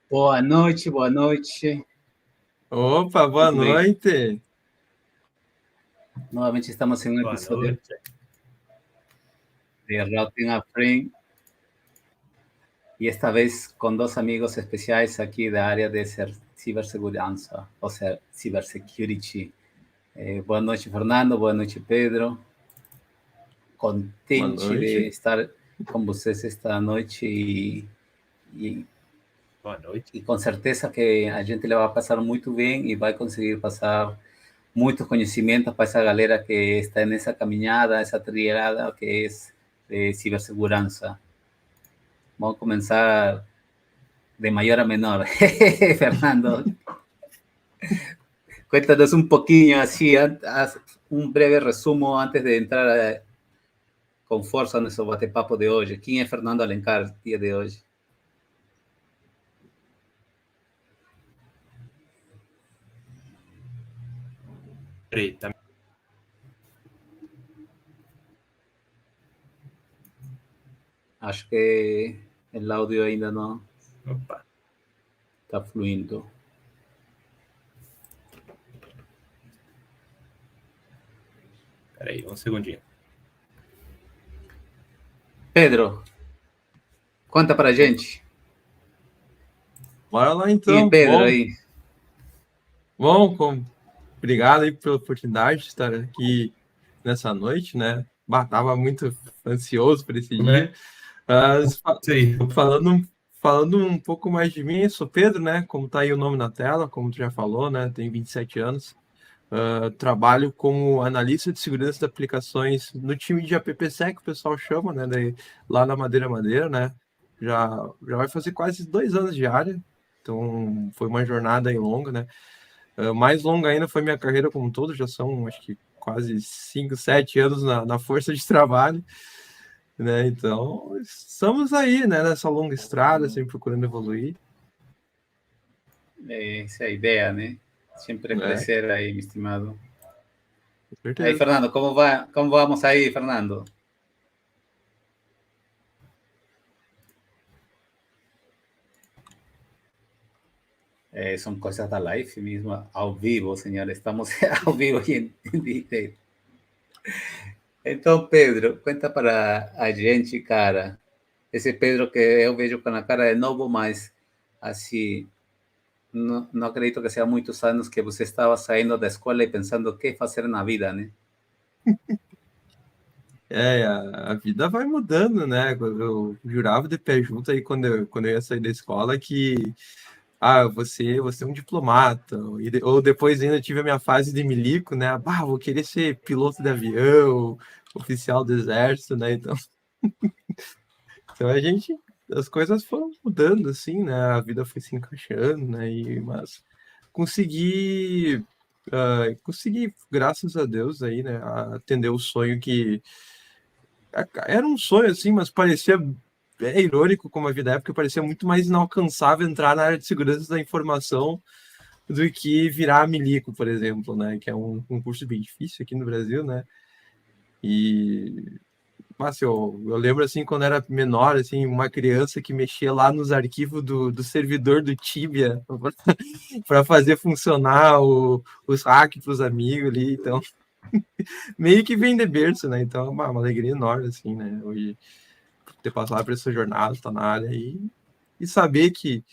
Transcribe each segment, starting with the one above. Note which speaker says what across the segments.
Speaker 1: Boa noite, boa noite.
Speaker 2: Opa, boa noite.
Speaker 1: Novamente estamos em um episódio de Routing a Frame. E esta vez com dois amigos especiais aqui da área de cibersegurança, ou seja, cybersecurity. Boa noite, Fernando. Boa noite, Pedro. Contente de estar com vocês esta noite e
Speaker 3: boa noite.
Speaker 1: E com certeza que a gente vai passar muito bem e vai conseguir passar muito conhecimento para essa galera que está nessa caminhada, essa trilhada que é de cibersegurança. Vamos começar de maior a menor. Fernando, cuéntanos um pouquinho, assim, um breve resumo antes de entrar com força nesse bate-papo de hoje. Quem é Fernando Alencar, dia de hoje?
Speaker 3: Eita.
Speaker 1: Acho que o áudio ainda não está fluindo.
Speaker 3: Espera aí, um segundinho.
Speaker 1: Pedro, conta pra gente.
Speaker 2: Bora lá então.
Speaker 1: E Pedro, aí.
Speaker 2: Bom, obrigado aí pela oportunidade de estar aqui nessa noite, né? Tava muito ansioso por esse dia. Mas, falando um pouco mais de mim, sou Pedro, né? Como tá aí o nome na tela, como tu já falou, né? Tenho 27 anos. Trabalho como analista de segurança de aplicações no time de AppSec, que o pessoal chama, né? Daí, lá na Madeira, né? Já vai fazer quase 2 anos de área. Então, foi uma jornada aí longa, né? Mais longa ainda foi minha carreira como um todo, já são, acho que, quase 5, 7 anos na força de trabalho, né? Então, estamos aí, né? Nessa longa estrada, sempre procurando evoluir.
Speaker 1: Essa é a ideia, né? Sempre crescer aí, meu estimado.
Speaker 2: Com certeza.
Speaker 1: Aí, Fernando, como vamos aí, Fernando? São coisas da live mesmo, ao vivo, senhor. Estamos ao vivo em direto. Então, Pedro, conta para a gente, cara. Esse Pedro que eu vejo com a cara de novo, mas assim, não acredito que seja muitos anos que você estava saindo da escola e pensando o que fazer na vida, né?
Speaker 2: A vida vai mudando, né? Eu jurava de pé junto aí quando eu ia sair da escola que você é um diplomata, ou depois ainda tive a minha fase de milico, né? Vou querer ser piloto de avião, oficial do exército, né? Então, as coisas foram mudando, assim, né? A vida foi se encaixando, né? Mas consegui, graças a Deus, aí, né? Atender o sonho que era um sonho, assim, mas parecia irônico como a vida é, porque parecia muito mais inalcançável entrar na área de segurança da informação do que virar milico, por exemplo, né? Que é um curso bem difícil aqui no Brasil, né? Mas eu lembro, assim, quando era menor, assim, uma criança que mexia lá nos arquivos do servidor do Tibia para fazer funcionar os hacks para os amigos ali, então meio que vem de berço, né? Então, uma alegria enorme, assim, né? Hoje ter passado por essa jornada, estar na área e saber que,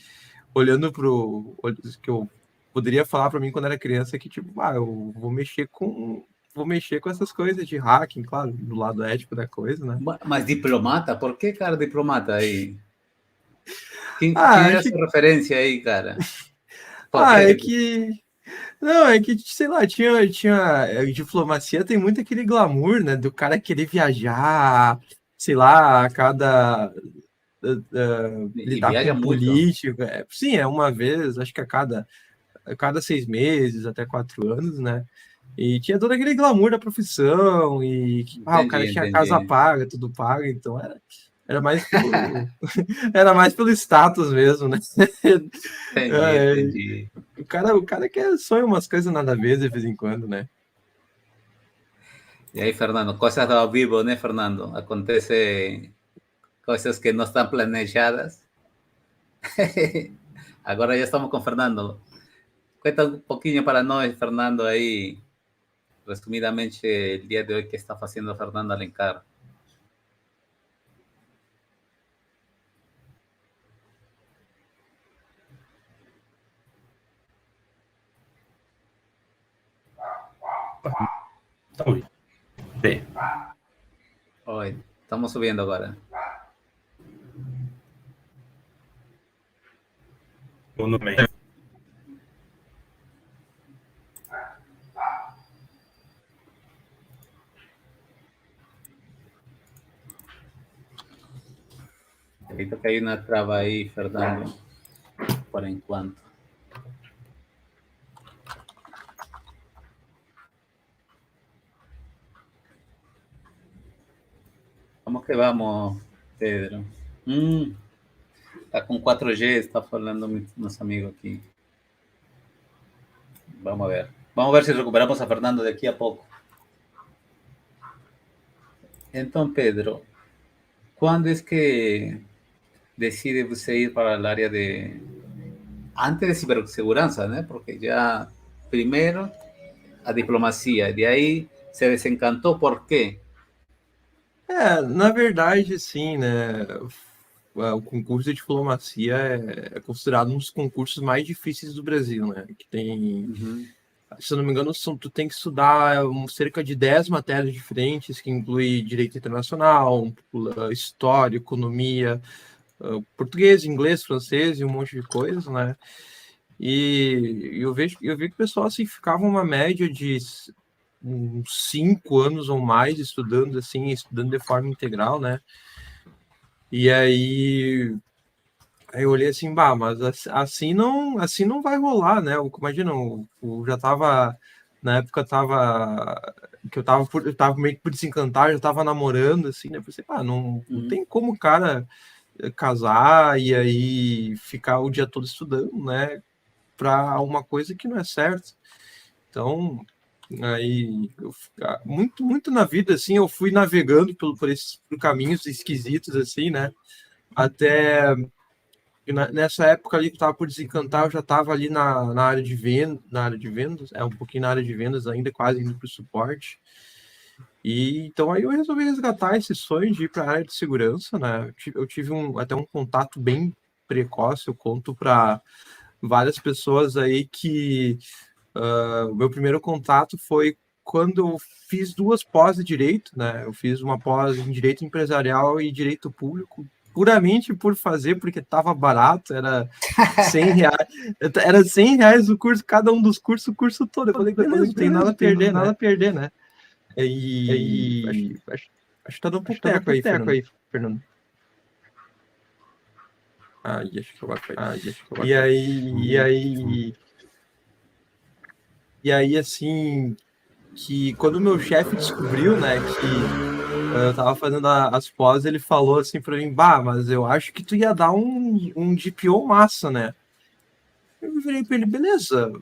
Speaker 2: olhando que eu poderia falar para mim quando era criança, que tipo, eu vou mexer com essas coisas de hacking, claro, do lado ético da coisa, né?
Speaker 1: Mas diplomata? Por que, cara, diplomata aí? Quem é essa referência aí, cara?
Speaker 2: É que Não, é que, sei lá, diplomacia tem muito aquele glamour, né? Do cara querer viajar, sei lá, a cada.
Speaker 1: E
Speaker 2: Lidar
Speaker 1: viaja
Speaker 2: com
Speaker 1: muito.
Speaker 2: político. Sim, é uma vez, acho que a cada 6 meses, até 4 anos, né? E tinha todo aquele glamour da profissão, e o cara
Speaker 1: Entendi,
Speaker 2: tinha casa
Speaker 1: entendi.
Speaker 2: paga, tudo pago, então era mais pelo, era mais pelo status mesmo, né?
Speaker 1: Entendi,
Speaker 2: É,
Speaker 1: entendi.
Speaker 2: o cara quer sonha umas coisas nada a ver de vez em quando, né?
Speaker 1: E aí, Fernando, cosas ao vivo, né, Fernando? Acontece coisas que não estão planejadas. Agora já estamos com Fernando. Cuenta um pouquinho para nós, Fernando, aí, resumidamente, el día de hoy que está haciendo Fernando Alencar.
Speaker 3: Tá ouvindo? Bem,
Speaker 1: Oi, estamos subindo agora.
Speaker 3: o nome.
Speaker 1: Acredito que hay una traba ahí, Fernando, por enquanto. Vamos que vamos, Pedro. Tá com 4G, está falando nosso amigo aqui. Vamos ver. Vamos ver se recuperamos a Fernando daqui a pouco. Então, Pedro, quando é que decide você ir para a área de... Antes de cibersegurança, né? Porque já, primeiro, a diplomacia, de aí se desencantou, por quê?
Speaker 2: Na verdade, sim, né? O concurso de diplomacia é considerado um dos concursos mais difíceis do Brasil, né? Que tem,
Speaker 1: Uhum.
Speaker 2: se eu não me engano, tu tem que estudar cerca de 10 matérias diferentes, que inclui direito internacional, história, economia, português, inglês, francês e um monte de coisa, né? E eu vi que o pessoal assim ficava uma média de uns 5 anos ou mais estudando assim, estudando de forma integral, né? E aí eu olhei assim, bah, mas assim não vai rolar, né? Imagina, eu já tava na época que eu tava meio que por desencantar, já tava namorando assim, né? Eu pensei, não
Speaker 1: Uhum.
Speaker 2: tem como o cara casar e aí ficar o dia todo estudando, né? Para uma coisa que não é certa. Então, aí muito na vida assim, eu fui navegando por caminhos esquisitos assim, né? Até nessa época ali que eu estava por desencantar, eu já estava ali na área de vendas, um pouquinho na área de vendas ainda, quase indo para o suporte. E então aí eu resolvi resgatar esse sonho de ir para a área de segurança, né? Eu tive até um contato bem precoce, eu conto para várias pessoas aí que o meu primeiro contato foi quando eu fiz 2 pós de direito, né? Eu fiz uma pós em direito empresarial e direito público, puramente por fazer, porque estava barato, era R$ 100 o curso, cada um dos cursos, o curso todo. Eu falei, beleza, não tem nada a perder, né? E acho que tá dando um pouco teco aí, Fernando. Acho que agora foi. E aí, assim, que quando o meu chefe descobriu, né, que eu tava fazendo as pós, ele falou assim pra mim, bah, mas eu acho que tu ia dar um DPO massa, né? Eu virei pra ele, beleza,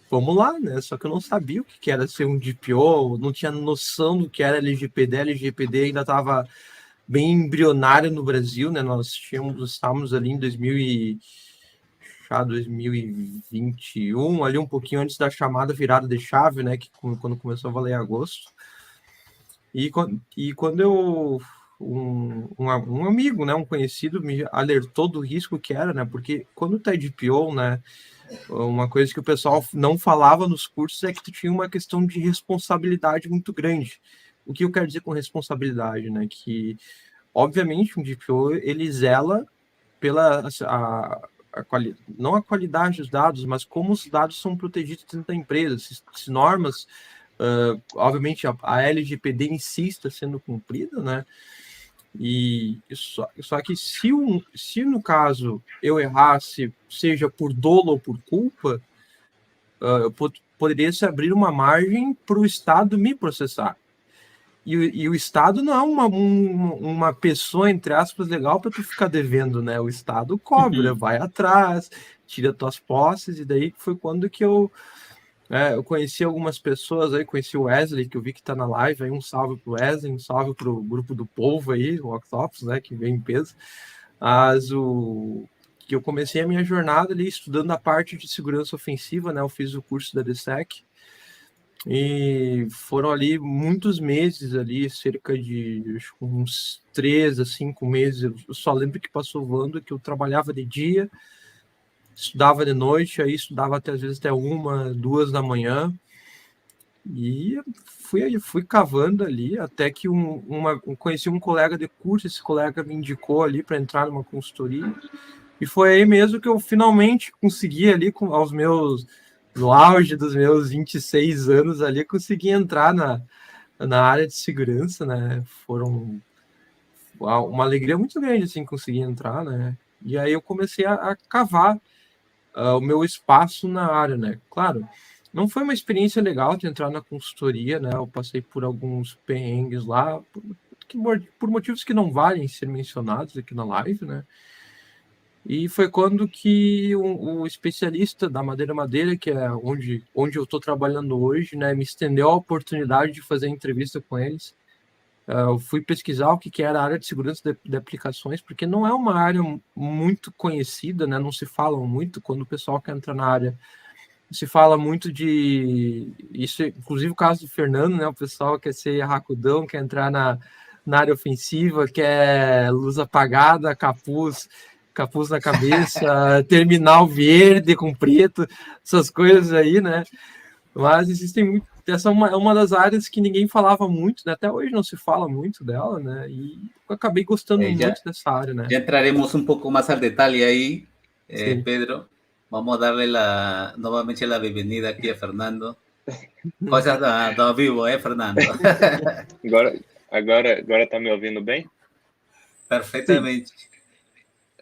Speaker 2: vamos lá, né? Só que eu não sabia o que era ser um DPO, não tinha noção do que era LGPD. LGPD ainda tava bem embrionário no Brasil, né? Nós estávamos ali em 2021, ali um pouquinho antes da chamada virada de chave, né? Que quando começou a valer em agosto. E quando um amigo, né, um conhecido me alertou do risco que era, né? Porque quando tu é DPO, né, uma coisa que o pessoal não falava nos cursos é que tu tinha uma questão de responsabilidade muito grande. O que eu quero dizer com responsabilidade, né? Que, obviamente, um DPO, ele zela pela não a qualidade dos dados, mas como os dados são protegidos dentro da empresa, se normas, obviamente a LGPD em si está sendo cumprida, né? E só que se no caso eu errasse, seja por dolo ou por culpa, poderia se abrir uma margem para o Estado me processar. E o Estado não é uma pessoa, entre aspas, legal para tu ficar devendo, né? O Estado cobra, vai atrás, tira tuas posses, e daí foi quando que eu conheci algumas pessoas aí, conheci o Wesley, que eu vi que tá na live, aí um salve pro Wesley, um salve pro grupo do povo aí, o Octopus, né, que vem em peso. Que eu comecei a minha jornada ali estudando a parte de segurança ofensiva, né? Eu fiz o curso da DSEC, e foram ali muitos meses ali, cerca de uns 3 a 5 meses. Eu só lembro que passou voando, que eu trabalhava de dia, estudava de noite, aí estudava às vezes até 1, 2 da manhã, e fui cavando ali, até que conheci um colega de curso, esse colega me indicou ali para entrar numa consultoria, e foi aí mesmo que eu finalmente consegui ali, no auge dos meus 26 anos ali, consegui entrar na área de segurança, né? Foram uma alegria muito grande, assim, conseguir entrar, né? E aí eu comecei a cavar o meu espaço na área, né? Claro, não foi uma experiência legal de entrar na consultoria, né? Eu passei por alguns perrengues lá, por motivos que não valem ser mencionados aqui na live, né? E foi quando que o especialista da Madeira, que é onde eu estou trabalhando hoje, né, me estendeu a oportunidade de fazer entrevista com eles. Eu fui pesquisar o que era a área de segurança de aplicações, porque não é uma área muito conhecida, né, não se fala muito. Quando o pessoal quer entrar na área, se fala muito de... Isso, inclusive o caso do Fernando, né, o pessoal quer ser racudão, quer entrar na área ofensiva, quer luz apagada, capuz na cabeça, terminal verde com preto, essas coisas aí, né? Mas existem muito. Essa é uma das áreas que ninguém falava muito, né? Até hoje não se fala muito dela, né? E eu acabei gostando muito dessa área, né?
Speaker 1: Já entraremos um pouco mais al detalhe aí, Pedro. Vamos darle novamente a bem-vinda aqui a Fernando. Coisas do vivo, Fernando?
Speaker 4: Agora tá me ouvindo bem?
Speaker 1: Perfeitamente.
Speaker 4: Sim.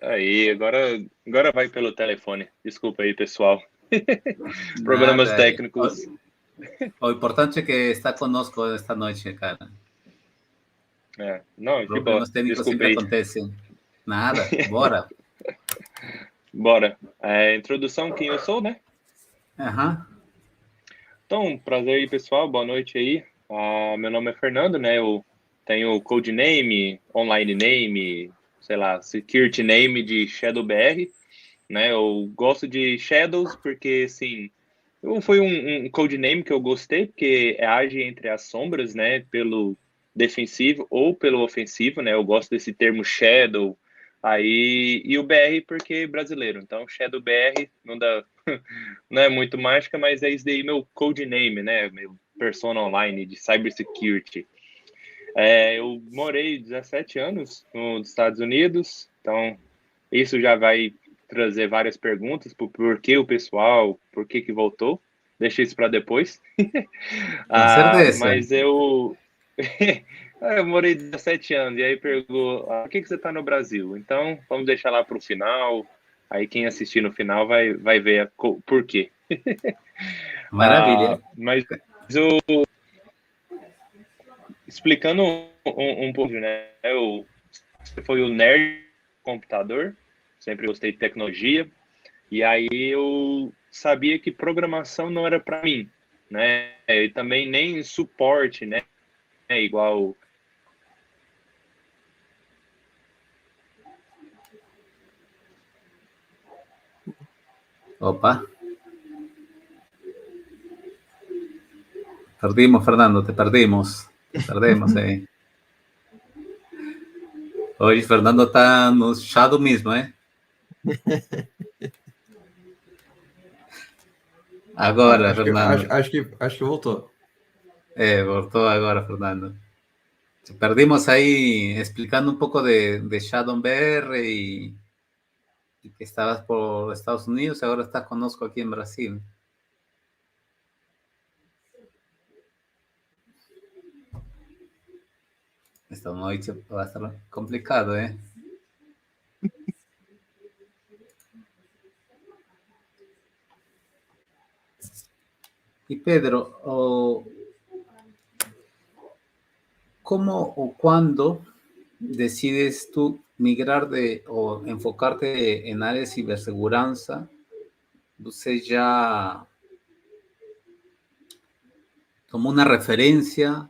Speaker 4: Aí, agora vai pelo telefone. Desculpa aí, pessoal. Problemas técnicos.
Speaker 1: O importante é que está conosco esta noite, cara.
Speaker 4: Não,
Speaker 1: problemas técnicos sempre acontecem. Nada, bora.
Speaker 4: Bora. Introdução, quem eu sou, né? Então, prazer aí, pessoal. Boa noite aí. Meu nome é Fernando, né? Eu tenho codename, online name, sei lá, security name de ShadowBR, né? Eu gosto de Shadows porque, assim, foi um codename que eu gostei, porque age entre as sombras, né? Pelo defensivo ou pelo ofensivo, né? Eu gosto desse termo Shadow. Aí, e o BR porque brasileiro. Então, Shadow BR não é muito mágica, mas é isso daí meu codename, né? Meu persona online de cybersecurity. Eu morei 17 anos nos Estados Unidos, então isso já vai trazer várias perguntas por que o pessoal, por que voltou. Deixa isso para depois.
Speaker 1: Com certeza.
Speaker 4: Mas eu morei 17 anos, e aí perguntou, por que você está no Brasil? Então, vamos deixar lá para o final. Aí quem assistir no final vai ver por quê.
Speaker 1: Maravilha.
Speaker 4: Mas explicando um pouco, né? Eu fui o nerd do computador, sempre gostei de tecnologia, e aí eu sabia que programação não era para mim, né? E também nem suporte, né? Igual.
Speaker 1: Opa. Perdimos, Fernando, te perdimos. Aí. Hoje, Fernando está no Shadow mesmo, Agora, Fernando.
Speaker 2: Acho que voltou.
Speaker 1: Voltou agora, Fernando. Te perdimos aí explicando un poco de Shadow BR y que estabas por Estados Unidos y ahora estás conosco aquí en Brasil. Esta noite vai estar complicado, ¿eh? Y Pedro, ¿cómo o cuándo decides tú migrar o enfocarte en área de cibersegurança? Você já tomó una referencia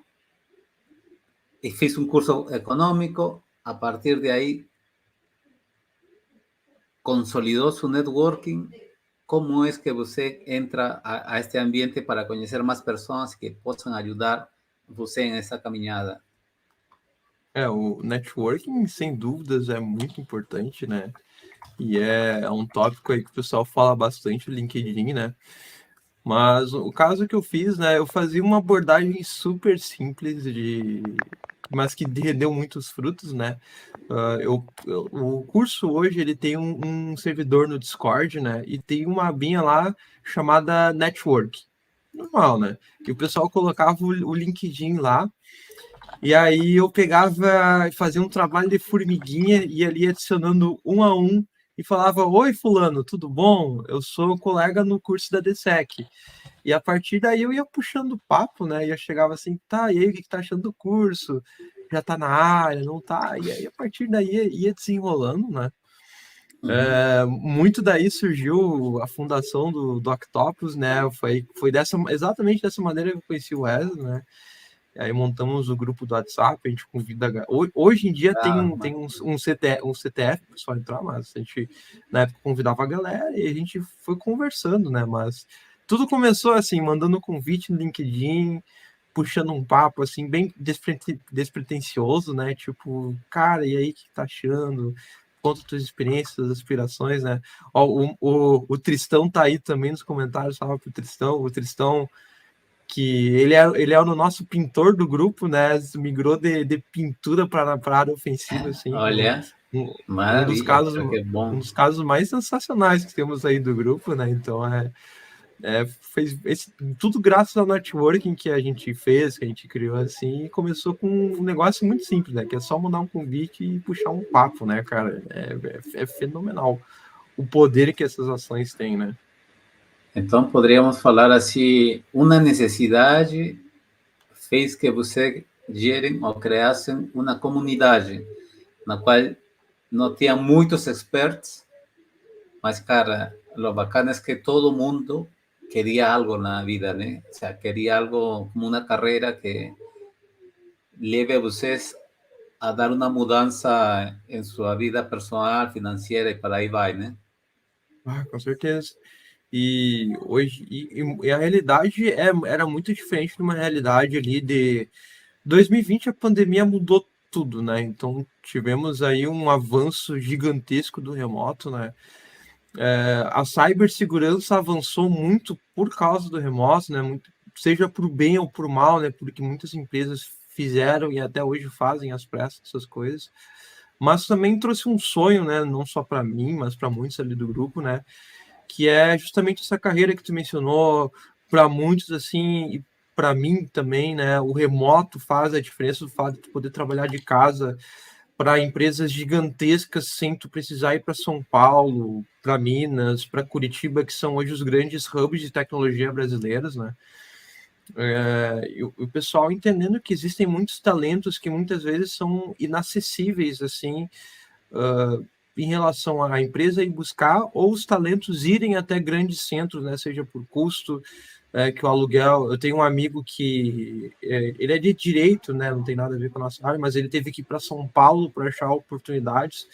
Speaker 1: y fez un curso económico, a partir de ahí consolidó su networking. ¿Cómo es que você entra a este ambiente para conhecer mais pessoas que possam ajudar você nessa caminhada?
Speaker 2: O networking, sem dúvidas, é muito importante, né? E é um tópico aí que o pessoal fala bastante no LinkedIn, né? Mas o caso que eu fiz, né? Eu fazia uma abordagem super simples, mas que rendeu muitos frutos, né? O curso hoje ele tem um servidor no Discord, né? E tem uma abinha lá chamada Network. Normal, né? Que o pessoal colocava o LinkedIn lá. E aí eu pegava e fazia um trabalho de formiguinha e ali adicionando um a um e falava: oi, fulano, tudo bom? Eu sou colega no curso da DSEC. E a partir daí eu ia puxando papo, né? E eu chegava assim: tá, e aí, o que tá achando do curso? Já tá na área, não tá? E aí a partir daí ia desenrolando, né? Muito daí surgiu a fundação do Octopus, né? Foi exatamente dessa maneira que eu conheci o Wesley, né? Aí montamos o grupo do WhatsApp, a gente convida... Hoje em dia tem um CTF para só entrar, mas a gente, na época, convidava a galera e a gente foi conversando, né? Mas tudo começou assim, mandando convite no LinkedIn, puxando um papo, assim, bem despretensioso, né? Tipo, cara, e aí, o que tá achando? Conta as tuas experiências, aspirações, né? Ó, o Tristão tá aí também nos comentários, fala pro Tristão. O Tristão, que ele é o nosso pintor do grupo, né? Migrou de pintura para a área ofensiva, assim.
Speaker 1: Olha,
Speaker 2: um dos casos mais sensacionais que temos aí do grupo, né? Então, fez tudo graças ao networking que a gente fez, que a gente criou, assim, e começou com um negócio muito simples, né? Que é só mandar um convite e puxar um papo, né, cara? É fenomenal o poder que essas ações têm, né?
Speaker 1: Então, poderíamos falar assim, uma necessidade fez que você gerem ou criassem uma comunidade na qual não tinha muitos experts, mas, cara, lo bacana é que todo mundo queria algo na vida, né? O sea, queria algo como uma carreira que leve a vocês a dar uma mudança em sua vida personal, financeira e para aí vai, né?
Speaker 2: Com certeza. E hoje e a realidade era muito diferente de uma realidade ali de 2020. A pandemia mudou tudo, né? Então tivemos aí um avanço gigantesco do remoto, né? A cibersegurança avançou muito por causa do remoto, né? Seja por bem ou por mal, né? Porque muitas empresas fizeram e até hoje fazem às pressas essas coisas. Mas também trouxe um sonho, né? Não só para mim, mas para muitos ali do grupo, né? Que é justamente essa carreira que tu mencionou, para muitos, assim, e para mim também, né? O remoto faz a diferença, o fato de tu poder trabalhar de casa para empresas gigantescas sem tu precisar ir para São Paulo, para Minas, para Curitiba, que são hoje os grandes hubs de tecnologia brasileiros, né? O pessoal entendendo que existem muitos talentos que muitas vezes são inacessíveis, assim, em relação à empresa ir buscar, ou os talentos irem até grandes centros, né, seja por custo, que o aluguel... Eu tenho um amigo que ele é de direito, né, não tem nada a ver com a nossa área, mas ele teve que ir para São Paulo para achar oportunidades,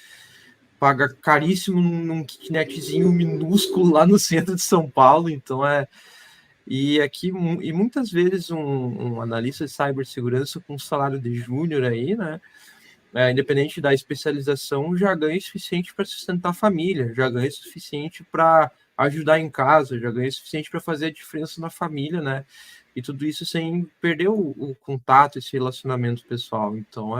Speaker 2: paga caríssimo num kitnetzinho minúsculo lá no centro de São Paulo. Então e aqui, e muitas vezes um analista de cibersegurança com salário de júnior aí, né, independente da especialização, já ganha o suficiente para sustentar a família, já ganha o suficiente para ajudar em casa, já ganha o suficiente para fazer a diferença na família, né? E tudo isso sem perder o contato, esse relacionamento pessoal. Então,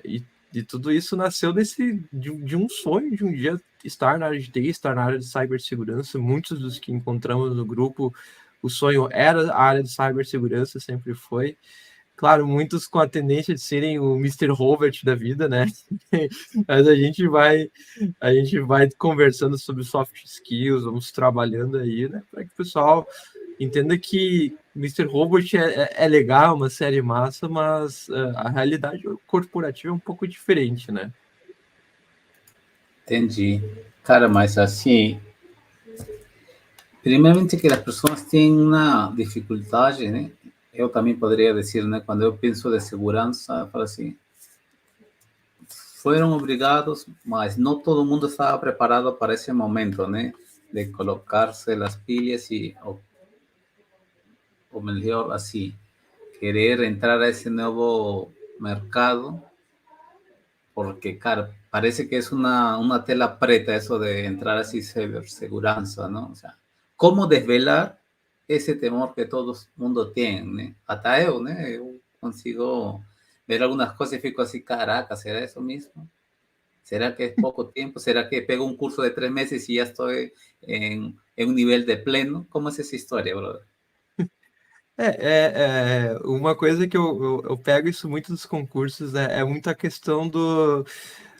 Speaker 2: e E tudo isso nasceu de um sonho de um dia estar na área de TI, estar na área de cibersegurança. Muitos dos que encontramos no grupo, o sonho era a área de cibersegurança, sempre foi. Claro, muitos com a tendência de serem o Mr. Robert da vida, né? Mas a gente vai conversando sobre soft skills, vamos trabalhando aí, né? Para que o pessoal entenda que Mr. Robot é legal, uma série massa, mas a realidade corporativa é um pouco diferente, né?
Speaker 1: Entendi. Cara, mas assim, primeiramente que as pessoas têm uma dificuldade, né? Eu também poderia dizer, né? Quando eu penso de segurança, eu falo assim, foram obrigados, mas não todo mundo estava preparado para esse momento, né? De colocar-se as pilhas e, ou melhor, assim, querer entrar a esse novo mercado, porque, cara, parece que es una tela preta eso de entrar así ciberseguranza, ¿no? O sea, ¿cómo desvelar ese temor que todo mundo tiene, ¿no? Hasta yo, ¿no? Yo consigo ver algunas cosas y fico así, caraca, ¿será eso mismo? ¿Será que es poco tiempo? ¿Será que pego un curso de 3 meses y ya estoy en un nivel de pleno? ¿Cómo es esa historia, brother?
Speaker 2: Uma coisa que eu pego isso muito dos concursos, né? É muito a questão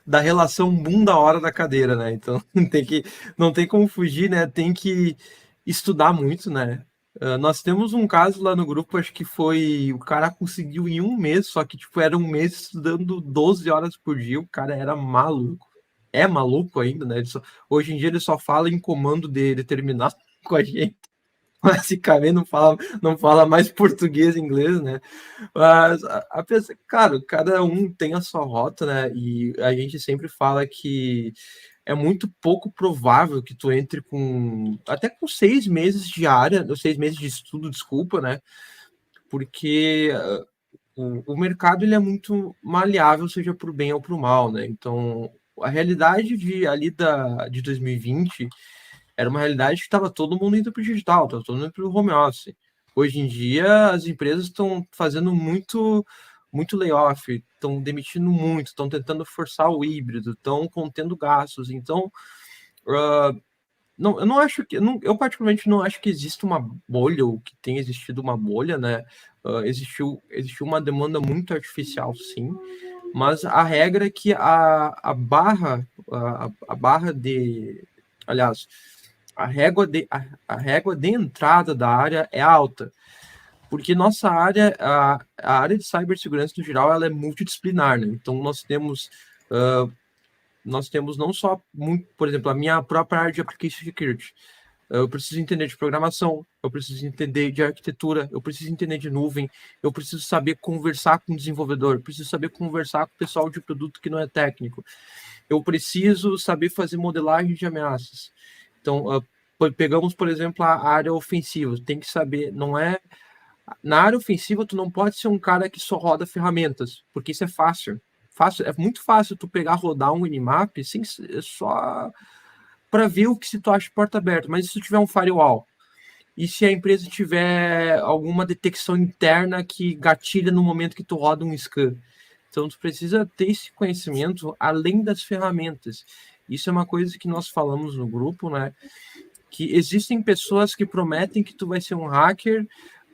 Speaker 2: da relação bunda hora da cadeira, né? Então não tem como fugir, né? Tem que estudar muito, né? Nós temos um caso lá no grupo, acho que o cara conseguiu em um mês, só que tipo, era um mês estudando 12 horas por dia, o cara era maluco. É maluco ainda, né? Hoje em dia ele só fala em comando de determinar com a gente. Basicamente não fala mais português e inglês, né? Mas a pessoa, claro, cada um tem a sua rota, né? E a gente sempre fala que é muito pouco provável que tu entre até com 6 meses de área, 6 meses de estudo, desculpa, né? Porque o mercado ele é muito maleável, seja para o bem ou para o mal, né? Então, a realidade de 2020 era uma realidade que estava todo mundo indo para o digital, estava todo mundo indo para o home office. Hoje em dia, as empresas estão fazendo muito layoff, estão demitindo muito, estão tentando forçar o híbrido, estão contendo gastos. Então, eu não acho que, eu particularmente não acho que exista uma bolha ou que tenha existido uma bolha, né? Existiu uma demanda muito artificial, sim, mas a regra é que a barra de, aliás, a régua de entrada da área é alta, porque nossa área, a área de cibersegurança no geral, ela é multidisciplinar, né? Então nós temos não só por exemplo, a minha própria área de application security. Eu preciso entender de programação, eu preciso entender de arquitetura, eu preciso entender de nuvem, eu preciso saber conversar com o desenvolvedor, eu preciso saber conversar com o pessoal de produto que não é técnico, eu preciso saber fazer modelagem de ameaças. Então, pegamos, por exemplo, a área ofensiva, tem que saber, não é... Na área ofensiva, tu não pode ser um cara que só roda ferramentas, porque isso é fácil. É muito fácil tu pegar, rodar um Nmap, só para ver o que se tu acha de porta aberta, mas e se tu tiver um firewall? E se a empresa tiver alguma detecção interna que gatilha no momento que tu roda um scan? Então, tu precisa ter esse conhecimento além das ferramentas. Isso é uma coisa que nós falamos no grupo, né? Que existem pessoas que prometem que tu vai ser um hacker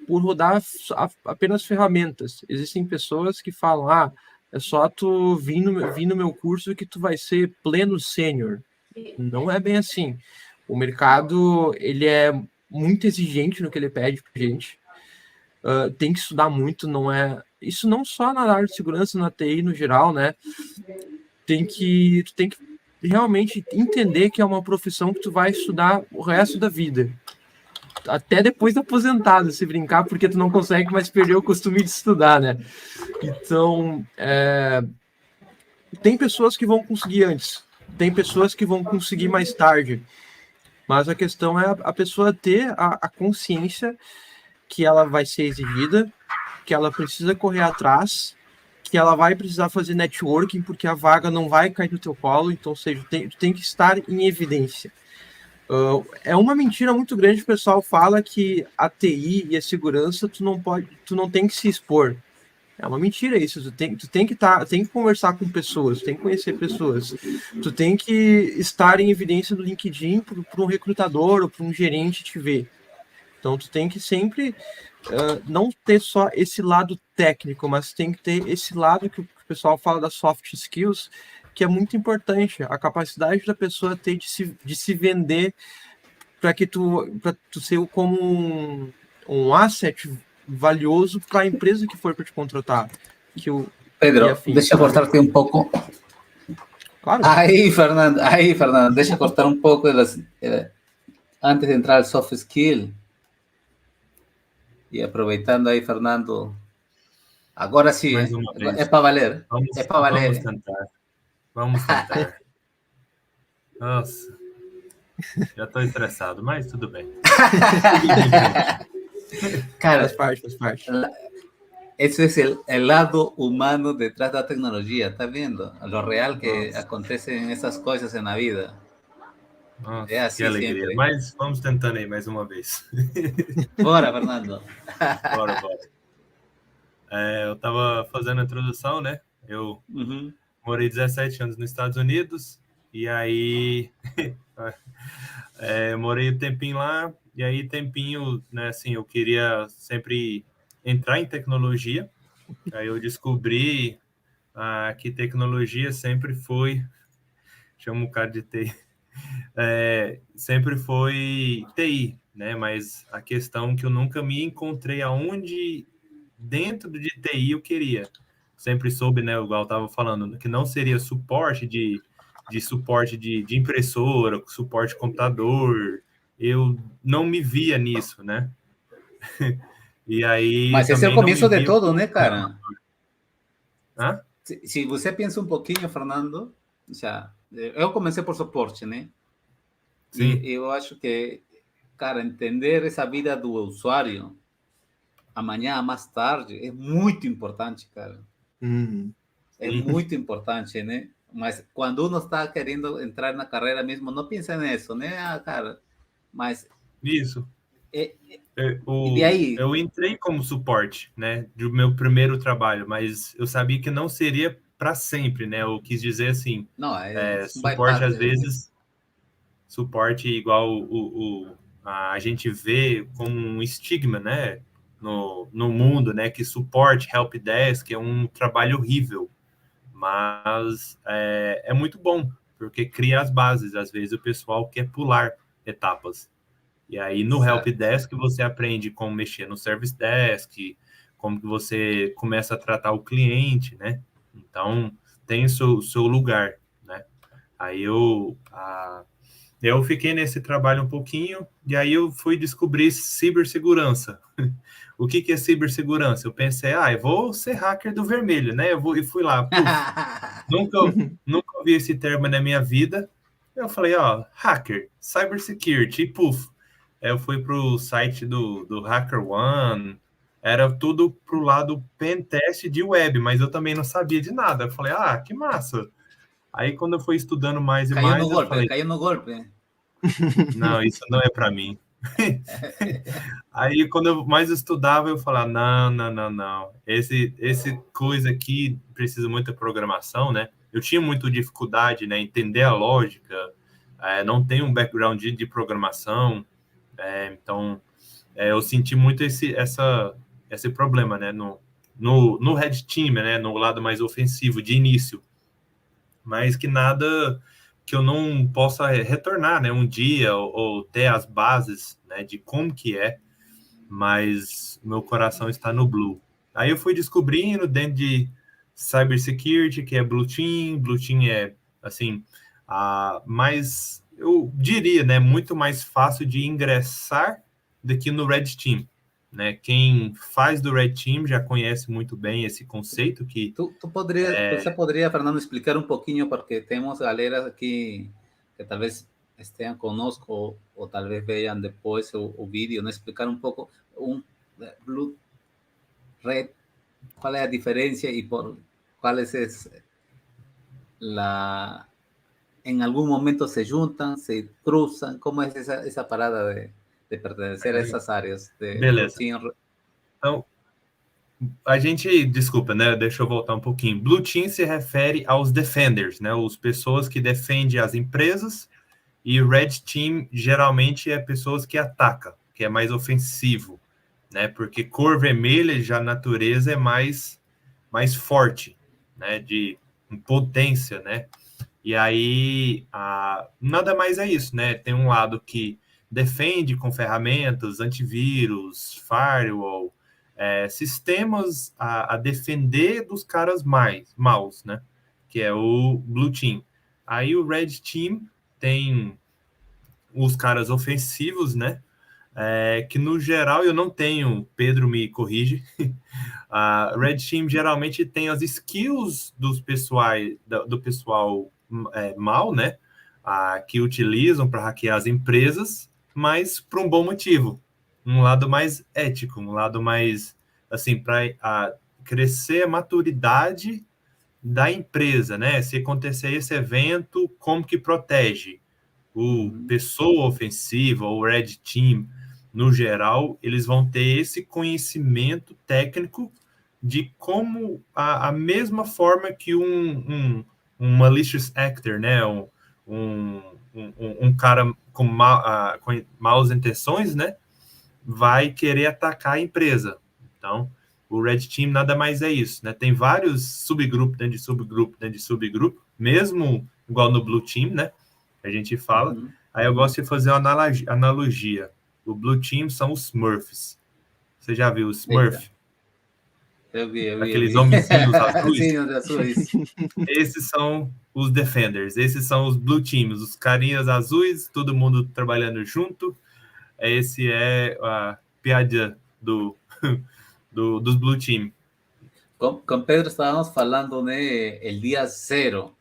Speaker 2: por rodar apenas ferramentas. Existem pessoas que falam, é só tu vir no meu curso que tu vai ser pleno sênior. Não é bem assim. O mercado, ele é muito exigente no que ele pede pra gente. Tem que estudar muito, isso não só na área de segurança, na TI no geral, né? Tu tem que realmente entender que é uma profissão que tu vai estudar o resto da vida. Até depois de aposentado, se brincar, porque tu não consegue mais perder o costume de estudar, né? Então, tem pessoas que vão conseguir antes, tem pessoas que vão conseguir mais tarde, mas a questão é a pessoa ter a consciência que ela vai ser exigida, que ela precisa correr atrás, que ela vai precisar fazer networking, porque a vaga não vai cair no teu colo, então, ou seja, tu tem que estar em evidência. É uma mentira muito grande, o pessoal fala que a TI e a segurança tu não tem que se expor. É uma mentira isso. Tu tem que conversar com pessoas, tu tem que conhecer pessoas, tu tem que estar em evidência no LinkedIn para um recrutador ou para um gerente te ver. Então tu tem que sempre não ter só esse lado técnico, mas tem que ter esse lado que o pessoal fala das soft skills, que é muito importante, a capacidade da pessoa ter de se vender para tu ser como um asset valioso para a empresa que for para te contratar.
Speaker 1: Pedro, deixa eu cortar-te um pouco.
Speaker 2: Claro.
Speaker 1: Aí, Fernando, deixa eu cortar um pouco antes de entrar al soft skill. E aproveitando aí, Fernando, agora sim, é para valer. É para valer.
Speaker 3: Vamos tentar. Nossa, já estou estressado, mas tudo bem.
Speaker 1: Cara,
Speaker 2: faz parte.
Speaker 1: Ese es el lado humano detrás da tecnologia, tá vendo? Lo real que acontece en essas coisas na vida.
Speaker 3: Nossa,
Speaker 1: é assim
Speaker 3: que alegria.
Speaker 1: sempre.
Speaker 3: Mas vamos tentando aí mais uma vez.
Speaker 1: Bora, Fernando.
Speaker 3: Bora. Eu estava fazendo a introdução, né? Eu morei 17 anos nos Estados Unidos, e aí morei um tempinho lá, e aí tempinho, né, assim, eu queria sempre entrar em tecnologia, aí eu descobri que tecnologia sempre foi, chama o cara de TI, sempre foi TI, né, mas a questão que eu nunca me encontrei aonde dentro de TI eu queria. Sempre soube, né, igual eu estava falando, que não seria suporte de suporte de impressora, suporte de computador. Eu não me via nisso, né? E aí
Speaker 1: Mas esse é o começo de todo, né, cara?
Speaker 3: Hã?
Speaker 1: Se você pensa um pouquinho, Fernando, já, eu comecei por suporte, né?
Speaker 3: Sim.
Speaker 1: E eu acho que, cara, entender essa vida do usuário amanhã, mais tarde, é muito importante, cara. É muito importante, né? Mas quando uno está querendo entrar na carreira mesmo, não pensa nisso, né? Cara, mas...
Speaker 3: Isso.
Speaker 1: E de aí?
Speaker 3: Eu entrei como suporte, né? Do meu primeiro trabalho, mas eu sabia que não seria para sempre, né? Eu quis dizer assim,
Speaker 1: não,
Speaker 3: suporte às vezes, suporte igual a gente vê como um estigma, né? No mundo, né? Que suporte, help desk é um trabalho horrível, mas é muito bom, porque cria as bases. Às vezes o pessoal quer pular etapas. E aí no Help Desk você aprende como mexer no Service Desk, como que você começa a tratar o cliente, né? Então tem o seu lugar, né? Aí eu fiquei nesse trabalho um pouquinho, e aí eu fui descobrir cibersegurança. O que é cibersegurança? Eu pensei, eu vou ser hacker do vermelho, né? E fui lá, nunca ouvi esse termo na minha vida. Eu falei, hacker, cybersecurity, e puf. Eu fui para o site do HackerOne, era tudo para o lado pentest de web, mas eu também não sabia de nada. Eu falei, que massa. Aí quando eu fui estudando mais e mais, eu falei...
Speaker 1: Caiu no golpe.
Speaker 3: Não, isso não é para mim. Aí quando eu mais estudava, eu falava, não. Esse coisa aqui precisa muita programação, né? Eu tinha muita dificuldade, né? Entender a lógica, não tenho um background de programação, então eu senti muito esse problema, né? No Red Team, né? No lado mais ofensivo, de início. Mas que nada que eu não possa retornar, né? Um dia, ou ter as bases, né? De como que é, mas meu coração está no Blue. Aí eu fui descobrindo dentro de cybersecurity, que é Blue Team. Blue Team é, assim, mais, eu diria, né, muito mais fácil de ingressar do que no Red Team, né? Quem faz do Red Team já conhece muito bem esse conceito que...
Speaker 1: Você poderia, Fernando, explicar um pouquinho, porque temos galera aqui que talvez estejam conosco ou talvez vejam depois o vídeo, né? Explicar um pouco Blue, Red, qual é a diferença e qual é en algún momento se juntan, se cruzan, ¿cómo es esa parada de pertenecer a esas áreas?
Speaker 3: Beleza. Então, Desculpa, né? Deixa eu voltar um pouquinho. Blue Team se refere aos defenders, né? As pessoas que defendem as empresas, e Red Team geralmente é pessoas que atacam, que é mais ofensivo, né? Porque cor vermelha, já a natureza é mais forte, né? De potência, né? E aí, nada mais é isso, né? Tem um lado que defende com ferramentas, antivírus, firewall, sistemas a defender dos caras maus, né? Que é o Blue Team. Aí o Red Team tem os caras ofensivos, né? Que no geral eu não tenho, Pedro me corrige, a Red Team geralmente tem as skills do pessoal mal, né? Que utilizam para hackear as empresas, mas por um bom motivo. Um lado mais ético, um lado mais, assim, para crescer a maturidade da empresa, né? Se acontecer esse evento, como que protege? O pessoa ofensiva, o Red Team, no geral, eles vão ter esse conhecimento técnico de como a mesma forma que um malicious actor, né? Um cara com maus intenções, né? Vai querer atacar a empresa. Então, o Red Team nada mais é isso, né? Tem vários subgrupos dentro de subgrupo, dentro de subgrupo, mesmo igual no Blue Team, né? A gente fala. Aí eu gosto de fazer uma analogia. O Blue Team são os Smurfs. Você já viu os Smurf?
Speaker 1: Eu vi.
Speaker 3: Aqueles homenzinhos azuis?
Speaker 1: Sim, os azuis.
Speaker 3: Esses são os Defenders. Esses são os Blue Teams. Os carinhas azuis, todo mundo trabalhando junto. Esse é a piada dos Blue Team.
Speaker 1: Con Pedro estábamos falando el día cero.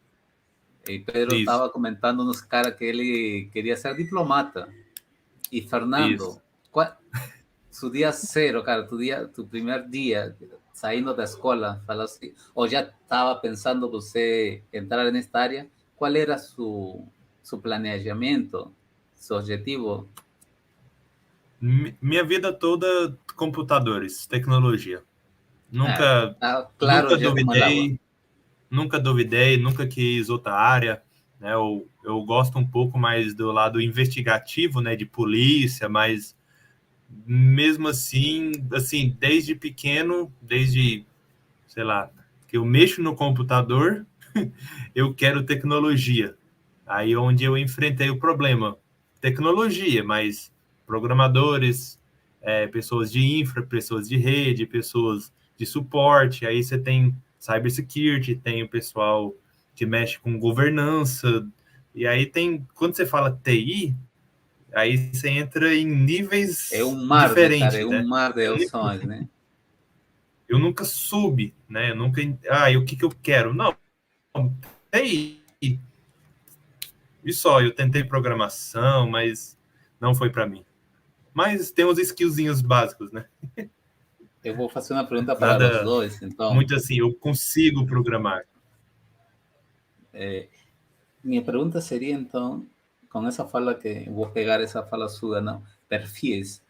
Speaker 1: Y Pedro estaba comentando unos caras que él quería ser diplomata. Y Fernando, su día cero, cara, tu primer día saliendo de la escuela, o ya estaba pensando usted entrar en esta área, ¿cuál era su planeamiento, su objetivo?
Speaker 3: Minha vida toda, computadores, tecnologia. Nunca duvidei, nunca quis outra área, né? Eu gosto um pouco mais do lado investigativo, né? De polícia, mas mesmo assim, desde pequeno, sei lá, que eu mexo no computador, eu quero tecnologia. Aí onde eu enfrentei o problema, tecnologia, mas programadores, pessoas de infra, pessoas de rede, pessoas de suporte, aí você tem cybersecurity, tem o pessoal que mexe com governança, e aí tem, quando você fala TI, aí você entra em níveis diferentes,
Speaker 1: cara,
Speaker 3: né?
Speaker 1: Mar de opções, né?
Speaker 3: Eu nunca soube, né? O que eu quero? Não, TI. E só, eu tentei programação, mas não foi para mim. Mas tem uns skillzinhos básicos, né?
Speaker 1: Eu vou fazer uma pergunta para os dois, então.
Speaker 3: Muito assim, eu consigo programar.
Speaker 1: Minha pergunta seria, então, com essa fala que eu vou pegar essa fala sua, não? Perfis.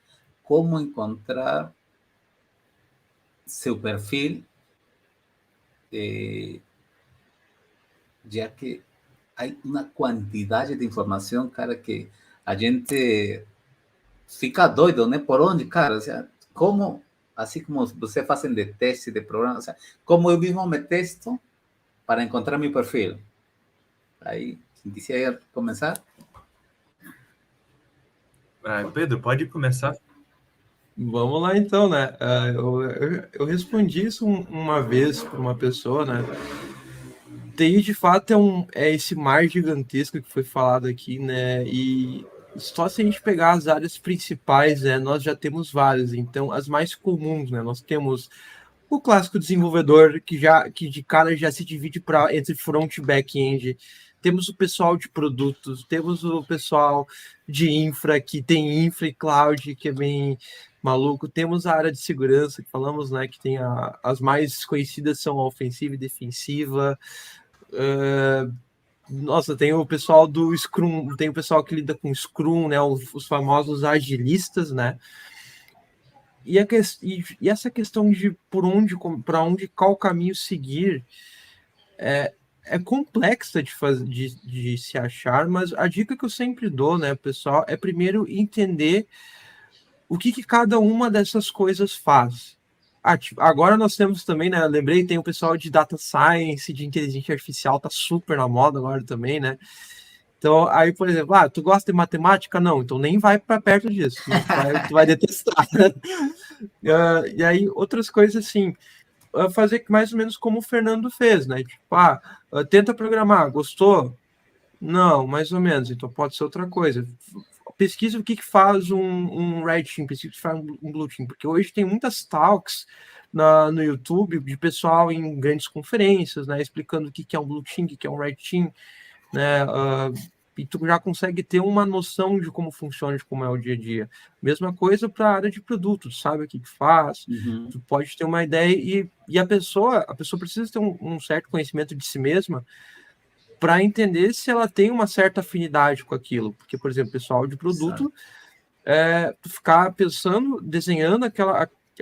Speaker 1: Como encontrar seu perfil, já que há uma quantidade de informação, cara, que a gente fica doido, né? Por onde, cara? O sea, como, assim como você fazem de teste de programa, o sea, como eu mesmo me testo para encontrar meu perfil. Aí, quem quiser começar?
Speaker 3: Pedro, pode começar.
Speaker 2: Vamos lá, então, né? Eu respondi isso uma vez para uma pessoa, né? TI, de fato, é esse mar gigantesco que foi falado aqui, né? E só se a gente pegar as áreas principais, né? Nós já temos várias. Então, as mais comuns, né? Nós temos o clássico desenvolvedor, que de cara já se divide entre front e back-end. Temos o pessoal de produtos, temos o pessoal de infra, que tem infra e cloud, que é bem maluco. Temos a área de segurança, que falamos, né, que tem as mais conhecidas são a ofensiva e defensiva. Nossa, tem o pessoal do Scrum, tem o pessoal que lida com Scrum, né, os famosos agilistas, né? e essa questão de para onde, qual caminho seguir, é complexa de se achar, mas a dica que eu sempre dou, né, pessoal, é primeiro entender o que cada uma dessas coisas faz. Agora nós temos também, né, lembrei, tem o pessoal de Data Science, de inteligência artificial, tá super na moda agora também, né? Então, aí, por exemplo, tu gosta de matemática? Não, então nem vai para perto disso, tu vai detestar. E aí, outras coisas assim, fazer mais ou menos como o Fernando fez, né? Tipo, tenta programar, gostou? Não, mais ou menos, então pode ser outra coisa. Pesquisa o que faz um red team, pesquisa o que faz um blue team, porque hoje tem muitas talks no YouTube de pessoal em grandes conferências, né, explicando o que é um blue team, o que é um red team, né, e tu já consegue ter uma noção de como funciona, de como é o dia a dia. Mesma coisa para a área de produtos, sabe o que faz, tu pode ter uma ideia e a pessoa precisa ter um certo conhecimento de si mesma para entender se ela tem uma certa afinidade com aquilo. Porque, por exemplo, pessoal de produto, ficar pensando, desenhando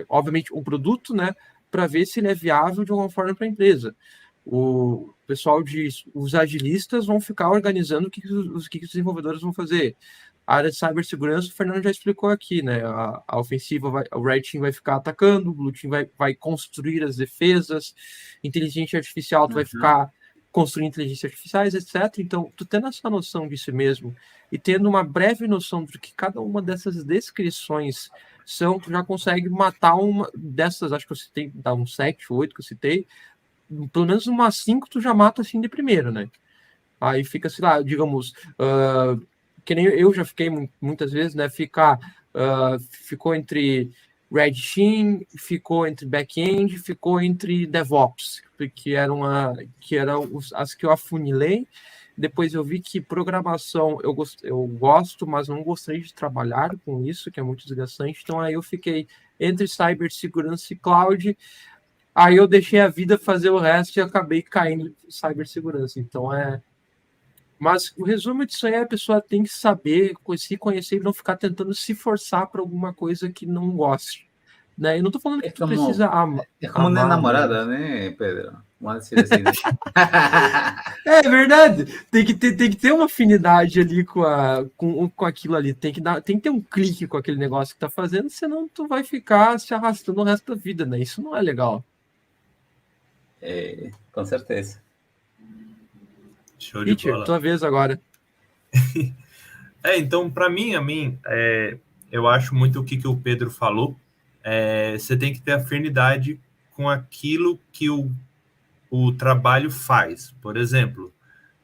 Speaker 2: obviamente, o produto, né, para ver se ele é viável de alguma forma para a empresa. O pessoal os agilistas vão ficar organizando o que os desenvolvedores vão fazer. A área de cibersegurança, o Fernando já explicou aqui, né? A ofensiva, o Red Team vai ficar atacando, o Blue Team vai construir as defesas, inteligência artificial vai ficar construir inteligências artificiais, etc. Então, tu tendo essa noção de si mesmo e tendo uma breve noção do que cada uma dessas descrições são, tu já consegue matar uma dessas, acho que eu citei, dá uns 7, 8 que eu citei, pelo menos umas 5 tu já mata assim de primeiro, né? Aí fica, sei lá, digamos, que nem eu já fiquei muitas vezes, né? Ficou entre Red Team, ficou entre back-end, ficou entre DevOps, que eram as que eu afunilei. Depois eu vi que programação eu gosto, mas não gostaria de trabalhar com isso, que é muito desgastante. Então aí eu fiquei entre cibersegurança e cloud. Aí eu deixei a vida fazer o resto e acabei caindo em cibersegurança. Então Mas o resumo disso aí é a pessoa tem que saber, se conhecer e não ficar tentando se forçar para alguma coisa que não goste. Né? Eu não estou falando que tu precisa amar.
Speaker 1: É como uma namorada, né, Pedro? Vamos dizer assim, né?
Speaker 2: É verdade. Tem que ter uma afinidade ali com aquilo ali. Tem que ter um clique com aquele negócio que tá fazendo, senão tu vai ficar se arrastando o resto da vida, né? Isso não é legal.
Speaker 1: Com certeza.
Speaker 3: Show de
Speaker 2: Peter,
Speaker 3: bola.
Speaker 2: tua vez agora.
Speaker 3: Então, para mim, eu acho muito o que o Pedro falou. Você tem que ter afinidade com aquilo que o trabalho faz. Por exemplo,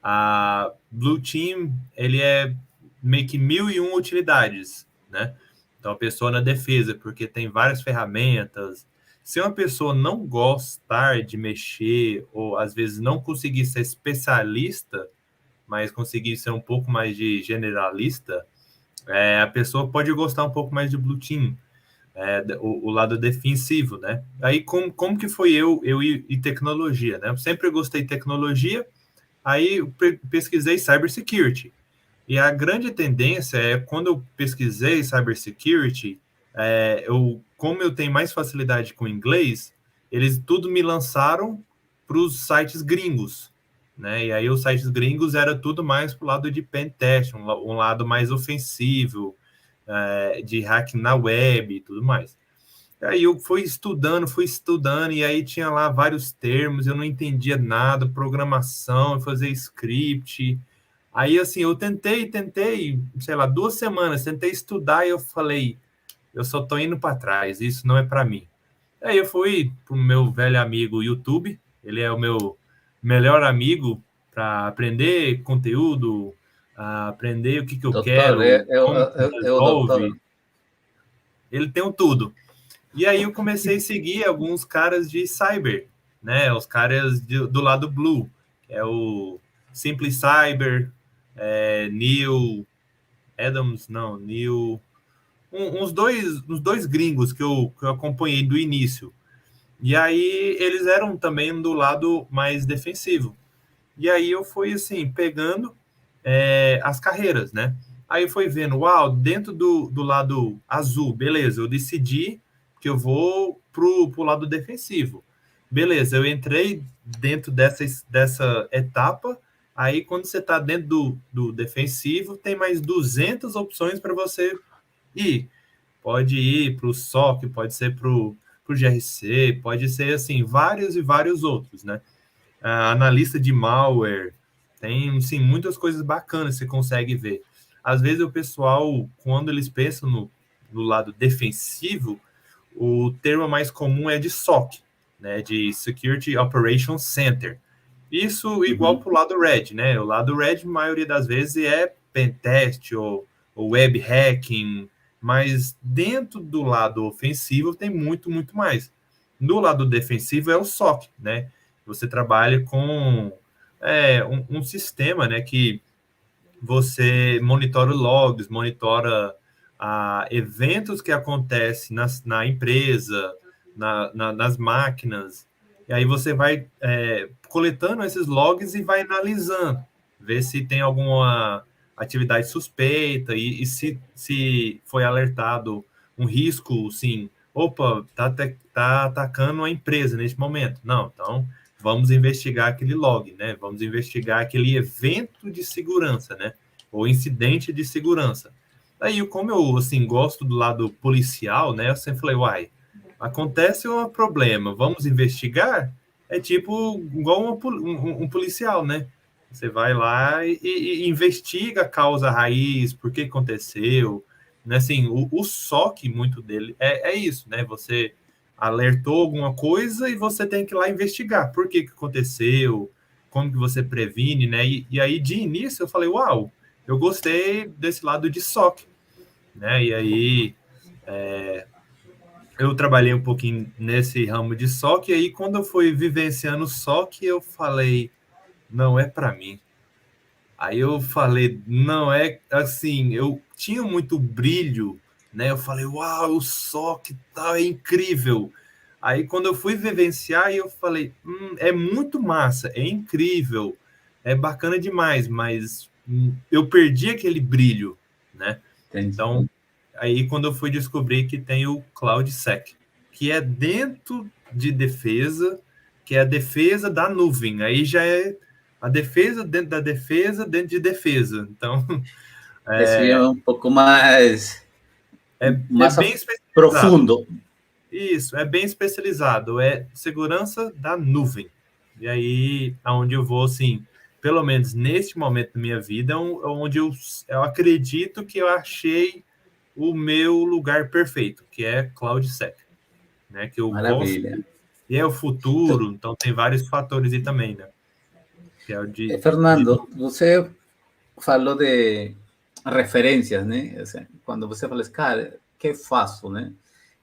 Speaker 3: a Blue Team, ele é meio que 1001 utilidades, né? Então, a pessoa na defesa, porque tem várias ferramentas. Se uma pessoa não gostar de mexer, ou às vezes não conseguir ser especialista, mas conseguir ser um pouco mais de generalista, a pessoa pode gostar um pouco mais de Blue Team, o lado defensivo, né? Aí, como que foi eu e tecnologia, né? Eu sempre gostei de tecnologia, aí eu pesquisei cybersecurity. E a grande tendência é, quando eu pesquisei cybersecurity, como eu tenho mais facilidade com inglês, eles tudo me lançaram para os sites gringos, né? E aí os sites gringos era tudo mais para o lado de pentest, um lado mais ofensivo, de hack na web e tudo mais. Aí eu fui estudando, e aí tinha lá vários termos, eu não entendia nada, programação, fazer script. Aí, assim, eu tentei, sei lá, 2 semanas, tentei estudar e eu falei, eu só tô indo para trás, isso não é para mim. Aí eu fui pro meu velho amigo YouTube, ele é o meu melhor amigo para aprender conteúdo, aprender o que eu quero, como resolve. Ele tem tudo. E aí eu comecei a seguir alguns caras de cyber, né? Os caras do lado blue, que é o Simply Cyber, Neil Adams, não, Neil... uns dois gringos que eu acompanhei do início. E aí eles eram também do lado mais defensivo. E aí eu fui, assim, pegando as carreiras, né? Aí eu fui vendo, dentro do lado azul, beleza, eu decidi que eu vou pro lado defensivo. Beleza, eu entrei dentro dessa etapa, aí quando você está dentro do defensivo, tem mais 200 opções para você ir. Pode ir para o SOC, pode ser para o GRC, pode ser assim, vários e vários outros, né? Analista de malware, tem sim, muitas coisas bacanas que você consegue ver. Às vezes o pessoal, quando eles pensam no lado defensivo, o termo mais comum é de SOC, né, de Security Operations Center. Isso igual para o lado Red, né? O lado Red, a maioria das vezes, é pentest ou web hacking, mas dentro do lado ofensivo tem muito, muito mais. No lado defensivo é o SOC, né? Você trabalha com um sistema, né, que você monitora logs, monitora eventos que acontecem na empresa, nas máquinas, e aí você vai coletando esses logs e vai analisando, ver se tem alguma atividade suspeita e se foi alertado um risco, sim, opa, tá atacando a empresa nesse momento. Não, então vamos investigar aquele log, né? Vamos investigar aquele evento de segurança, né? Ou incidente de segurança. Aí, como eu, assim, gosto do lado policial, né? Eu sempre falei, uai, acontece um problema, vamos investigar? É tipo igual um policial, né? Você vai lá e investiga a causa raiz, por que aconteceu, né? Assim, o SOC, muito dele, é isso, né? Você alertou alguma coisa e você tem que ir lá investigar por que aconteceu, como que você previne, né? E aí, de início, eu falei, uau, eu gostei desse lado de SOC, né? E aí, eu trabalhei um pouquinho nesse ramo de SOC, e aí, quando eu fui vivenciando o SOC, eu falei, não é para mim. Aí eu falei, não é assim, eu tinha muito brilho, né? Eu falei, uau, o SOC tal, é incrível. Aí quando eu fui vivenciar, eu falei, é muito massa, é incrível, é bacana demais, mas eu perdi aquele brilho, né?
Speaker 1: Entendi.
Speaker 3: Então, aí quando eu fui descobrir que tem o CloudSec, que é dentro de defesa, que é a defesa da nuvem, aí já é a defesa dentro da defesa, dentro de defesa. Então,
Speaker 1: Esse é um pouco mais
Speaker 3: bem especializado.
Speaker 1: Profundo.
Speaker 3: Isso, é bem especializado. É segurança da nuvem. E aí, aonde eu vou, assim, pelo menos neste momento da minha vida, onde eu acredito que eu achei o meu lugar perfeito, que é CloudSec, né? Que eu
Speaker 1: Maravilha.
Speaker 3: gosto. E é o futuro, então tem vários fatores aí também, né? Que é o
Speaker 1: Fernando, você falou de referências, né? O sea, quando você fala, cara, que faço, né?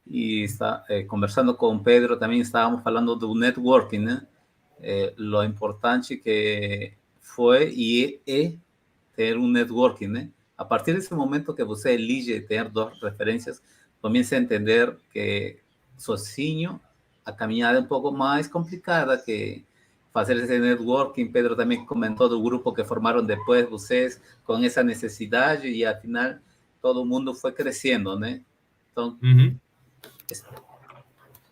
Speaker 1: E está conversando com Pedro também estávamos falando do networking, né? Lo importante que foi e é ter um networking, né? A partir desse momento que você elige ter duas referências, começa a entender que sozinho a caminhada é um pouco mais complicada que fazer esse networking. Pedro também comentou do grupo que formaram depois vocês com essa necessidade e afinal todo mundo foi crescendo, né? Então,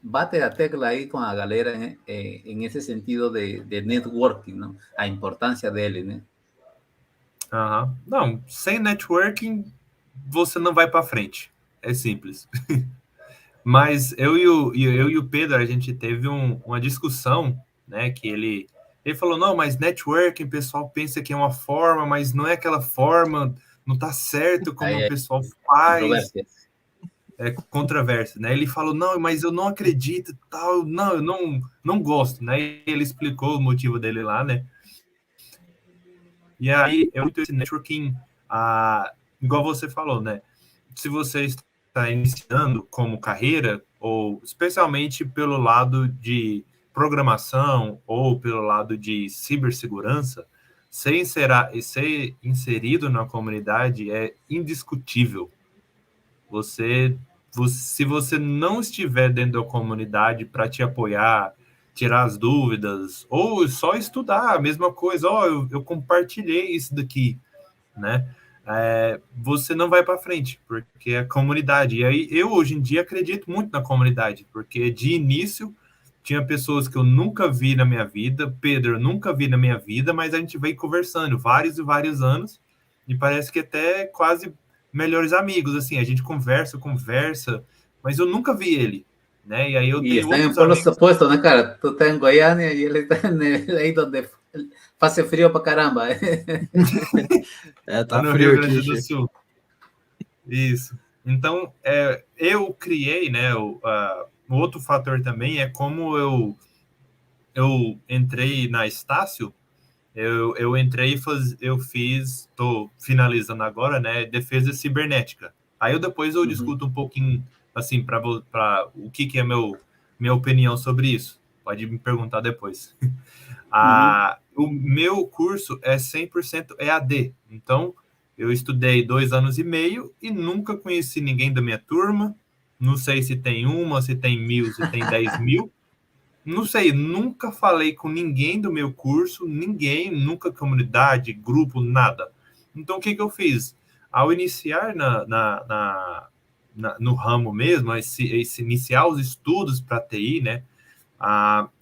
Speaker 1: bate a tecla aí com a galera em esse sentido de networking, não? A importância dele, né?
Speaker 3: Não, sem networking você não vai para frente. É simples. Mas eu e o Pedro, a gente teve uma discussão, né? Que ele falou, não, mas networking, o pessoal pensa que é uma forma, mas não é aquela forma, não tá certo como o pessoal faz. É controvérsia, né? Ele falou, não, mas eu não acredito, tal, não, eu não gosto, né? E ele explicou o motivo dele lá, né? E aí, eu esse networking, igual você falou, né? Se você está iniciando como carreira, ou especialmente pelo lado de programação ou pelo lado de cibersegurança, ser inserido na comunidade é indiscutível. Se você não estiver dentro da comunidade para te apoiar, tirar as dúvidas, ou só estudar a mesma coisa, eu compartilhei isso daqui, né? você não vai para frente, porque é comunidade. E aí eu, hoje em dia, acredito muito na comunidade, porque de início tinha pessoas que eu nunca vi na minha vida, Pedro, eu nunca vi na minha vida, mas a gente veio conversando vários e vários anos, e parece que até quase melhores amigos, assim, a gente conversa, mas eu nunca vi ele, né? E aí eu
Speaker 1: Y
Speaker 3: tenho
Speaker 1: están en
Speaker 3: outros
Speaker 1: polos
Speaker 3: amigos.
Speaker 1: opuestos, ¿no, cara? Tú estás en Goiânia y él está ahí donde hace frío para caramba.
Speaker 3: Tá
Speaker 2: Tá
Speaker 3: no Rio
Speaker 2: frio
Speaker 3: Grande
Speaker 2: aqui,
Speaker 3: do
Speaker 2: Gê.
Speaker 3: Sul. Isso. Então, eu criei, né? O outro fator também é como eu entrei na Estácio, eu entrei e estou finalizando agora, né? Defesa cibernética. Aí depois eu discuto um pouquinho, assim, para o que é minha opinião sobre isso. Pode me perguntar depois. O meu curso é 100% EAD. Então, eu estudei 2 anos e meio e nunca conheci ninguém da minha turma. Não sei se tem uma, se tem 1.000, se tem 10.000. Não sei, nunca falei com ninguém do meu curso, ninguém, nunca comunidade, grupo, nada. Então, o que eu fiz? Ao iniciar no ramo mesmo, esse iniciar os estudos para TI, né?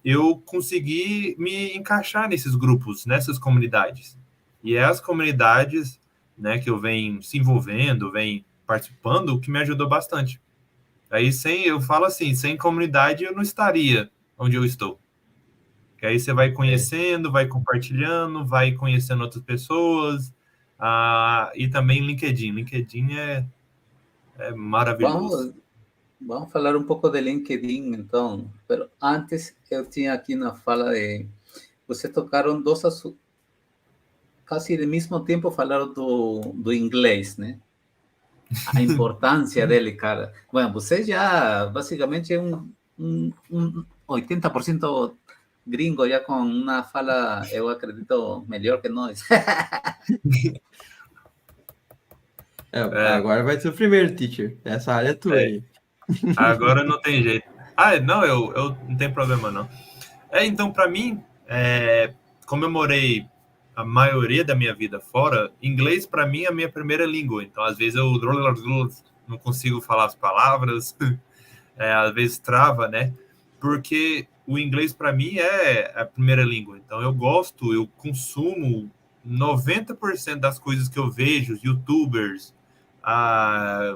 Speaker 3: Eu consegui me encaixar nesses grupos, nessas comunidades. E é as comunidades, né, que eu venho se envolvendo, venho participando, o que me ajudou bastante. Aí, eu falo assim, sem comunidade eu não estaria onde eu estou. Que aí você vai conhecendo, vai compartilhando, vai conhecendo outras pessoas, e também LinkedIn. LinkedIn é maravilhoso.
Speaker 1: Vamos falar um pouco de LinkedIn, então. Pero antes, eu tinha aqui na fala de... Vocês tocaram dois assuntos, quase ao mesmo tempo falaram do inglês, né? A importância dele, cara. Bueno, você já basicamente é um 80% gringo, já com uma fala, eu acredito, melhor que nós.
Speaker 2: Agora vai ser o primeiro, teacher. Essa área é tua aí.
Speaker 3: Agora não tem jeito. Não, eu não tem problema, não. Então, para mim, como eu morei a maioria da minha vida fora, inglês, para mim, é a minha primeira língua. Então, às vezes, eu não consigo falar as palavras, às vezes trava, né? Porque o inglês, para mim, é a primeira língua. Então, eu consumo 90% das coisas que eu vejo, youtubers,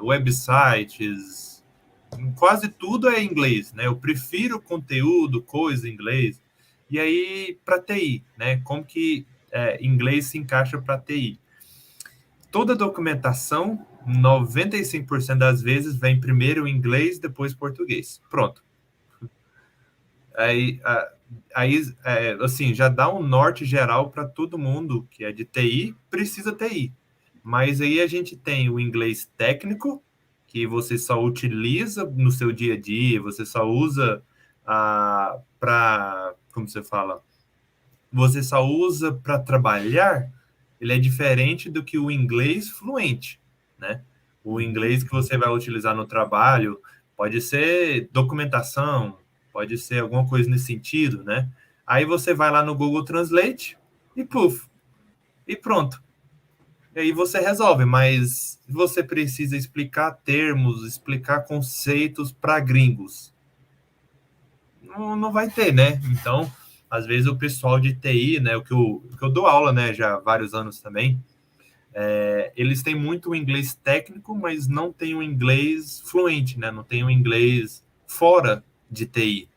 Speaker 3: websites, quase tudo é em inglês, né? Eu prefiro conteúdo, coisa em inglês. E aí, para TI, né? Como que inglês se encaixa para TI? Toda documentação, 95% das vezes, vem primeiro em inglês, depois português. Pronto. Aí assim, já dá um norte geral para todo mundo que é de TI, precisa TI. Mas aí a gente tem o inglês técnico, que você só utiliza no seu dia a dia, você só usa como você fala? Você só usa para trabalhar. Ele é diferente do que o inglês fluente, né? O inglês que você vai utilizar no trabalho pode ser documentação, pode ser alguma coisa nesse sentido, né? Aí você vai lá no Google Translate e e pronto. E aí você resolve, mas você precisa explicar termos, explicar conceitos para gringos. Não vai ter, né? Então, às vezes o pessoal de TI, né, o que eu dou aula, né, já há vários anos também, eles têm muito inglês técnico, mas não tem o inglês fluente, né? Não tem o inglês fora de TI.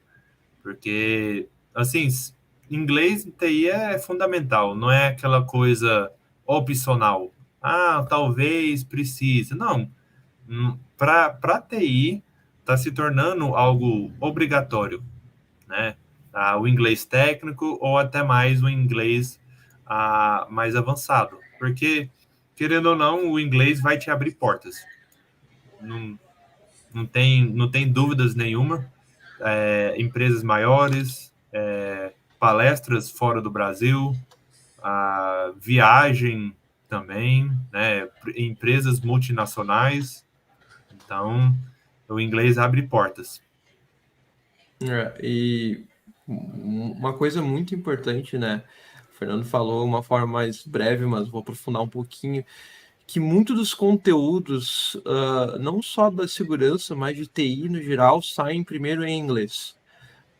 Speaker 3: Porque, assim, inglês em TI é fundamental, não é aquela coisa opcional. Talvez precise. Não. Para TI, está se tornando algo obrigatório, né? O inglês técnico ou até mais o inglês mais avançado. Porque, querendo ou não, o inglês vai te abrir portas. Não tem dúvidas nenhuma. Empresas maiores, palestras fora do Brasil, viagem também, né? Empresas multinacionais. Então, o inglês abre portas.
Speaker 2: E uma coisa muito importante, né? O Fernando falou uma forma mais breve, mas vou aprofundar um pouquinho, que muitos dos conteúdos, não só da segurança, mas de TI no geral, saem primeiro em inglês.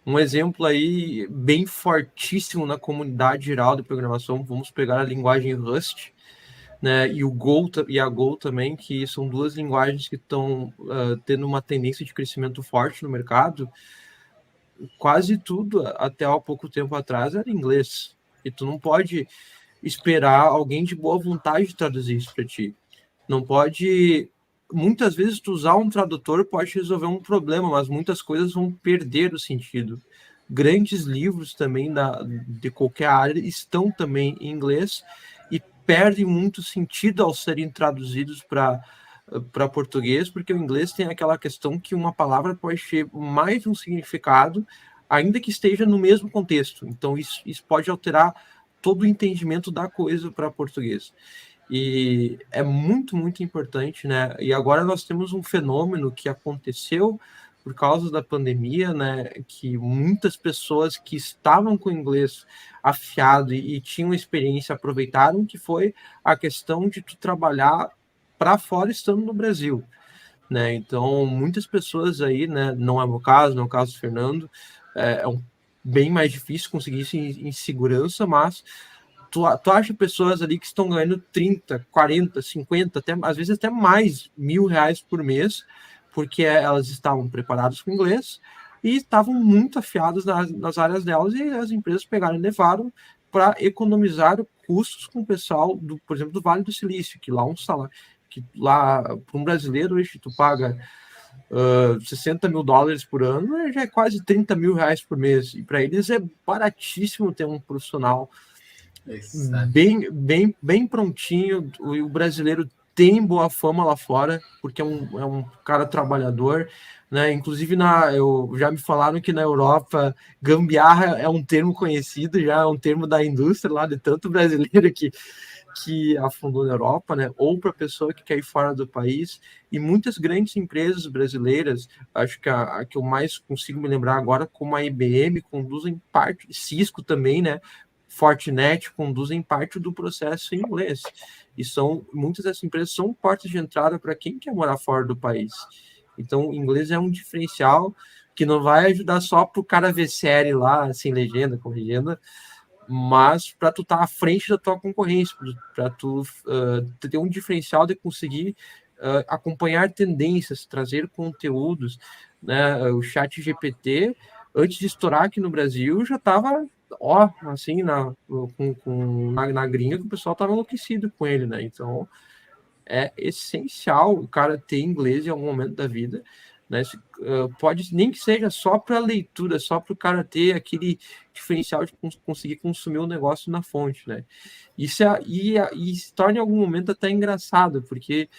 Speaker 2: Um exemplo aí bem fortíssimo na comunidade geral de programação, vamos pegar a linguagem Rust, né, e a Go também, que são duas linguagens que estão tendo uma tendência de crescimento forte no mercado. Quase tudo, até há pouco tempo atrás, era inglês. E tu não pode esperar alguém de boa vontade traduzir isso para ti. Não pode... Muitas vezes, tu usar um tradutor pode resolver um problema, mas muitas coisas vão perder o sentido. Grandes livros também de qualquer área estão também em inglês e perdem muito sentido ao serem traduzidos para português, porque o inglês tem aquela questão que uma palavra pode ter mais de um significado, ainda que esteja no mesmo contexto. Então, isso pode alterar todo o entendimento da coisa para português. E é muito, muito importante, né? E agora nós temos um fenômeno que aconteceu por causa da pandemia, né? Que muitas pessoas que estavam com o inglês afiado e tinham experiência aproveitaram, que foi a questão de tu trabalhar para fora estando no Brasil, né? Então, muitas pessoas aí, né? Não é o meu caso, não é o caso do Fernando, bem mais difícil conseguir isso em segurança, mas tu acha pessoas ali que estão ganhando 30, 40, 50, até, às vezes até mais R$1.000 por mês, porque elas estavam preparadas com inglês e estavam muito afiadas nas áreas delas, e as empresas pegaram e levaram para economizar custos com o pessoal, por exemplo, do Vale do Silício, que lá para um brasileiro hoje tu paga $60 mil por ano, já é quase R$30.000 por mês, e para eles é baratíssimo ter um profissional bem prontinho. O brasileiro tem boa fama lá fora, porque é um cara trabalhador, né? Inclusive, já me falaram que na Europa, gambiarra é um termo conhecido, já é um termo da indústria lá, de tanto brasileiro que afundou na Europa, né? Ou para pessoa que quer ir fora do país. E muitas grandes empresas brasileiras, acho que a que eu mais consigo me lembrar agora, como a IBM, conduzem parte, Cisco também, né? Fortinet conduzem parte do processo em inglês. E muitas dessas empresas são portas de entrada para quem quer morar fora do país. Então, o inglês é um diferencial que não vai ajudar só para o cara ver série lá, sem legenda, com legenda, mas para tu estar à frente da tua concorrência, para tu ter um diferencial de conseguir acompanhar tendências, trazer conteúdos, né? O ChatGPT, antes de estourar aqui no Brasil, já estava assim, na gringa, que o pessoal estava enlouquecido com ele, né? Então, é essencial o cara ter inglês em algum momento da vida, né? Pode nem que seja só para leitura, só para o cara ter aquele diferencial de conseguir consumir o negócio na fonte, né? Isso e se torna em algum momento até engraçado, porque,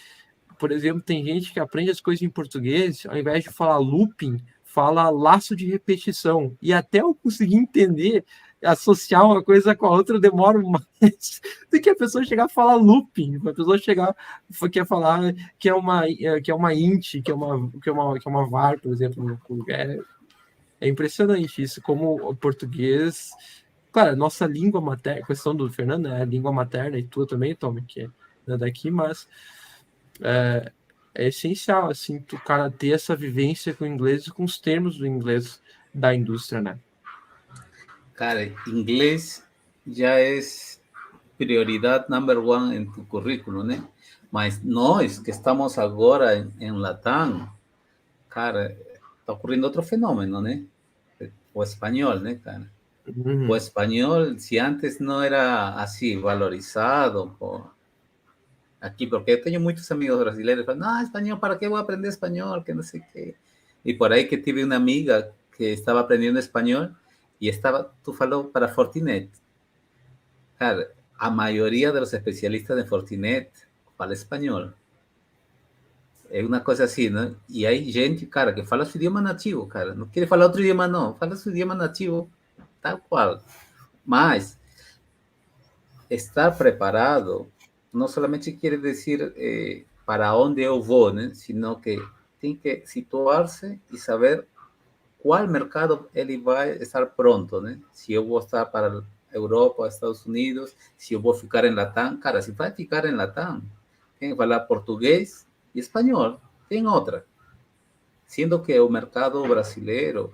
Speaker 2: por exemplo, tem gente que aprende as coisas em português, ao invés de falar looping, fala laço de repetição. E até eu conseguir entender, associar uma coisa com a outra, demora mais do que a pessoa chegar a falar looping. A pessoa quer falar que é uma int, que é uma var, por exemplo. É impressionante isso, como o português... Claro, nossa língua materna, a questão do Fernando, né? A língua materna, e tua também, Tommy, que é daqui, mas... É essencial, assim, o cara ter essa vivência com o inglês e com os termos do inglês da indústria, né?
Speaker 1: Cara, inglês já é prioridade number one em tu currículo, né? Mas nós que estamos agora em Latam, cara, está ocorrendo outro fenômeno, né? O espanhol, né, cara?
Speaker 2: Uhum.
Speaker 1: O espanhol, si antes no era así valorizado aquí, porque yo tengo muchos amigos brasileños que dicen, no, español, ¿para qué voy a aprender español? Que no sé qué. Y por ahí que tuve una amiga que estaba aprendiendo español y tú falou para Fortinet. Cara, a mayoría de los especialistas de Fortinet fala español. É uma coisa assim, né? E aí, gente, cara, que fala seu idioma nativo, cara. Não quer falar outro idioma, não. Fala seu idioma nativo, tal qual. Mas, estar preparado não somente quer dizer para onde eu vou, né? Sino que tem que situar-se e saber qual mercado ele vai estar pronto, né? Se eu vou estar para a Europa, Estados Unidos, se eu vou ficar em Latam. Cara, se vai ficar em Latam, quem fala português e espanhol. Tem outra. Sendo que o mercado brasileiro,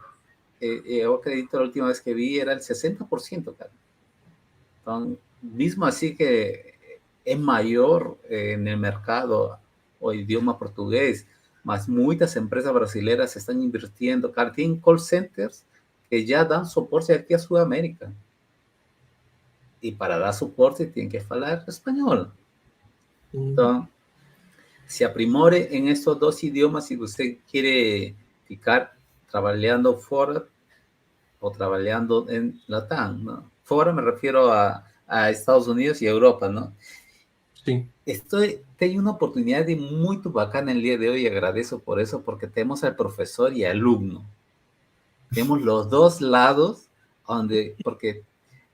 Speaker 1: eu acredito, a última vez que vi, era el 60%, cara. Então, mesmo assim que é maior no mercado o idioma português, mas muitas empresas brasileiras estão invirtiendo. Cara, tem call centers que já dão suporte aqui à Sudamérica. E para dar suporte tem que falar espanhol. Então, se aprimore em estes dois idiomas se você quer ficar trabalhando fora ou trabalhando em Latam, ¿no? Fora me refiro a Estados Unidos e Europa, não?
Speaker 2: Sim.
Speaker 1: Tenho uma oportunidade muito bacana no dia de hoje e agradeço por isso, porque temos al professor e aluno. Temos os dois lados, porque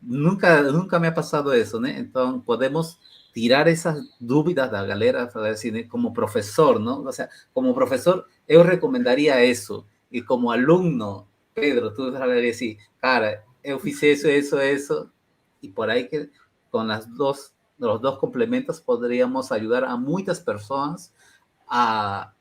Speaker 1: nunca me ha passado isso, né? Então, podemos tirar essas dúvidas da galera, assim, como professor, não? Ou seja, como professor, eu recomendaria isso. E como aluno, Pedro, tu falaria assim, cara, eu fiz isso, e por aí que com los dos complementos poderíamos ajudar a muitas pessoas a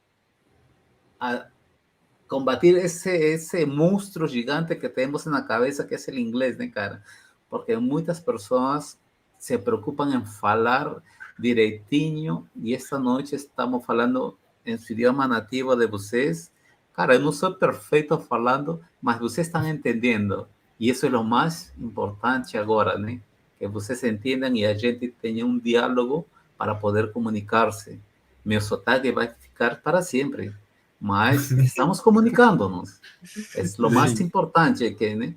Speaker 1: combatir esse monstro gigante que temos na cabeça, que é o inglês, né, cara? Porque muitas pessoas se preocupam em falar direitinho, e esta noite estamos falando em seu idioma nativo de vocês. Cara, eu não sou perfeito falando, mas vocês estão entendendo. E isso é o mais importante agora, né? Que vocês entendam e a gente tenha um diálogo para poder comunicar-se. Meu sotaque vai ficar para sempre, mas estamos comunicando-nos. É o mais importante que, né?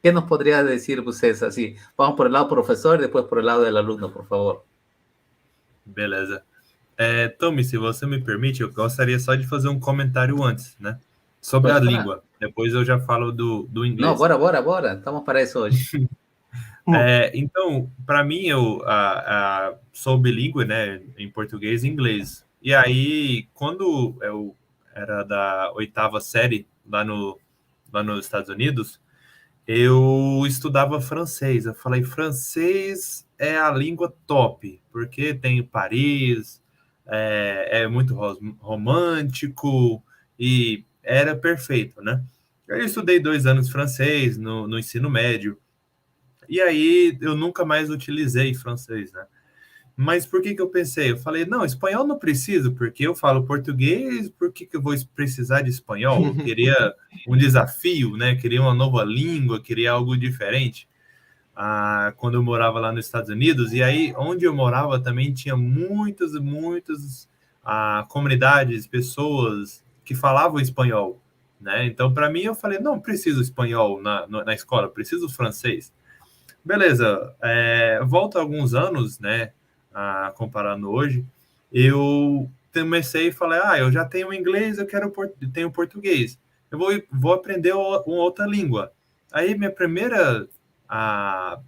Speaker 1: ¿Qué nos podría decir vocês assim? Vamos por el lado do professor e depois por el lado do aluno, por favor.
Speaker 3: Beleza. Tommy, se você me permite, eu gostaria só de fazer um comentário antes, né? Sobre a língua. Depois eu já falo do inglês.
Speaker 1: Não, bora. Estamos para isso hoje.
Speaker 3: Então, para mim, eu sou bilíngue, né? Em português e inglês. E aí, quando eu era da 8ª série lá nos Estados Unidos, eu estudava francês. Eu falei, francês é a língua top, porque tem Paris, é muito romântico e era perfeito, né? Eu estudei 2 anos francês no ensino médio, e aí eu nunca mais utilizei francês, né? Mas por que eu pensei? Eu falei, não, espanhol não preciso, porque eu falo português, por que eu vou precisar de espanhol? Eu queria um desafio, né? Queria uma nova língua, queria algo diferente. Quando eu morava lá nos Estados Unidos, e aí onde eu morava também tinha muitas comunidades, pessoas que falavam espanhol, né? Então, para mim, eu falei, não preciso espanhol na escola, preciso francês. Beleza, volta alguns anos, né? Comparando hoje, eu comecei e falei, eu já tenho inglês, eu tenho português, eu vou aprender uma outra língua. Aí minha primeira,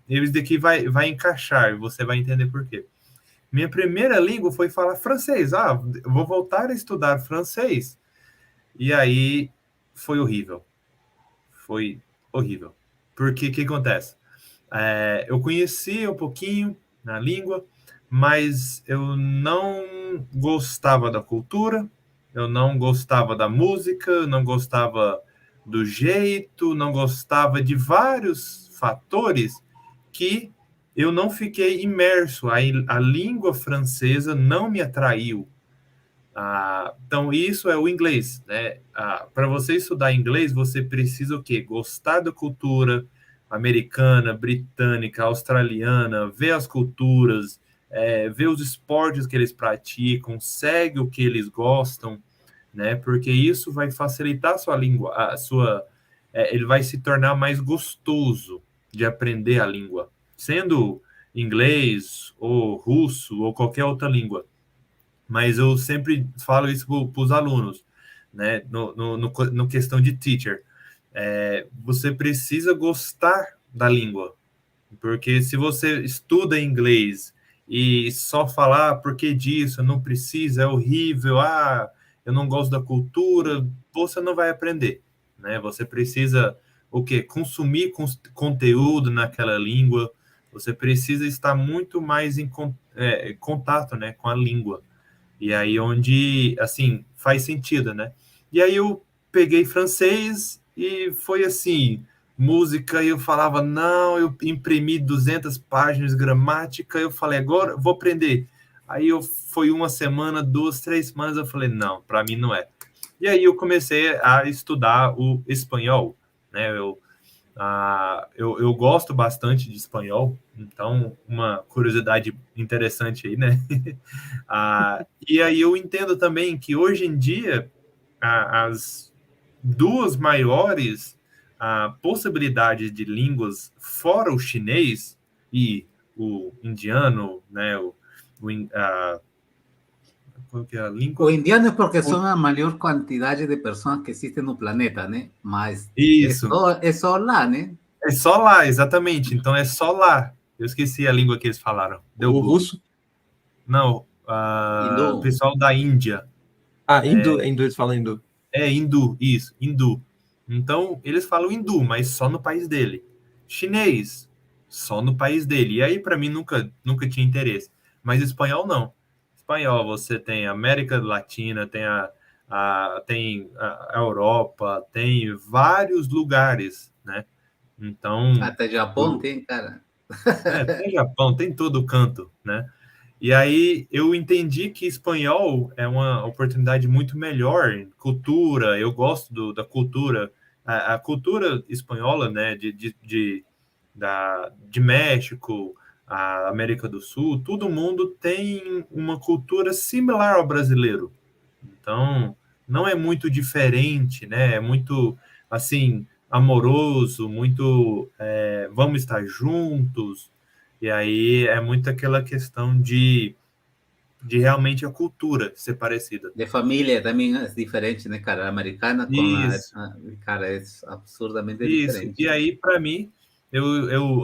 Speaker 3: eles daqui vai encaixar, você vai entender por quê. Minha primeira língua foi falar francês. Eu vou voltar a estudar francês. E aí foi horrível. Foi horrível. Porque o que acontece? Eu conhecia um pouquinho na língua, mas eu não gostava da cultura, eu não gostava da música, não gostava do jeito, não gostava de vários fatores que eu não fiquei imerso. A língua francesa não me atraiu. Então, isso é o inglês, né? Para você estudar inglês, você precisa o quê? Gostar da cultura americana, britânica, australiana, ver as culturas, ver os esportes que eles praticam, segue o que eles gostam, né? Porque isso vai facilitar a sua língua, ele vai se tornar mais gostoso de aprender a língua, sendo inglês ou russo ou qualquer outra língua. Mas eu sempre falo isso para os alunos, né? No questão de teacher, você precisa gostar da língua, porque se você estuda inglês e só falar porque disso, não precisa, é horrível, eu não gosto da cultura, você não vai aprender, né? Você precisa o quê? Consumir conteúdo naquela língua, você precisa estar muito mais em contato, né, com a língua. E aí onde, assim, faz sentido, né? E aí eu peguei francês e foi assim, música, e eu falava, não, eu imprimi 200 páginas de gramática, eu falei, agora vou aprender. Aí foi uma semana, 2, 3 semanas, eu falei, não, para mim não é. E aí eu comecei a estudar o espanhol, né? Eu gosto bastante de espanhol, então uma curiosidade interessante aí, né? E aí eu entendo também que hoje em dia as duas maiores possibilidades de línguas fora o chinês e o indiano, né? Qual que é a
Speaker 1: O
Speaker 3: língua?
Speaker 1: indiano es porque son la mayor cantidad de personas que existen no planeta, né? Mas
Speaker 3: Isso.
Speaker 1: é só lá, né?
Speaker 3: É só lá, exatamente. Então é só lá. Eu esqueci a língua que eles falaram. Deu
Speaker 2: O
Speaker 3: bug.
Speaker 2: russo?
Speaker 3: Não,
Speaker 1: Hindu.
Speaker 3: pessoal da Índia.
Speaker 2: Hindu, eles falam hindu.
Speaker 3: Hindu, isso, hindu. Então, eles falam hindu, mas só no país dele. Chinês, só no país dele. E aí, para mim, nunca tinha interesse. Mas espanhol, não. Espanhol, você tem a América Latina, tem a Europa, tem vários lugares, né? Então,
Speaker 1: Até Japão tem, cara.
Speaker 3: tem Japão, tem todo canto, né? E aí eu entendi que espanhol é uma oportunidade muito melhor em cultura. Eu gosto da cultura, a cultura espanhola, né? De México, a América do Sul, todo mundo tem uma cultura similar ao brasileiro. Então, não é muito diferente, né? É muito, assim, amoroso, muito vamos estar juntos. E aí é muito aquela questão de realmente a cultura ser parecida.
Speaker 1: De família também é diferente, né, cara? A americana com
Speaker 3: Isso,
Speaker 1: cara, é absurdamente
Speaker 3: isso. E
Speaker 1: diferente.
Speaker 3: aí, para mim,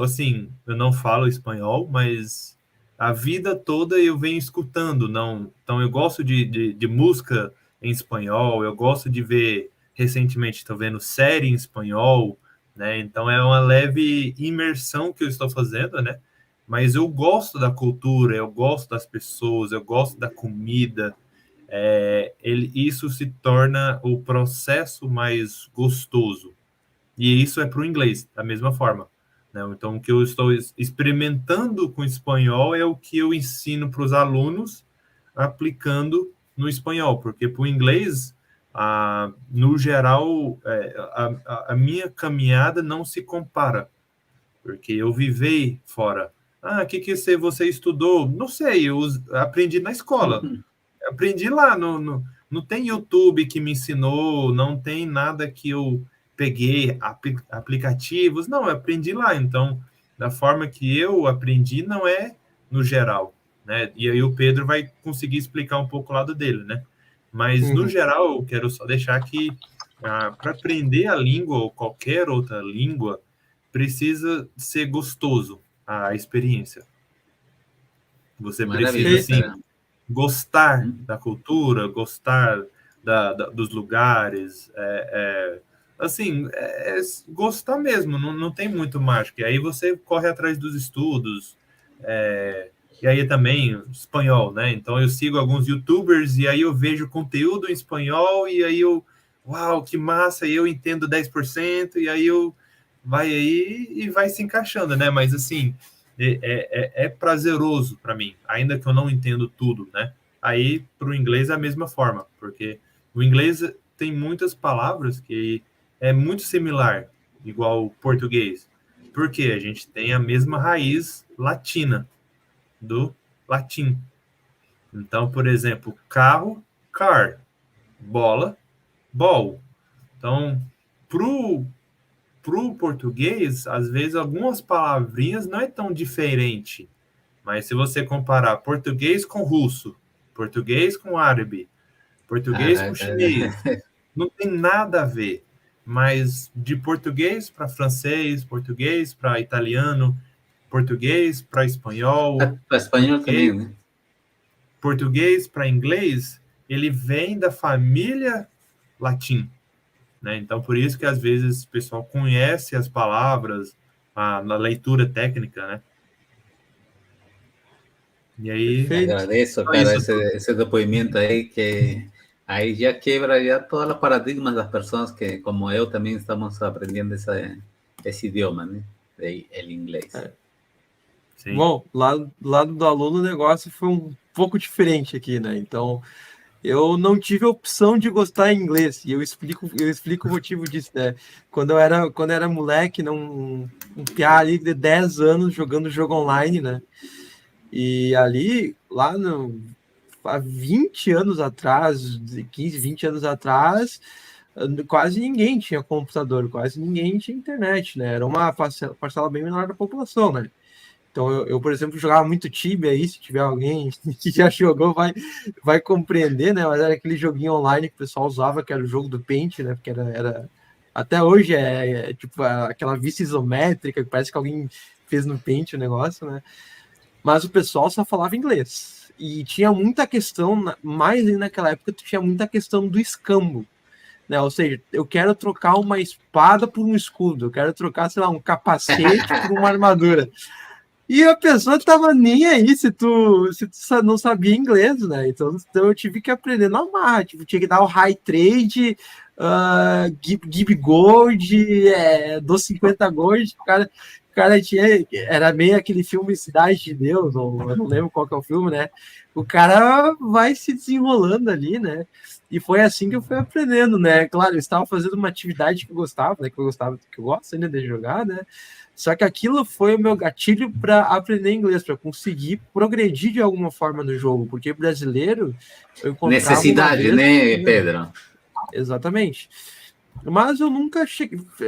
Speaker 3: assim, eu não falo espanhol, mas a vida toda eu venho escutando, não. Então, eu gosto de música em espanhol, eu gosto de ver, recentemente, estou vendo série em espanhol, né? Então, é uma leve imersão que eu estou fazendo, né? Mas eu gosto da cultura, eu gosto das pessoas, eu gosto da comida. Isso se torna o processo mais gostoso. E isso é para o inglês, da mesma forma. Né? Então, o que eu estou experimentando com o espanhol é o que eu ensino para os alunos aplicando no espanhol, porque para o inglês, no geral, a minha caminhada não se compara, porque eu vivei fora. O que você estudou? Não sei, eu aprendi na escola. Aprendi lá, não tem YouTube que me ensinou, não tem nada que eu peguei aplicativos, não, eu aprendi lá. Então, da forma que eu aprendi, não é no geral, né? E aí o Pedro vai conseguir explicar um pouco o lado dele, né? Mas, no geral, eu quero só deixar que para aprender a língua ou qualquer outra língua, precisa ser gostoso a experiência. Você precisa,
Speaker 1: Maravilha,
Speaker 3: assim,
Speaker 1: cara.
Speaker 3: gostar da cultura, gostar dos lugares, gostar mesmo, não tem muito mágica. E aí você corre atrás dos estudos, e aí também espanhol, né? Então eu sigo alguns YouTubers e aí eu vejo conteúdo em espanhol e aí uau, que massa, e eu entendo 10%, e aí vai aí e vai se encaixando, né? Mas assim, é prazeroso para mim, ainda que eu não entendo tudo, né? Aí, para o inglês é a mesma forma, porque o inglês tem muitas palavras que é muito similar, igual o português, porque a gente tem a mesma raiz latina do latim. Então, por exemplo, carro, car, bola, ball. Então, pro português, às vezes algumas palavrinhas não é tão diferente, mas se você comparar português com russo, português com árabe, português com chinês, não tem nada a ver. Mas de português para francês, português para italiano, português para espanhol,
Speaker 1: Para espanhol também, né?
Speaker 3: português para inglês, ele vem da família latim. Né? Então, por isso que às vezes o pessoal conhece as palavras na leitura técnica, né? E aí...
Speaker 1: Agradeço, cara, esse depoimento aí, que aí já quebra já todos os paradigmas das pessoas que, como eu, também estamos aprendendo esse idioma, né? O inglês.
Speaker 2: Sim. Bom, lado do aluno o negócio foi um pouco diferente aqui, né? Então, eu não tive a opção de gostar em inglês, e eu explico o motivo disso, né? Quando eu era moleque, um piá ali de 10 anos jogando jogo online, né? E ali, há 20 anos atrás, 15, 20 anos atrás, quase ninguém tinha computador, quase ninguém tinha internet, né? Era uma parcela bem menor da população, né? Então, eu, por exemplo, jogava muito Tibia aí, se tiver alguém que já jogou, vai compreender, né? Mas era aquele joguinho online que o pessoal usava, que era o jogo do Paint, né? Porque era até hoje tipo aquela vista isométrica, que parece que alguém fez no Paint o negócio, né? Mas o pessoal só falava inglês. E tinha muita questão, mais naquela época, tinha muita questão do escambo, né? Ou seja, eu quero trocar uma espada por um escudo, eu quero trocar, sei lá, um capacete por uma armadura. E a pessoa tava nem aí se tu não sabia inglês, né? Então eu tive que aprender na marra, tipo, tinha que dar o high trade, give gold, dos 50 gold, o cara era meio aquele filme Cidade de Deus, ou eu não lembro qual que é o filme, né? O cara vai se desenrolando ali, né? E foi assim que eu fui aprendendo, né? Claro, eu estava fazendo uma atividade que eu gostava, né? Que eu gosto ainda de jogar, né? Só que aquilo foi o meu gatilho para aprender inglês, para conseguir progredir de alguma forma no jogo, porque brasileiro eu encontrava
Speaker 1: necessidade, né, Pedro?
Speaker 2: Exatamente. Mas eu nunca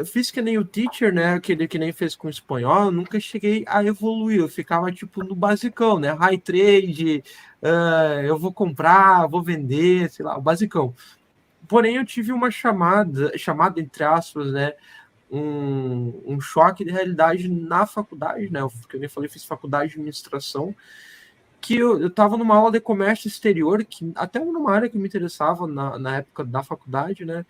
Speaker 2: fiz que nem o teacher, né? Aquele que nem fez com o espanhol, eu nunca cheguei a evoluir. Eu ficava tipo no basicão, né? High trade, eu vou comprar, vou vender, sei lá, o basicão. Porém, eu tive uma chamada entre aspas, né? Um choque de realidade na faculdade, né? Porque eu nem falei, fiz faculdade de administração, que eu estava numa aula de comércio exterior, que até numa área que me interessava na época da faculdade, né?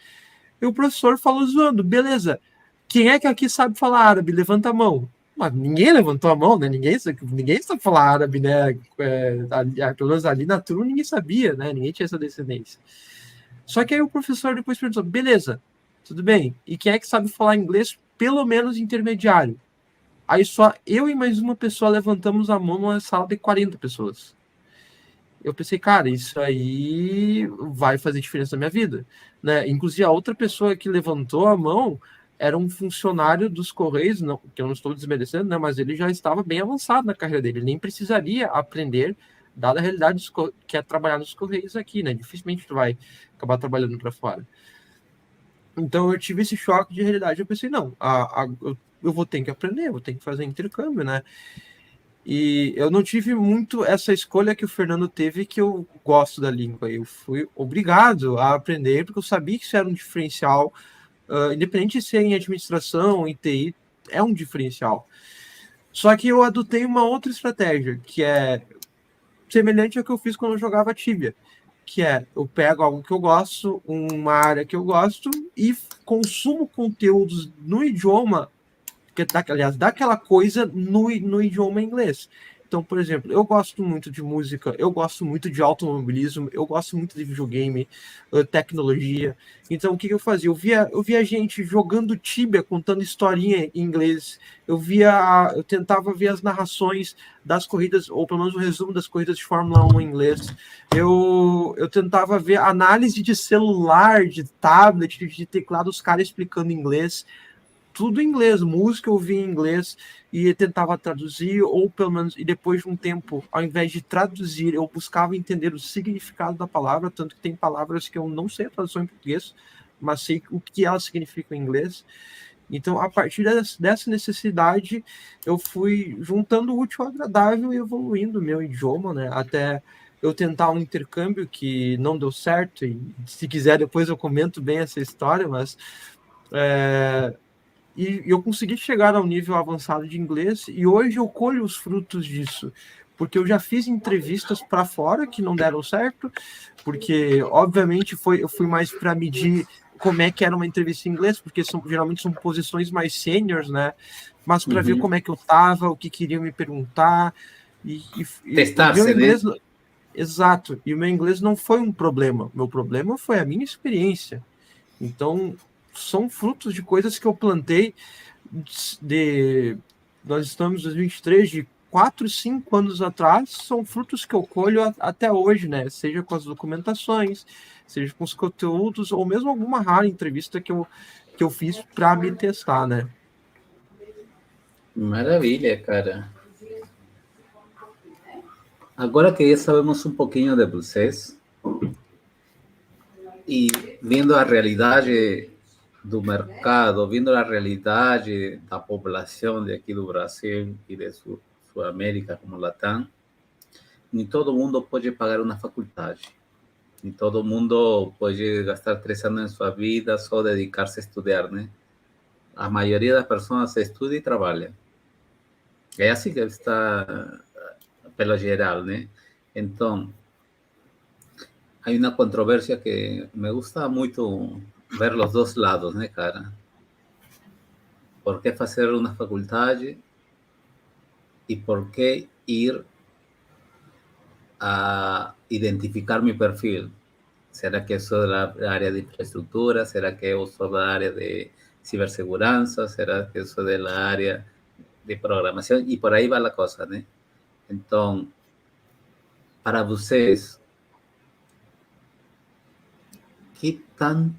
Speaker 2: E o professor falou zoando, beleza, quem é que aqui sabe falar árabe? Levanta a mão. Mas ninguém levantou a mão, né? Ninguém sabe falar árabe, né? Pelo menos ali na turma ninguém sabia, né? Ninguém tinha essa descendência. Só que aí o professor depois perguntou, beleza, tudo bem, e quem é que sabe falar inglês pelo menos intermediário? Aí só eu e mais uma pessoa levantamos a mão numa sala de 40 pessoas. Eu pensei, cara, isso aí vai fazer diferença na minha vida, né? Inclusive, a outra pessoa que levantou a mão era um funcionário dos Correios, não, que eu não estou desmerecendo, né? Mas ele já estava bem avançado na carreira dele, ele nem precisaria aprender, dada a realidade que é trabalhar nos Correios aqui, né? Dificilmente tu vai acabar trabalhando para fora. Então, eu tive esse choque de realidade. Eu pensei, não, eu vou ter que aprender, vou ter que fazer intercâmbio, né? E eu não tive muito essa escolha que o Fernando teve, que eu gosto da língua. Eu fui obrigado a aprender, porque eu sabia que isso era um diferencial, independente de ser em administração, em TI, é um diferencial. Só que eu adotei uma outra estratégia, que é semelhante ao que eu fiz quando eu jogava Tibia, que é, eu pego algo que eu gosto, uma área que eu gosto, e consumo conteúdos no idioma, aliás, daquela coisa no idioma inglês. Então, por exemplo, eu gosto muito de música, eu gosto muito de automobilismo, eu gosto muito de videogame, tecnologia. Então, o que eu fazia? Eu via gente jogando Tibia, contando historinha em inglês. Eu tentava ver as narrações das corridas, ou pelo menos o resumo das corridas de Fórmula 1 em inglês. Eu tentava ver análise de celular, de tablet, de teclado, os caras explicando em inglês. Tudo em inglês, música eu ouvia em inglês e tentava traduzir, ou pelo menos, e depois de um tempo, ao invés de traduzir, eu buscava entender o significado da palavra, tanto que tem palavras que eu não sei a tradução em português, mas sei o que elas significam em inglês. Então, a partir dessa necessidade, eu fui juntando o útil ao agradável e evoluindo o meu idioma, né, até eu tentar um intercâmbio que não deu certo, e se quiser depois eu comento bem essa história, mas e eu consegui chegar ao nível avançado de inglês, e hoje eu colho os frutos disso, porque eu já fiz entrevistas para fora que não deram certo, porque obviamente eu fui mais para medir como é que era uma entrevista em inglês, porque geralmente são posições mais seniors, né? Mas para ver como é que eu estava, o que queriam me perguntar.
Speaker 1: Testar-se,
Speaker 2: meu inglês,
Speaker 1: né?
Speaker 2: exato, e o meu inglês não foi um problema. Meu problema foi a minha experiência. Então, são frutos de coisas que eu plantei nós estamos em 2023, de 4, 5 anos atrás, são frutos que eu colho até hoje, né? Seja com as documentações, seja com os conteúdos, ou mesmo alguma rara entrevista que eu fiz para me testar, né?
Speaker 1: Maravilha, cara. Agora que já sabemos um pouquinho de vocês e vendo a realidade do mercado, vendo a realidade da população de aqui do Brasil e de Sudamérica como Latam, nem todo mundo pode pagar uma faculdade. Nem todo mundo pode gastar 3 anos em sua vida só dedicar-se a estudar, né? A maioria das pessoas estuda e trabalha. É assim que está pelo geral, né? Então, há uma controvérsia que me gusta muito ver os dois lados, né, cara? Por que fazer uma faculdade e por que ir a identificar mi perfil? ¿Será que soy de la área de infraestructura? ¿Será que yo soy de la área de ciberseguranza? ¿Será que soy de la área de programación? Y por ahí va la cosa, ¿no? Entonces, para vocês, que tanto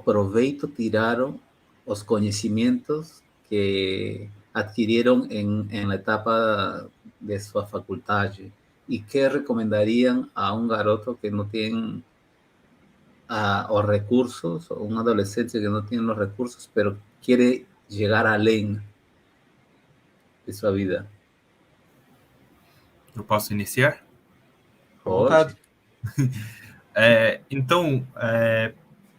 Speaker 1: proveito tiraram os conhecimentos que adquiriram em la etapa de sua faculdade? E que recomendariam a um garoto que não tem os recursos, ou um adolescente que não tem os recursos, pero quiere chegar além de sua vida?
Speaker 3: Eu posso iniciar?
Speaker 1: Pode.
Speaker 3: Então,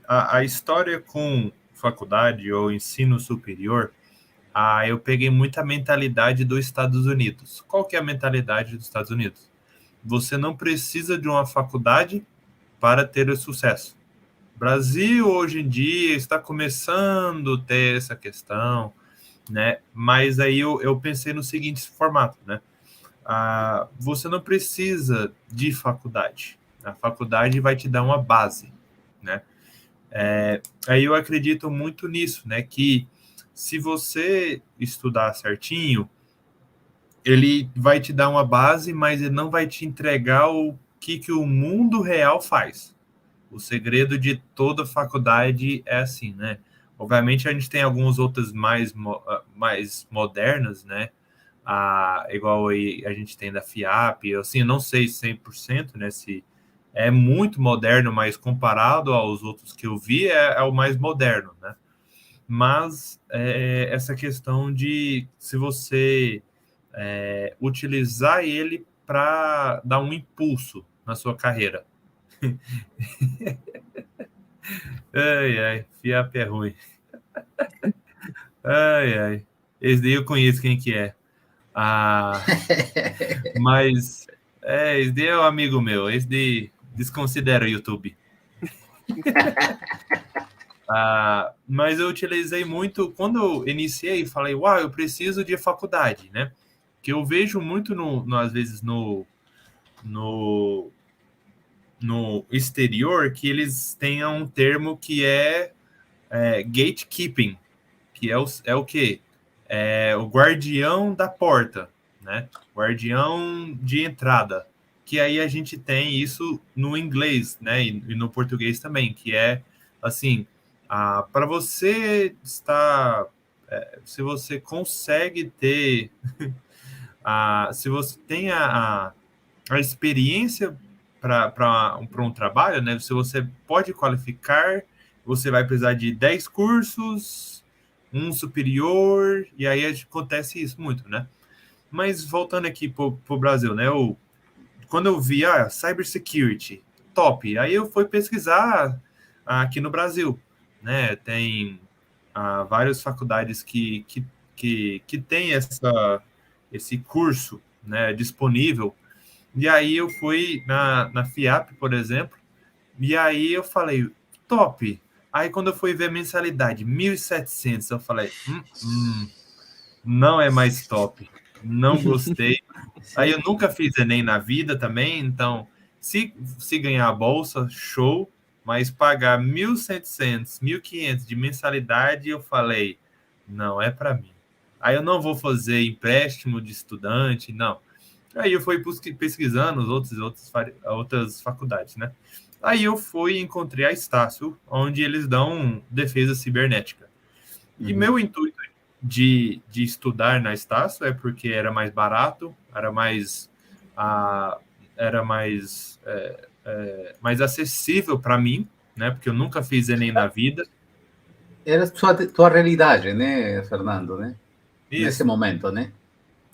Speaker 3: a história com faculdade ou ensino superior, eu peguei muita mentalidade dos Estados Unidos. Qual que é a mentalidade dos Estados Unidos? Você não precisa de uma faculdade para ter o sucesso. O Brasil, hoje em dia, está começando a ter essa questão, né? Mas aí eu pensei no seguinte formato, né? Você não precisa de faculdade. A faculdade vai te dar uma base, né? Aí eu acredito muito nisso, né? Que se você estudar certinho, ele vai te dar uma base, mas ele não vai te entregar o que o mundo real faz. O segredo de toda faculdade é assim, né? Obviamente a gente tem algumas outras mais modernas, né? Igual aí a gente tem da FIAP, assim, eu não sei 100%, né? Se é muito moderno, mas comparado aos outros que eu vi, é o mais moderno, né? Mas essa questão de se você utilizar ele para dar um impulso na sua carreira. Ai, FIAP é ruim. Ai. Esse daí eu conheço quem que é. Mas esse daí é um amigo meu. Esse daí desconsidera o YouTube. Mas eu utilizei muito quando eu iniciei e falei, eu preciso de faculdade, né? Que eu vejo muito às vezes no exterior que eles tenham um termo que é gatekeeping, que é o quê? É o guardião da porta, né? Guardião de entrada. Que aí a gente tem isso no inglês, né? E no português também, que é assim, para você estar, se você consegue ter, se você tem a experiência para um trabalho, né? Se você pode qualificar, você vai precisar de 10 cursos, um superior, e aí acontece isso muito, né? Mas voltando aqui para o Brasil, né? Quando eu vi cybersecurity, top, aí eu fui pesquisar aqui no Brasil, né? Tem várias faculdades que tem esse curso, né, disponível. E aí eu fui na FIAP, por exemplo, e aí eu falei, top. Aí quando eu fui ver a mensalidade, 1.700, eu falei, não é mais top. não gostei. Aí eu nunca fiz Enem na vida também, então se ganhar a bolsa, show, mas pagar 1.700, 1.500 de mensalidade, eu falei, não é para mim. Aí eu não vou fazer empréstimo de estudante, não. Aí eu fui pesquisando outras faculdades, né? Aí eu fui e encontrei a Estácio, onde eles dão defesa cibernética. E meu intuito de estudar na Estácio é porque era mais barato, era mais acessível para mim, né? Porque eu nunca fiz Enem na vida.
Speaker 1: Era tua realidade, né, Fernando, né?
Speaker 3: Isso.
Speaker 1: Nesse momento, né?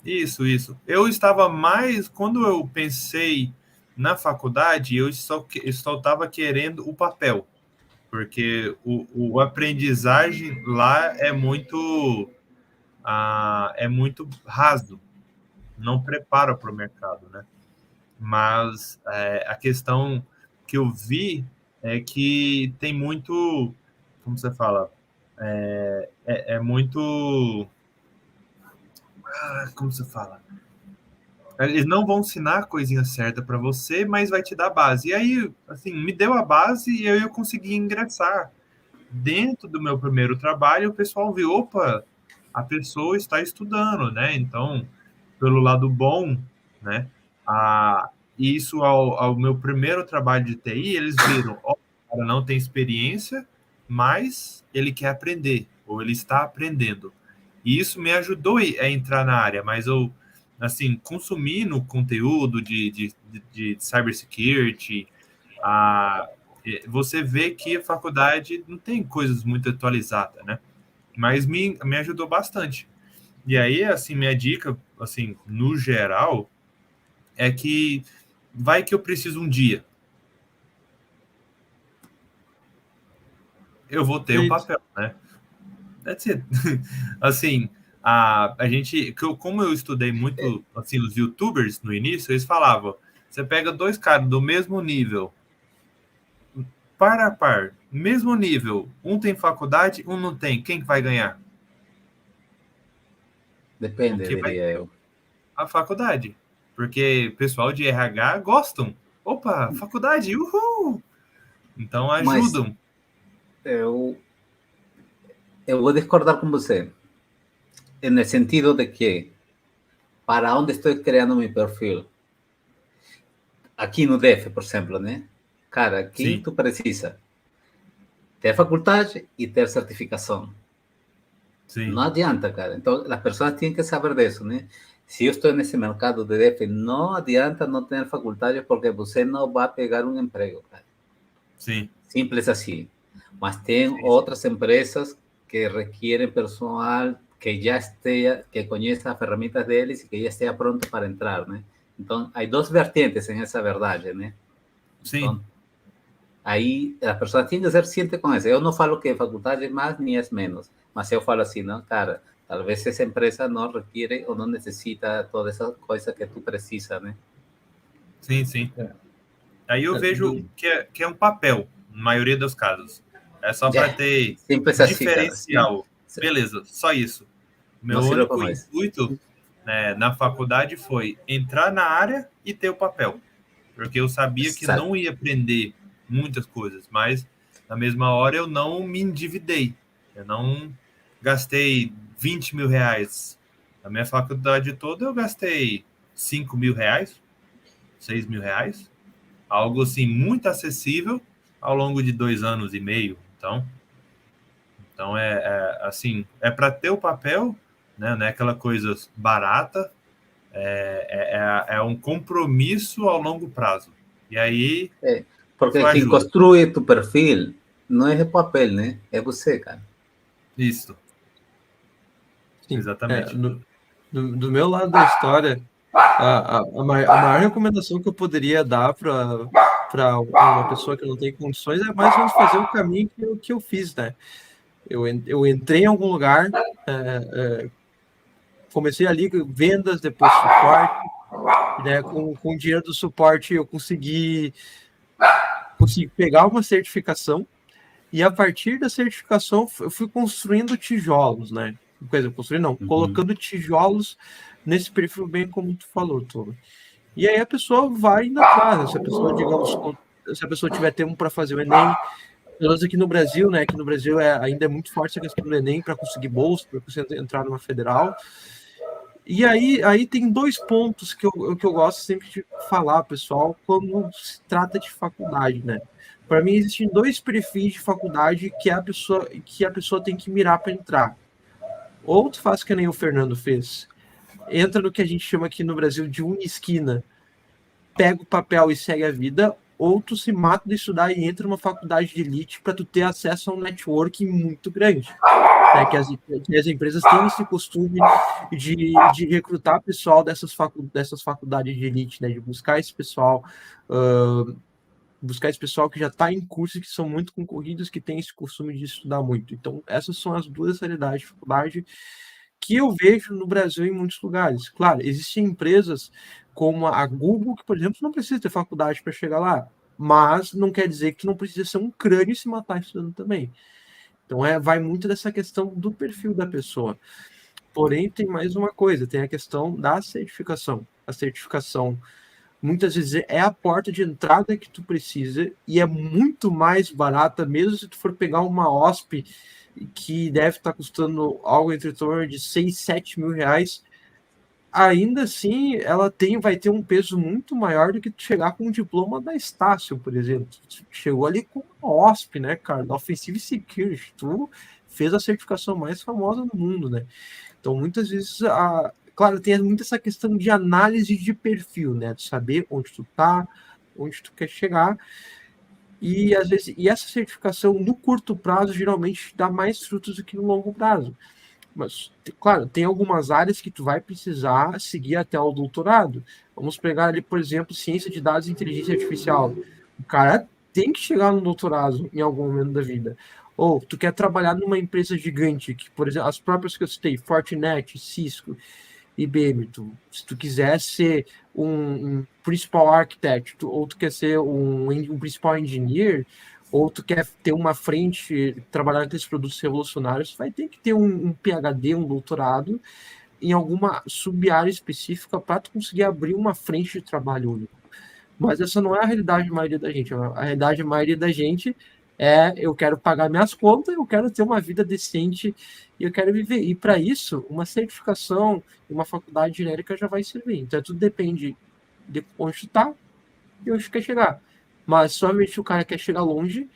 Speaker 3: Isso. Eu estava mais... Quando eu pensei na faculdade, eu só estava querendo o papel, porque o aprendizagem lá é muito raso, não prepara para o mercado, né? Mas a questão que eu vi é que tem muito... Como você fala? É muito... Como você fala? Eles não vão ensinar a coisinha certa para você, mas vai te dar a base. E aí, assim, me deu a base e eu consegui ingressar. Dentro do meu primeiro trabalho, o pessoal viu, opa, a pessoa está estudando, né? Então, pelo lado bom, né? Isso ao meu primeiro trabalho de TI, eles viram, ó, o cara não tem experiência, mas ele quer aprender, ou ele está aprendendo. E isso me ajudou a entrar na área, mas eu, assim, consumindo conteúdo de cybersecurity, você vê que a faculdade não tem coisas muito atualizadas, né? Mas me ajudou bastante. E aí, assim, minha dica, assim, no geral, é que vai que eu preciso um dia. Eu vou ter o papel, né? That's it. Assim, a gente, como eu estudei muito, assim, os youtubers no início, eles falavam, você pega dois caras do mesmo nível, par a par, mesmo nível, um tem faculdade, um não tem, quem vai ganhar?
Speaker 1: Depende, diria eu.
Speaker 3: A faculdade, porque pessoal de RH gostam. Opa, faculdade, uhul! Então ajudam.
Speaker 1: Mas eu vou discordar com você, no sentido de que, para onde estou criando meu perfil, aqui no DF, por exemplo, né? Cara, aqui tu precisa ter faculdade e ter certificação.
Speaker 3: Sim.
Speaker 1: Não adianta, cara. Então, as pessoas têm que saber disso, né? Se eu estou nesse mercado de DF, não adianta não ter faculdade, porque você não vai pegar um emprego, cara.
Speaker 3: Sim.
Speaker 1: Simples assim. Mas tem outras empresas que requerem pessoal que já esteja, que conheça as ferramentas deles e que já esteja pronto para entrar, né? Então, há duas vertentes em essa verdade, né?
Speaker 3: Sim.
Speaker 1: Então, aí as pessoas têm que ser cientes com isso. Eu não falo que faculdade é mais nem é menos, mas eu falo assim, não, cara, talvez essa empresa não require ou não necessita toda essa coisa que tu precisa, né?
Speaker 3: Sim. Aí eu vejo que é um papel, na maioria dos casos. É só para ter diferencial. Assim, beleza, só isso. Meu único intuito, né, na faculdade foi entrar na área e ter o papel. Porque eu sabia que não ia aprender muitas coisas, mas na mesma hora eu não me endividei. Eu não gastei 20 mil reais. Na minha faculdade toda eu gastei 5 mil reais, 6 mil reais. Algo assim muito acessível ao longo de 2 anos e meio. Então assim, é para ter o papel, né? Não é aquela coisa barata, é um compromisso ao longo prazo. E aí...
Speaker 1: porque quem construi tu perfil não é o papel, né? É você, cara.
Speaker 3: Isso.
Speaker 2: Sim,
Speaker 3: exatamente.
Speaker 2: Do meu lado da história, a maior recomendação que eu poderia dar para uma pessoa que não tem condições é mais ou menos fazer o caminho que eu fiz, né? Eu entrei em algum lugar, comecei ali vendas, depois suporte, né? Com o dinheiro do suporte eu consegui pegar uma certificação, e a partir da certificação eu fui construindo tijolos, né? Quer dizer, construir não, colocando tijolos nesse perfil bem como tu falou, Tolo. E aí a pessoa vai indo atrás, né? Se a pessoa, digamos, se a pessoa tiver tempo para fazer o Enem, pelo menos aqui no Brasil, né? Aqui no Brasil ainda é muito forte a questão do Enem para conseguir bolsa, para você entrar numa federal. E aí tem 2 pontos que eu gosto sempre de falar, pessoal, quando se trata de faculdade, né? Para mim, existem 2 perfis de faculdade que a pessoa tem que mirar para entrar. Ou tu faz que nem o Fernando fez, entra no que a gente chama aqui no Brasil de unisquina, pega o papel e segue a vida, ou tu se mata de estudar e entra numa faculdade de elite para tu ter acesso a um networking muito grande. Né, que as empresas têm esse costume de recrutar pessoal dessas faculdades de elite, né, de buscar esse pessoal que já está em cursos que são muito concorridos, que tem esse costume de estudar muito. Então, essas são as 2 realidades de faculdade que eu vejo no Brasil em muitos lugares. Claro, existem empresas como a Google, que, por exemplo, não precisa ter faculdade para chegar lá, mas não quer dizer que não precisa ser um crânio e se matar estudando também. Então, vai muito dessa questão do perfil da pessoa. Porém, tem mais uma coisa, tem a questão da certificação. A certificação, muitas vezes, é a porta de entrada que tu precisa e é muito mais barata, mesmo se tu for pegar uma OSP que deve estar custando algo entre torno de 6, 7 mil reais, ainda assim, ela vai ter um peso muito maior do que tu chegar com um diploma da Estácio, por exemplo. Tu chegou ali com uma OSP, né, cara, da Offensive Security. Tu fez a certificação mais famosa do mundo, né? Então, muitas vezes, claro, tem muito essa questão de análise de perfil, né? De saber onde tu tá, onde tu quer chegar. E, às vezes, essa certificação, no curto prazo, geralmente dá mais frutos do que no longo prazo. Mas, claro, tem algumas áreas que tu vai precisar seguir até o doutorado. Vamos pegar ali, por exemplo, ciência de dados e inteligência artificial. O cara tem que chegar no doutorado em algum momento da vida. Ou tu quer trabalhar numa empresa gigante, que, por exemplo, as próprias que eu citei, Fortinet, Cisco, IBM, se tu quiser ser um principal architect, ou tu quer ser um principal engineer, ou tu quer ter uma frente, trabalhar com esses produtos revolucionários, tu vai ter que ter um PhD, um doutorado, em alguma sub-área específica para tu conseguir abrir uma frente de trabalho único. Mas essa não é a realidade da maioria da gente. A realidade da maioria da gente eu quero pagar minhas contas, eu quero ter uma vida decente e eu quero viver. E para isso, uma certificação, uma faculdade genérica já vai servir. Então, tudo depende de onde tu tá e onde tu quer chegar. Mas somente o cara quer chegar longe,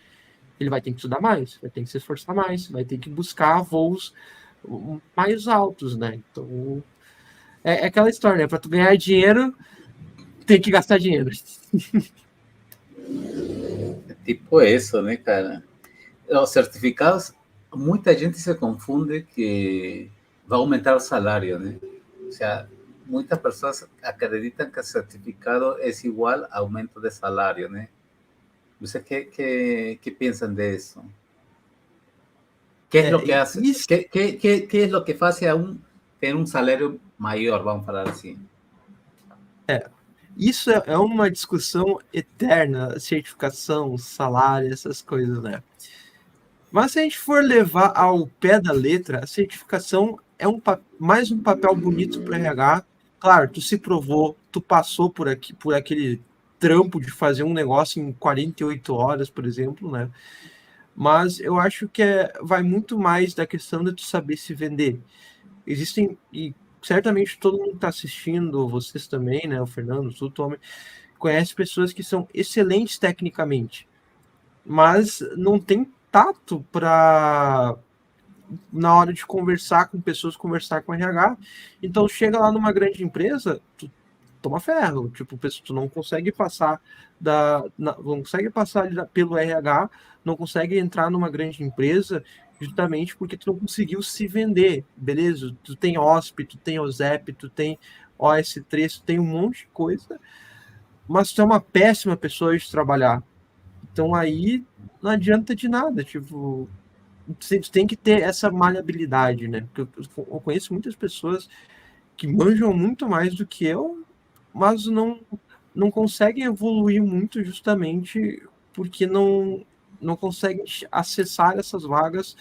Speaker 2: ele vai ter que estudar mais, vai ter que se esforçar mais, vai ter que buscar voos mais altos, né? Então, é aquela história, né? Para tu ganhar dinheiro, tem que gastar dinheiro.
Speaker 1: Tipo isso, né, cara? Os certificados, muita gente se confunde que vai aumentar o salário, né? O sea, muitas pessoas acreditam que o certificado é igual a aumento de salário, né? ¿Você qué piensan de eso? ¿Qué es lo que hace? ¿Qué es lo que hace a ter um salário maior, vamos falar assim?
Speaker 2: Isso é uma discussão eterna, certificação, salário, essas coisas, né? Mas se a gente for levar ao pé da letra, a certificação é mais um papel bonito para RH. Claro, tu se provou, tu passou por aquele trampo de fazer um negócio em 48 horas, por exemplo, né? Mas eu acho que vai muito mais da questão de tu saber se vender. Existem, e certamente todo mundo que está assistindo, vocês também, né? O Fernando, o Tommy, conhece pessoas que são excelentes tecnicamente, mas não tem tato para, na hora de conversar com pessoas, conversar com RH. Então chega lá numa grande empresa, tu toma ferro, tipo, tu não consegue passar não consegue passar pelo RH, não consegue entrar numa grande empresa justamente porque tu não conseguiu se vender, beleza? Tu tem OSP, tu tem OZEP, tu tem OS3, tu tem um monte de coisa, mas tu é uma péssima pessoa de trabalhar. Então aí não adianta de nada, tipo, tu tem que ter essa maleabilidade, né? Porque eu conheço muitas pessoas que manjam muito mais do que eu, mas não conseguem evoluir muito justamente porque não conseguem acessar essas vagas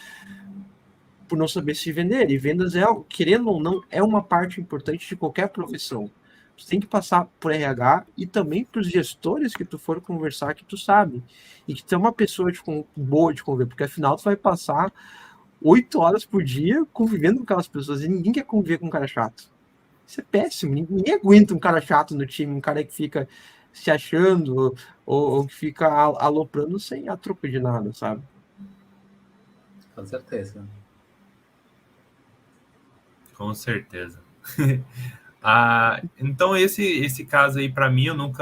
Speaker 2: por não saber se vender. E vendas, querendo ou não, é uma parte importante de qualquer profissão. Tu tem que passar por RH e também para os gestores que tu for conversar, que tu sabe. E que tu é uma pessoa boa de conviver, porque afinal tu vai passar 8 horas por dia convivendo com aquelas pessoas e ninguém quer conviver com um cara chato. Isso é péssimo. Ninguém aguenta um cara chato no time, um cara que fica se achando ou que fica aloprando sem a troco de nada, sabe?
Speaker 1: Com certeza.
Speaker 3: Com certeza. Então, esse caso aí, para mim, eu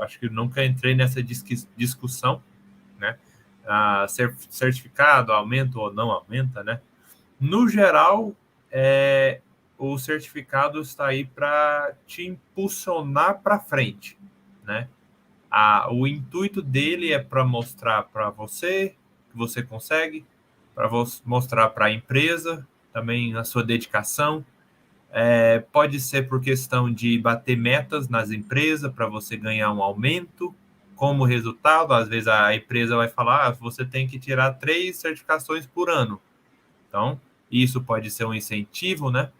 Speaker 3: acho que nunca entrei nessa discussão, né? Certificado aumenta ou não aumenta, né? No geral, o certificado está aí para te impulsionar para frente, né? O intuito dele é para mostrar para você que você consegue, para mostrar para a empresa também a sua dedicação. Pode ser por questão de bater metas nas empresas para você ganhar um aumento. Como resultado, às vezes a empresa vai falar, você tem que tirar 3 certificações por ano. Então, isso pode ser um incentivo, né?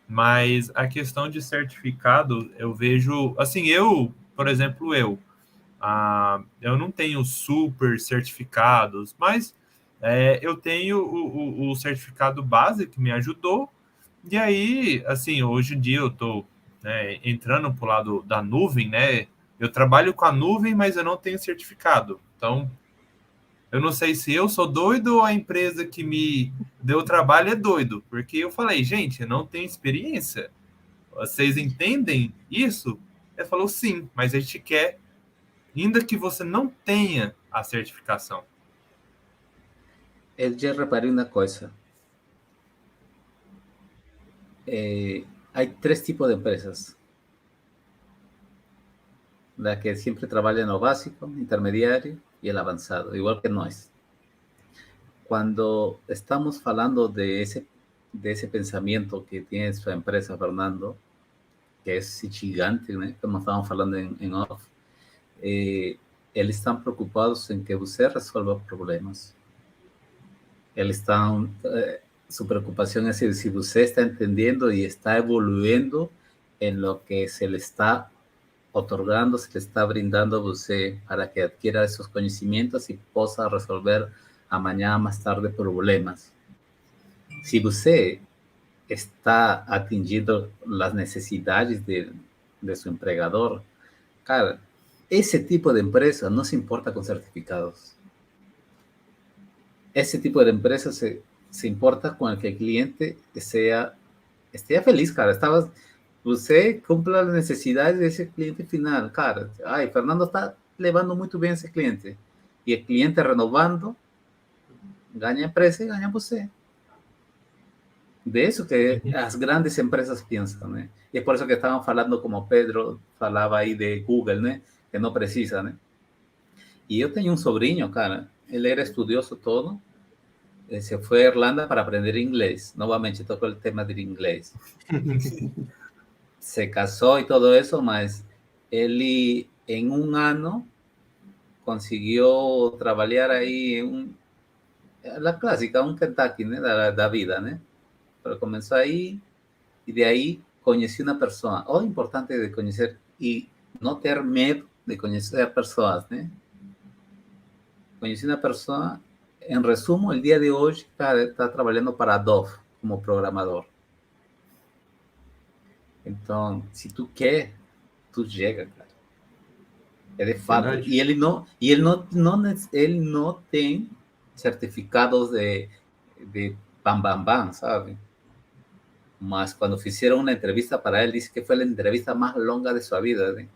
Speaker 3: Mas a questão de certificado, eu vejo... Assim, por exemplo, eu não tenho super certificados, mas eu tenho o certificado base que me ajudou. E aí, assim, hoje em dia eu estou entrando para o lado da nuvem, né? Eu trabalho com a nuvem, mas eu não tenho certificado. Então, eu não sei se eu sou doido ou a empresa que me deu o trabalho é doido. Porque eu falei, gente, eu não tenho experiência. Vocês entendem isso? Ele falou, sim, mas a gente quer, ainda que você não tenha a certificação.
Speaker 1: Eu já reparei uma coisa. Hay 3 tipos de empresas. La que siempre trabaja en lo básico, intermediario y el avanzado, igual que nós. Cuando estamos hablando de ese pensamiento que tiene su empresa, Fernando, que es gigante, ¿no? Como estábamos hablando en off, eles estão preocupados em que você resolva problemas. Eles estão... su preocupación es si você está entendiendo y está evoluindo en lo que se le está otorgando, se le está brindando a você para que adquiera esos conocimientos y possa resolver amanhã, más tarde, problemas. Si você está atingindo las necesidades de su empregador, cara, ese tipo de empresa no se importa con certificados. Ese tipo de empresa se importa com que o cliente esteja feliz, cara. Você cumpra as necessidades desse cliente final, cara. Fernando está levando muito bem esse cliente. E o cliente renovando, ganha a empresa e ganha você. De isso que as grandes empresas pensam, né? E é por isso que estavam falando, como o Pedro falava aí de Google, né? Que não precisa, né? E eu tenho um sobrinho, cara. Ele era estudioso todo. Se fue a Irlanda para aprender inglés. Nuevamente tocó el tema del inglés. Se casó y todo eso, mas él en un año consiguió trabajar ahí en la clásica, un Kentucky, ¿no? Da vida, ¿no? Pero comenzó ahí y de ahí conocí una persona. Importante de conocer y no tener miedo de conocer personas, ¿no? Conocí una persona. En resumo, el día de hoy está trabajando para Adobe como programador. Entonces, si tú quieres, tú llegas, cara. Es de fato. Y él no tiene certificados de bam, bam, bam, ¿sabe? Mas cuando hicieron una entrevista para él, dice que fue la entrevista más longa de su vida, ¿sí?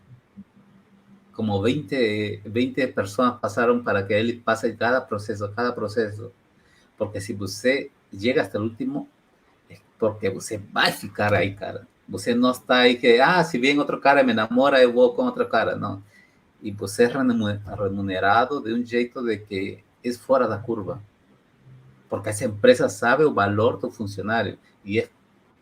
Speaker 1: Como 20 personas pasaron para que él pase cada proceso. Porque si você llega hasta el último, es porque você vai ficar ahí, cara. Você no está ahí que, si bien otro cara me enamora, yo voy con otro cara, no. Y você es remunerado de un jeito de que es fuera da curva. Porque esa empresa sabe el valor del funcionario. Y es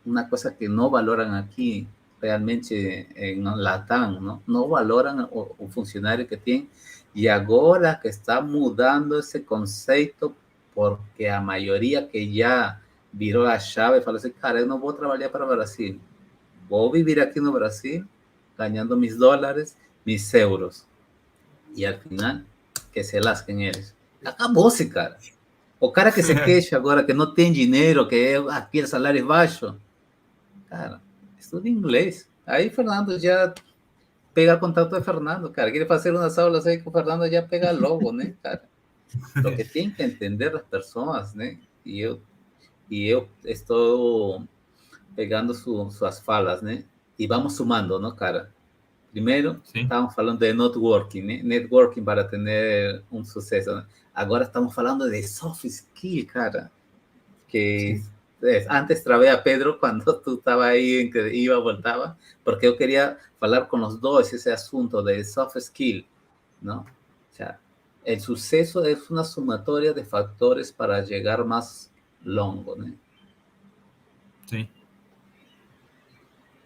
Speaker 1: una cosa que no valoran aquí. Realmente en Latam, não valoram o funcionário que tem, e agora que está mudando esse conceito, porque a maioria que já virou a chave e falou assim, cara, eu não vou trabalhar para o Brasil. Vou viver aqui no Brasil, ganhando mis dólares, mis euros. E al final, que se lasquem eles. Acabou-se, cara. O cara que se queixa agora, que não tem dinheiro, que aqui o salário é baixo, cara, estuda inglês. Aí Fernando já pega contato de Fernando, cara. Quer fazer umas aulas aí com o Fernando, já pega logo, né, cara? Lo que tem que entender as pessoas, né? E eu estou pegando suas falas, né? E vamos sumando, não, cara? Primeiro, estamos falando de networking, né? Networking para ter um sucesso, né? Agora estamos falando de soft skill, cara. Que antes travei a Pedro quando tu estava aí, en que iba, voltava, porque eu queria falar com os dois esse assunto de soft skill, não? O sea, el suceso es una sumatoria de factores para llegar más longo, né?
Speaker 3: Sim.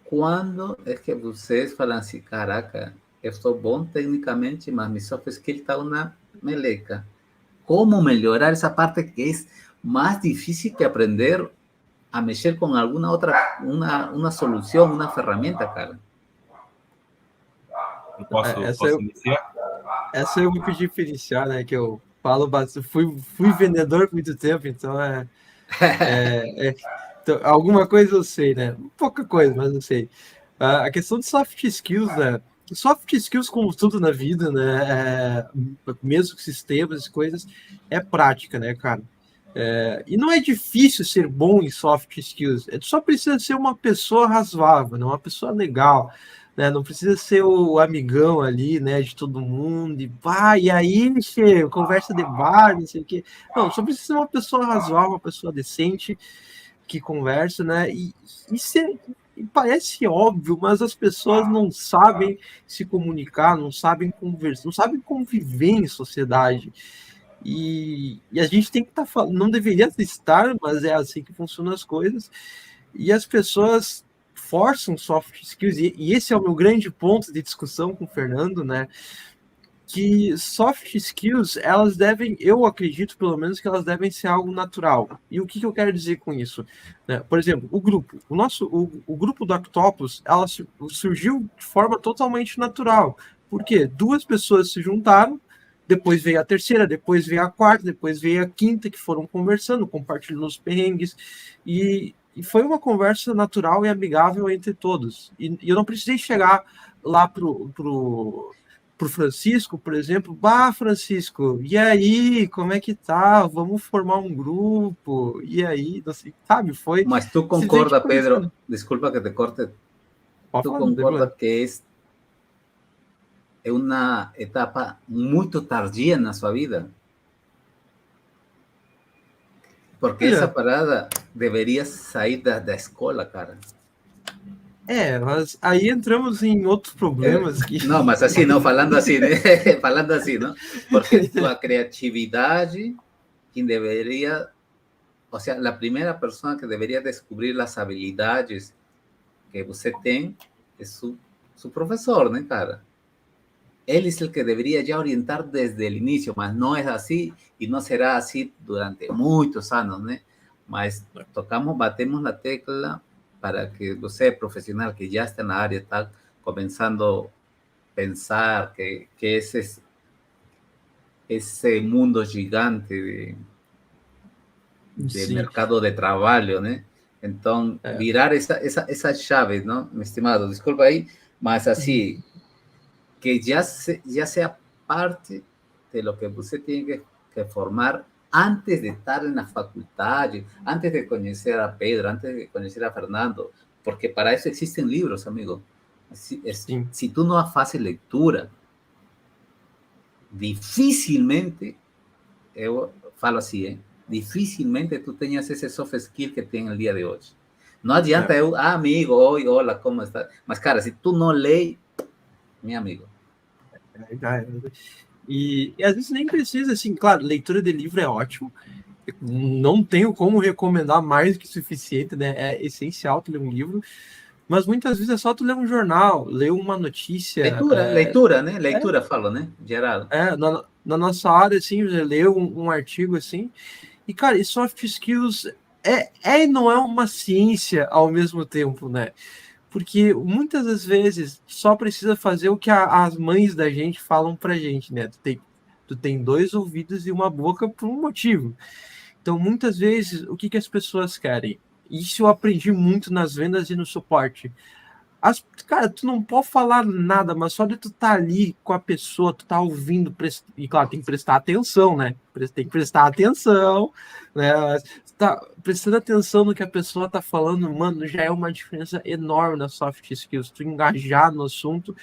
Speaker 1: Quando é que vocês falam assim, caraca, eu sou bom tecnicamente, mas meu soft skill está uma meleca. Como melhorar essa parte que é mais difícil que aprender a mexer com alguma outra, uma solução, uma ferramenta, cara?
Speaker 3: Eu posso iniciar?
Speaker 2: Essa eu me pedi diferenciar, né? Que eu falo bastante, fui vendedor por muito tempo, então então, alguma coisa eu sei, né? Pouca coisa, mas eu sei. A questão de soft skills, né? Soft skills, como tudo na vida, né? Mesmo que sistemas e coisas, é prática, né, cara? E não é difícil ser bom em soft skills. Tu só precisa ser uma pessoa razoável, né? Uma pessoa legal, né? Não precisa ser o amigão ali, né? De todo mundo. E aí, conversa de bar, não sei o quê. Não, só precisa ser uma pessoa razoável, uma pessoa decente que conversa, né? E parece óbvio, mas as pessoas não sabem se comunicar, não sabem conversar, não sabem conviver em sociedade. E a gente tem que estar falando, não deveria estar, mas é assim que funcionam as coisas. E as pessoas forçam soft skills, e esse é o meu grande ponto de discussão com o Fernando, né? Que soft skills, elas devem, eu acredito pelo menos que elas devem ser algo natural. E o que eu quero dizer com isso? Por exemplo, o grupo do Octopus, ela surgiu de forma totalmente natural. Por quê? Duas pessoas se juntaram, depois veio a terceira, depois veio a quarta, depois veio a quinta, que foram conversando, compartilhando os perrengues, e foi uma conversa natural e amigável entre todos. E eu não precisei chegar lá pro Francisco, por exemplo, Francisco, e aí, como é que tá? Vamos formar um grupo, e aí, assim, sabe, foi...
Speaker 1: Mas tu concorda, Pedro, desculpa que te corte, tu concorda que é uma etapa muito tardia na sua vida? Porque essa parada deveria sair da escola, cara.
Speaker 2: Mas aí entramos em outros problemas que...
Speaker 1: Não, mas assim, não, falando assim, né? Falando assim, não? Porque tua criatividade, quem deveria... O sea, a primeira pessoa que deveria descobrir as habilidades que você tem é seu professor, né, cara? Ele é o que deveria já orientar desde o início, mas não é assim e não será assim durante muitos anos, né? Mas batemos na tecla para que você, profissional que já está na área, está começando a pensar que esse mundo gigante de mercado de trabalho, né? Então, virar essa chave, não? Meu estimado, desculpa aí, mas assim, que já seja parte de lo que você tem que formar antes de estar na faculdade, antes de conhecer a Pedro, antes de conhecer a Fernando, porque para isso existem livros, amigo. Se tu não fazes leitura, dificilmente, eu falo assim, dificilmente tu tenhas esse soft skill que tem no dia de hoje. Não adianta amigo, oi, olá, como está? Mas, cara, se tu não lê, meu amigo.
Speaker 2: E às vezes nem precisa, assim, claro, leitura de livro é ótimo, não tenho como recomendar mais que suficiente, né? É essencial tu ler um livro, mas muitas vezes é só tu ler um jornal, ler uma notícia.
Speaker 1: Leitura, né? Leitura, falo, né? Geral.
Speaker 2: Na nossa área, assim, ler um artigo, assim. E, cara, e soft skills e não é uma ciência ao mesmo tempo, né? Porque muitas das vezes só precisa fazer o que as mães da gente falam pra gente, né? Tu tem 2 ouvidos e uma boca por um motivo. Então, muitas vezes, o que as pessoas querem? Isso eu aprendi muito nas vendas e no suporte. Cara, tu não pode falar nada, mas só de tu tá ali com a pessoa, tu tá ouvindo, e claro, tem que prestar atenção, né? Tem que prestar atenção, né? Mas tu tá prestando atenção no que a pessoa tá falando, mano, já é uma diferença enorme nas soft skills, tu engajar no assunto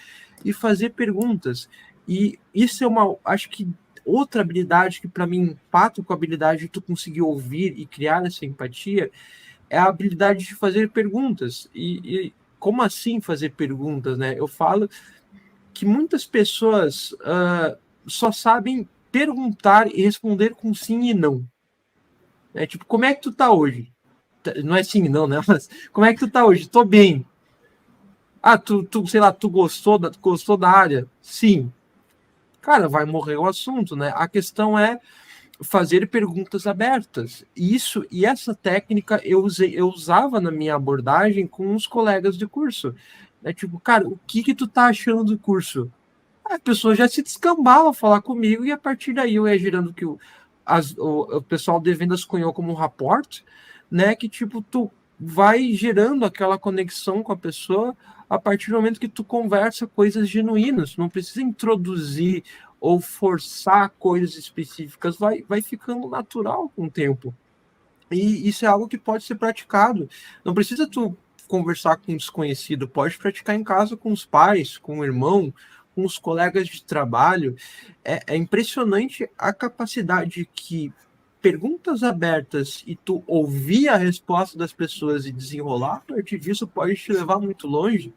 Speaker 2: e fazer perguntas. E isso é acho que outra habilidade que para mim empata com a habilidade de tu conseguir ouvir e criar essa empatia é a habilidade de fazer perguntas. E como assim fazer perguntas, né? Eu falo que muitas pessoas só sabem perguntar e responder com sim e não. É tipo, como é que tu tá hoje? Não é sim e não, né? Mas como é que tu tá hoje? Tô bem. Ah, sei lá, tu gostou da área? Sim. Cara, vai morrer o assunto, né? A questão é fazer perguntas abertas. E essa técnica eu usava na minha abordagem com os colegas de curso. É tipo, cara, o que tu tá achando do curso? A pessoa já se descambava a falar comigo e a partir daí eu ia girando que o pessoal de vendas cunhou como um rapport, né? Que tipo, tu vai gerando aquela conexão com a pessoa a partir do momento que tu conversa coisas genuínas, não precisa introduzir ou forçar coisas específicas, vai ficando natural com o tempo. E isso é algo que pode ser praticado. Não precisa tu conversar com um desconhecido, pode praticar em casa com os pais, com o irmão, com os colegas de trabalho. É impressionante a capacidade que perguntas abertas e tu ouvir a resposta das pessoas e desenrolar a partir disso pode te levar muito longe,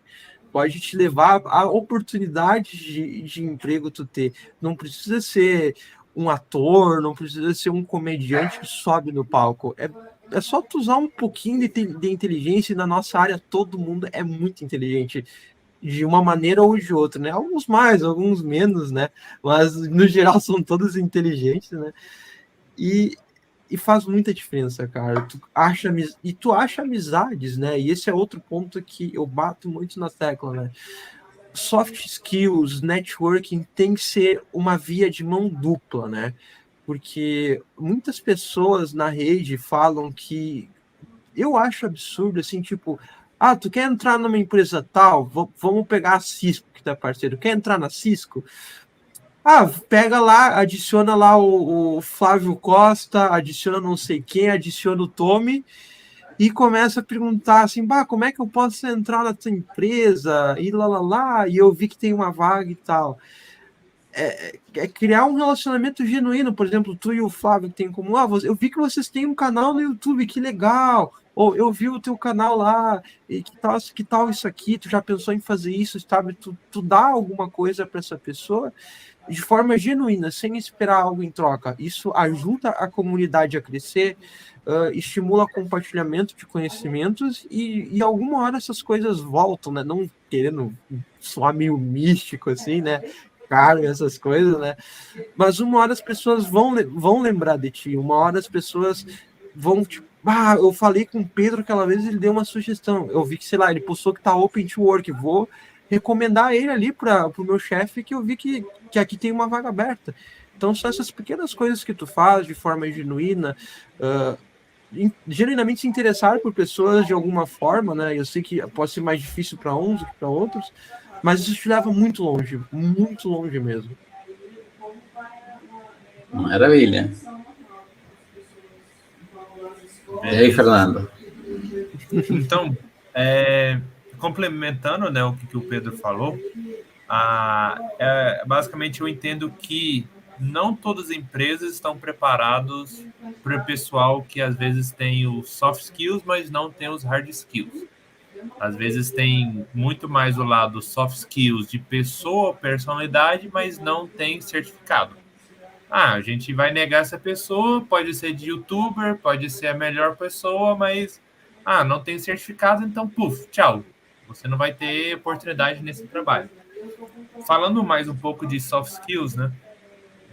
Speaker 2: pode te levar a oportunidades de emprego tu ter. Não precisa ser um ator, não precisa ser um comediante que sobe no palco. É só tu usar um pouquinho de inteligência, e na nossa área todo mundo é muito inteligente, de uma maneira ou de outra, né? Alguns mais, alguns menos, né? Mas no geral são todos inteligentes, né? E faz muita diferença, cara. Tu acha amizades, né? E esse é outro ponto que eu bato muito na tecla, né? Soft skills, networking tem que ser uma via de mão dupla, né? Porque muitas pessoas na rede falam que eu acho absurdo, assim, tipo, tu quer entrar numa empresa tal? Vamos pegar a Cisco, que tá parceiro. Quer entrar na Cisco? Pega lá, adiciona lá o Flávio Costa, adiciona não sei quem, adiciona o Tommy e começa a perguntar assim, como é que eu posso entrar na tua empresa? E e eu vi que tem uma vaga e tal. É criar um relacionamento genuíno, por exemplo, tu e o Flávio que tem em comum, eu vi que vocês têm um canal no YouTube, que legal, ou eu vi o teu canal lá, e que tal isso aqui, tu já pensou em fazer isso, sabe? Tu dá alguma coisa para essa pessoa de forma genuína, sem esperar algo em troca. Isso ajuda a comunidade a crescer, estimula compartilhamento de conhecimentos e alguma hora essas coisas voltam, né? Não querendo soar meio místico assim, né? Caro, essas coisas, né? Mas uma hora as pessoas vão lembrar de ti, uma hora as pessoas vão, tipo, eu falei com o Pedro aquela vez, ele deu uma sugestão, eu vi que, sei lá, ele postou que tá open to work, vou recomendar ele ali para o meu chefe, que eu vi que aqui tem uma vaga aberta. Então são essas pequenas coisas que tu faz de forma genuína, genuinamente se interessar por pessoas de alguma forma, né? Eu sei que pode ser mais difícil para uns do que para outros, mas isso te leva muito longe mesmo.
Speaker 1: Maravilha. E aí, Fernando?
Speaker 3: Então, complementando, né, o que o Pedro falou, basicamente eu entendo que não todas as empresas estão preparadas para o pessoal que às vezes tem os soft skills, mas não tem os hard skills. Às vezes tem muito mais o lado soft skills de pessoa, personalidade, mas não tem certificado. A gente vai negar essa pessoa, pode ser de youtuber, pode ser a melhor pessoa, mas não tem certificado, então tchau. Você não vai ter oportunidade nesse trabalho. Falando mais um pouco de soft skills, né?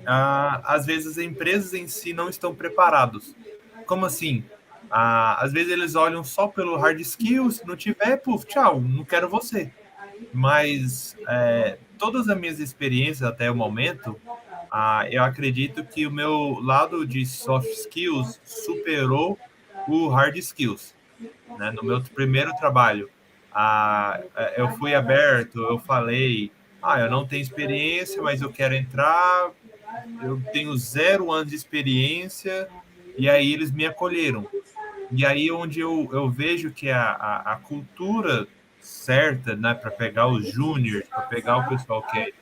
Speaker 3: Às vezes as empresas em si não estão preparadas. Como assim? Às vezes eles olham só pelo hard skills, se não tiver, puf, tchau, não quero você. Mas todas as minhas experiências até o momento, eu acredito que o meu lado de soft skills superou o hard skills, né? No meu primeiro trabalho, eu fui aberto, eu falei, eu não tenho experiência, mas eu quero entrar, eu tenho 0 anos de experiência, e aí eles me acolheram. E aí onde eu vejo que a cultura certa, né, para pegar os júniores, para pegar o pessoal que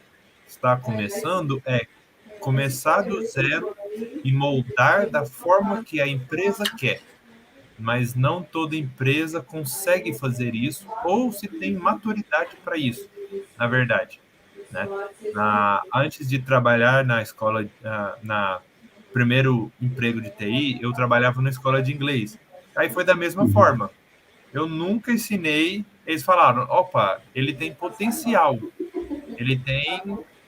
Speaker 3: está começando, é começar do zero e moldar da forma que a empresa quer. Mas não toda empresa consegue fazer isso, ou se tem maturidade para isso, na verdade, né? Antes de trabalhar na escola, na primeiro emprego de TI, eu trabalhava na escola de inglês. Aí foi da mesma forma. Eu nunca ensinei, eles falaram, opa, ele tem potencial, ele tem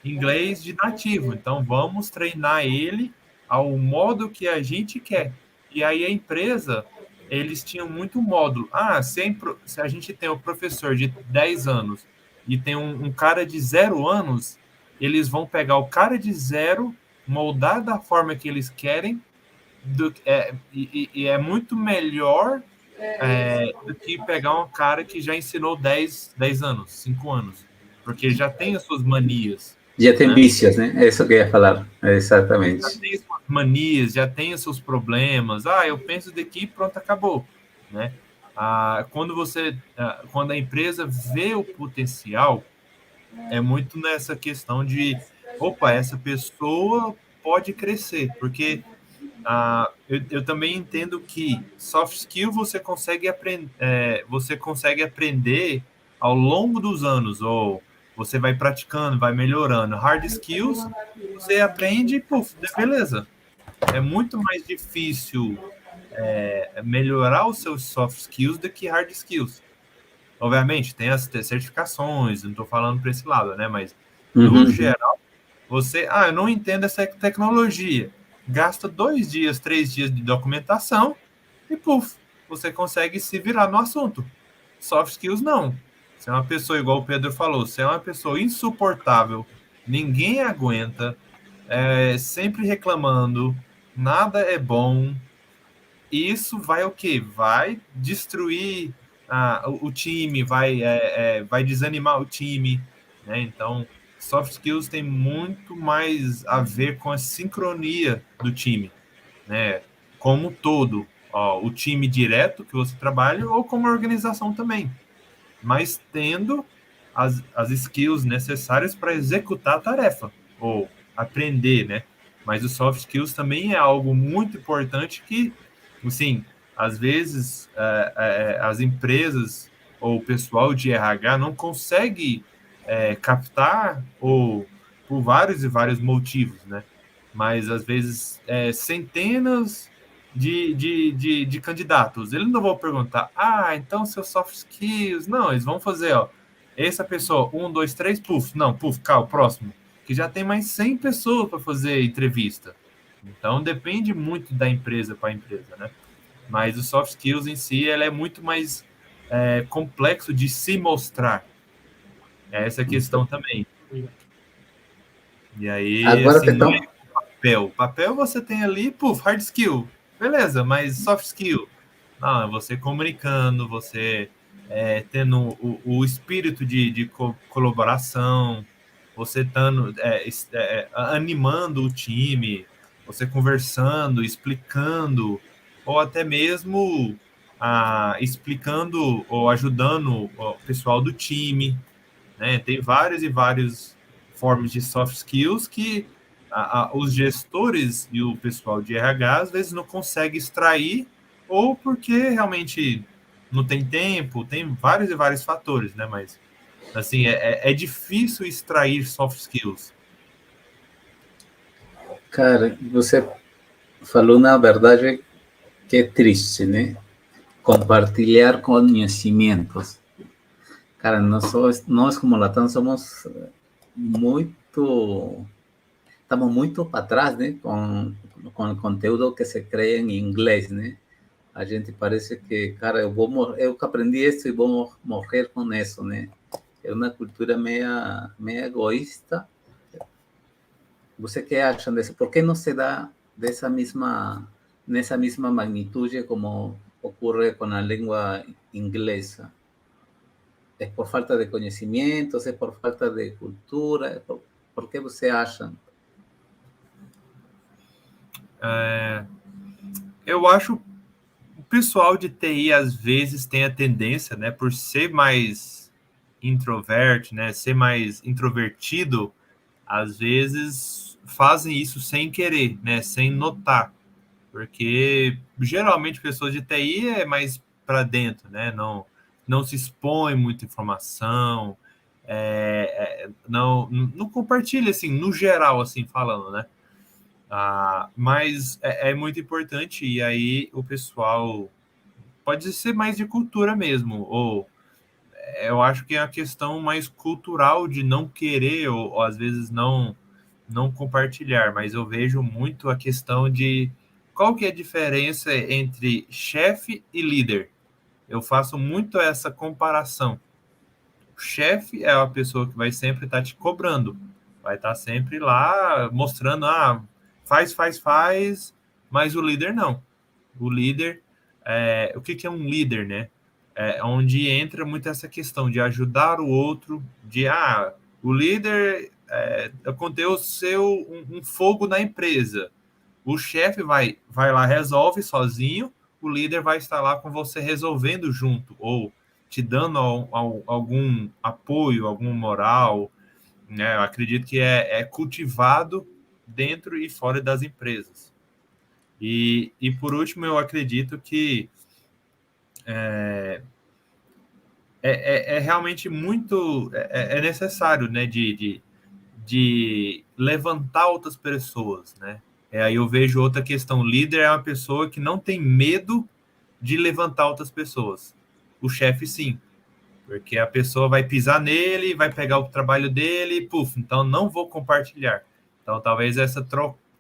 Speaker 3: inglês de nativo, então vamos treinar ele ao modo que a gente quer. E aí a empresa, eles tinham muito módulo. Se a gente tem um professor de 10 anos e tem um cara de 0 anos, eles vão pegar o cara de 0, moldar da forma que eles querem, e é muito melhor do que pegar um cara que já ensinou 10 anos, 5 anos, porque já tem as suas manias.
Speaker 1: Já tem vícios, né? É isso que eu ia falar, exatamente.
Speaker 3: Já tem as suas manias, já tem os seus problemas. Eu penso daqui e pronto, acabou, né? Quando a empresa vê o potencial, é muito nessa questão de, opa, essa pessoa pode crescer, porque eu também entendo que soft skill você consegue aprender ao longo dos anos, ou você vai praticando, vai melhorando. Hard skills, você aprende e, puf, beleza. É muito mais difícil melhorar os seus soft skills do que hard skills. Obviamente, tem as certificações, não estou falando para esse lado, né? Mas, no geral, eu não entendo essa tecnologia. Gasta 2 dias, 3 dias de documentação e, puf, você consegue se virar no assunto. Soft skills, não. Você é uma pessoa, igual o Pedro falou, você é uma pessoa insuportável, ninguém aguenta, sempre reclamando, nada é bom. Isso vai o quê? Vai destruir o time, vai desanimar o time, né? Então, soft skills tem muito mais a ver com a sincronia do time, né? Como um todo, o time direto que você trabalha ou como organização também, mas tendo as skills necessárias para executar a tarefa ou aprender, né? Mas o soft skills também é algo muito importante que, assim, às vezes as empresas ou o pessoal de RH não consegue captar, ou por vários e vários motivos, né? Mas às vezes centenas de candidatos. Eles não vão perguntar, então seus soft skills. Não, eles vão fazer, essa pessoa, 1, 2, 3, puf. Não, puf, o próximo. Que já tem mais 100 pessoas para fazer entrevista. Então depende muito da empresa para a empresa, né? Mas o soft skills em si, ela é muito mais complexo de se mostrar. Essa questão também. E aí,
Speaker 1: agora
Speaker 3: assim, não é papel. Papel você tem ali, puf, hard skill. Beleza, mas soft skill. Não, é você comunicando, você tendo o espírito de colaboração, você estando animando o time, você conversando, explicando, ou até mesmo explicando ou ajudando o pessoal do time, né? Tem várias e várias formas de soft skills que os gestores e o pessoal de RH às vezes não conseguem extrair, ou porque realmente não tem tempo, tem vários e vários fatores, né? Mas, assim, é difícil extrair soft skills.
Speaker 1: Cara, você falou na verdade que é triste, né? Compartilhar conhecimentos. Cara, nós como Latam somos estamos muito para trás, né? Com o conteúdo que se cria em inglês, né? a gente parece que, cara, eu que aprendi isso e vou morrer com isso, né? É uma cultura meia egoísta. Você que acha disso? Por que não se dá nessa mesma magnitude como ocorre com a língua inglesa? É por falta de conhecimentos, é por falta de cultura? Por que você acha?
Speaker 3: Eu acho o pessoal de TI às vezes tem a tendência, né, por ser mais introverto, né, ser mais introvertido, às vezes fazem isso sem querer, né, sem notar, porque geralmente pessoas de TI é mais para dentro, né, não se expõe muita informação, não compartilha assim, no geral, assim falando, né? Mas é muito importante, e aí o pessoal pode ser mais de cultura mesmo, ou eu acho que é a questão mais cultural de não querer, ou às vezes não compartilhar, mas eu vejo muito a questão de qual que é a diferença entre chefe e líder. Eu faço muito essa comparação. O chefe é a pessoa que vai sempre estar te cobrando, vai estar sempre lá mostrando, faz, mas o líder não. O líder, o que é um líder, né? É onde entra muito essa questão de ajudar o outro, o líder aconteceu um fogo na empresa. O chefe vai lá, resolve sozinho, o líder vai estar lá com você resolvendo junto, ou te dando algum apoio, algum moral, né? Eu acredito que é cultivado dentro e fora das empresas. E por último, eu acredito que realmente muito necessário, né, de levantar outras pessoas, né? Aí eu vejo outra questão. Líder é uma pessoa que não tem medo de levantar outras pessoas. O chefe, sim. Porque a pessoa vai pisar nele, vai pegar o trabalho dele, então não vou compartilhar. Então, talvez essa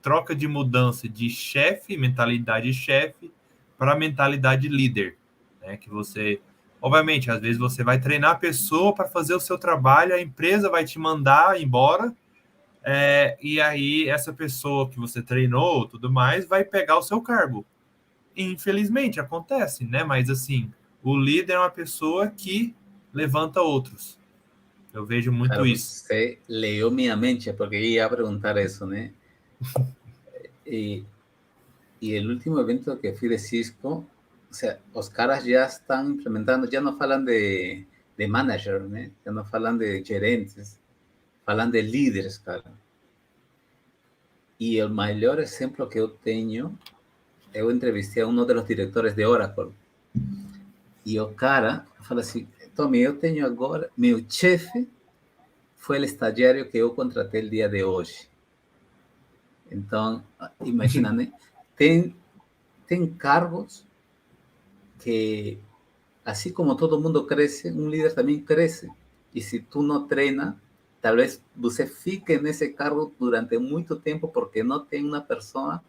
Speaker 3: troca de mudança de chefe, mentalidade chefe, para mentalidade líder, né? Que você, obviamente, às vezes você vai treinar a pessoa para fazer o seu trabalho, a empresa vai te mandar embora, e aí essa pessoa que você treinou, tudo mais, vai pegar o seu cargo. Infelizmente, acontece, né? Mas, assim, o líder é uma pessoa que levanta outros. Eu vejo muito
Speaker 1: Claro,
Speaker 3: isso.
Speaker 1: você leu minha mente, porque ia perguntar isso, né? E o último evento que fui de Cisco, o sea, os caras já estão implementando, já não falam de manager, né? Já não falam de gerentes, falam de líderes, cara. E o maior exemplo que eu tenho, eu entrevistei a um dos diretores de Oracle. E o cara fala assim, Tommy, eu tenho agora, meu chefe foi o estagiário que eu contratei o dia de hoje. Então, imagina, né? Tem cargos que, assim como todo mundo cresce, um líder também cresce. E se tu não treina, talvez você fique nesse cargo durante muito tempo porque não tem uma pessoa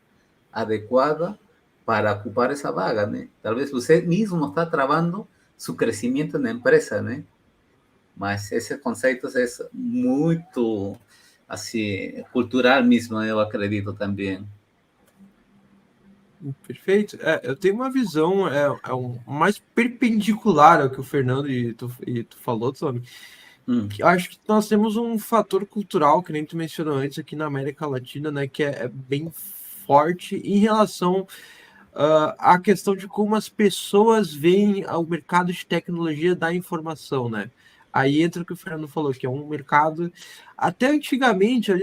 Speaker 1: adequada para ocupar essa vaga, né? Talvez você mesmo está travando seu crescimento na empresa, né? Mas esse conceito é muito, assim, cultural mesmo, eu acredito também.
Speaker 2: Perfeito. Eu tenho uma visão mais perpendicular ao que o Fernando e tu falou, Tommy. Que acho que nós temos um fator cultural, que nem tu mencionou antes, aqui na América Latina, né, que é bem forte em relação à questão de como as pessoas veem o mercado de tecnologia da informação, né? Aí entra o que o Fernando falou, que é um mercado até antigamente ali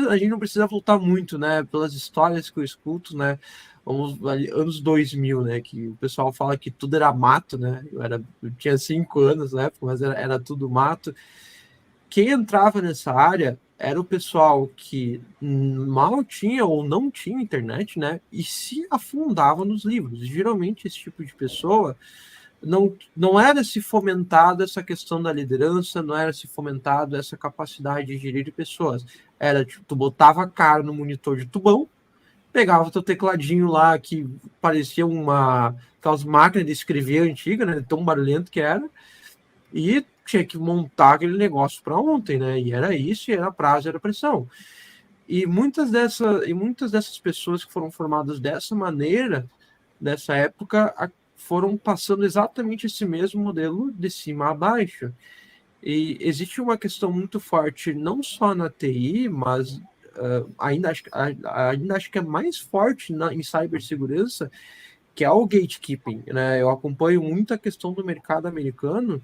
Speaker 2: a gente não precisa voltar muito, né? Pelas histórias que eu escuto, né? Vamos ali, anos 2000, né? Que o pessoal fala que tudo era mato, né? Eu tinha 5 anos na época, mas era tudo mato. Quem entrava nessa área era o pessoal que mal tinha ou não tinha internet, né? E se afundava nos livros. E, geralmente esse tipo de pessoa não era se fomentado essa questão da liderança, não era se fomentado essa capacidade de gerir pessoas. Era tipo, tu botava a cara no monitor de tubão, pegava teu tecladinho lá que parecia uma aquelas máquinas de escrever antigas, né? Tão barulhento que era. E tinha que montar aquele negócio para ontem, né? E era isso, e era prazo, era pressão. E muitas dessas pessoas que foram formadas dessa maneira, nessa época, foram passando exatamente esse mesmo modelo de cima a baixo. E existe uma questão muito forte, não só na TI, mas ainda acho que é mais forte em cibersegurança, que é o gatekeeping, né? Eu acompanho muito a questão do mercado americano.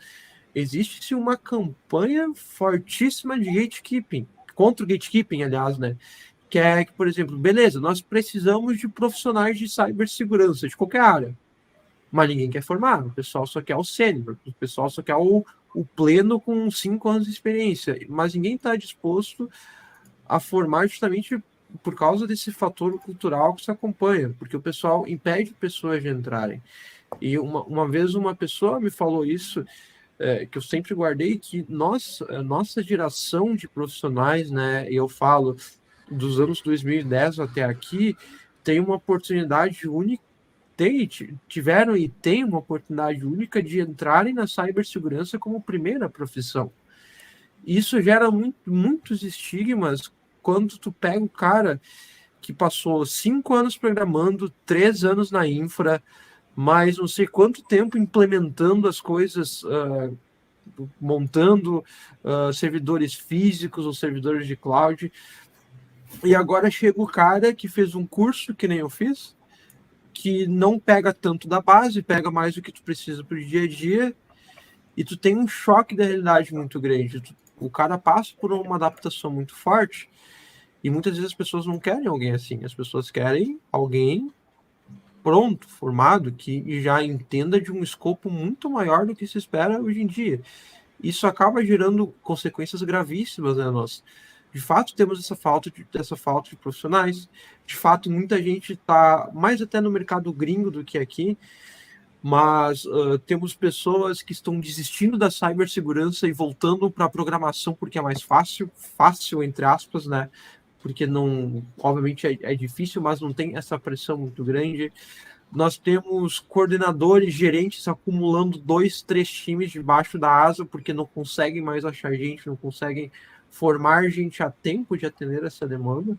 Speaker 2: Existe uma campanha fortíssima de gatekeeping, contra o gatekeeping, aliás, né? Que é que, por exemplo, beleza, nós precisamos de profissionais de cibersegurança, de qualquer área, mas ninguém quer formar, o pessoal só quer o sênior, o pessoal só quer o pleno com 5 anos de experiência, mas ninguém está disposto a formar justamente por causa desse fator cultural que se acompanha, porque o pessoal impede pessoas de entrarem. E uma vez uma pessoa me falou isso, que eu sempre guardei, que nossa geração de profissionais, né, eu falo dos anos 2010 até aqui, tem uma oportunidade única, tiveram e tem uma oportunidade única de entrarem na cibersegurança como primeira profissão. Isso gera muitos estigmas quando tu pega o cara que passou 5 anos programando, 3 anos na infra, mais não sei quanto tempo implementando as coisas, montando servidores físicos ou servidores de cloud. E agora chega o cara que fez um curso, que nem eu fiz, que não pega tanto da base, pega mais do que tu precisa para o dia a dia, e tu tem um choque da realidade muito grande. O cara passa por uma adaptação muito forte, e muitas vezes as pessoas não querem alguém assim, as pessoas querem alguém pronto, formado, que já entenda de um escopo muito maior do que se espera hoje em dia. Isso acaba gerando consequências gravíssimas, né, nós? De fato, temos essa falta de profissionais. De fato, muita gente está mais até no mercado gringo do que aqui, mas temos pessoas que estão desistindo da cibersegurança e voltando para a programação porque é mais fácil, entre aspas, né? Porque não, obviamente é difícil, mas não tem essa pressão muito grande. Nós temos coordenadores, gerentes acumulando 2, 3 times debaixo da asa porque não conseguem mais achar gente, não conseguem formar gente a tempo de atender essa demanda.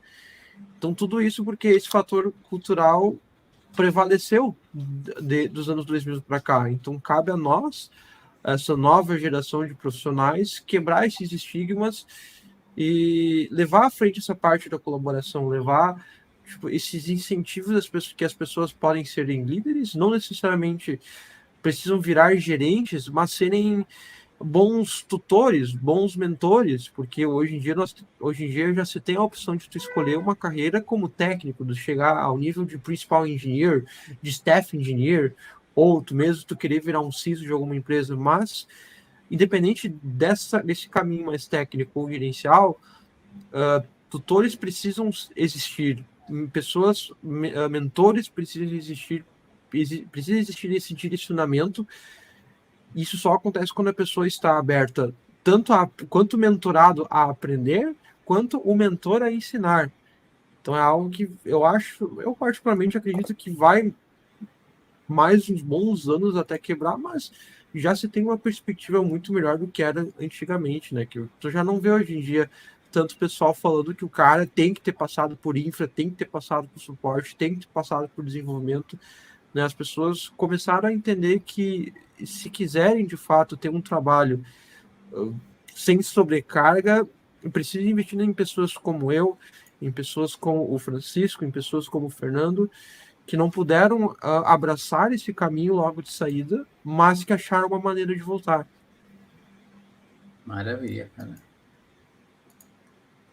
Speaker 2: Então, tudo isso porque esse fator cultural prevaleceu dos anos 2000 para cá. Então, cabe a nós, essa nova geração de profissionais, quebrar esses estigmas e levar à frente essa parte da colaboração, levar esses incentivos das pessoas, que as pessoas podem serem líderes, não necessariamente precisam virar gerentes, mas serem bons tutores, bons mentores, porque hoje em dia já se tem a opção de tu escolher uma carreira como técnico, de chegar ao nível de principal engineer, de staff engineer, ou tu querer virar um CISO de alguma empresa, mas independente desse caminho mais técnico ou gerencial, tutores precisam existir, mentores precisam existir, precisa existir esse direcionamento. Isso só acontece quando a pessoa está aberta quanto o mentorado a aprender, quanto o mentor a ensinar. Então é algo que eu particularmente acredito que vai mais uns bons anos até quebrar, mas já se tem uma perspectiva muito melhor do que era antigamente, né? Que tu já não vê hoje em dia tanto pessoal falando que o cara tem que ter passado por infra, tem que ter passado por suporte, tem que ter passado por desenvolvimento, né? As pessoas começaram a entender que se quiserem de fato ter um trabalho sem sobrecarga, precisa investir em pessoas como eu, em pessoas como o Francisco, em pessoas como o Fernando, que não puderam abraçar esse caminho logo de saída, mas que acharam uma maneira de voltar.
Speaker 1: Maravilha, cara.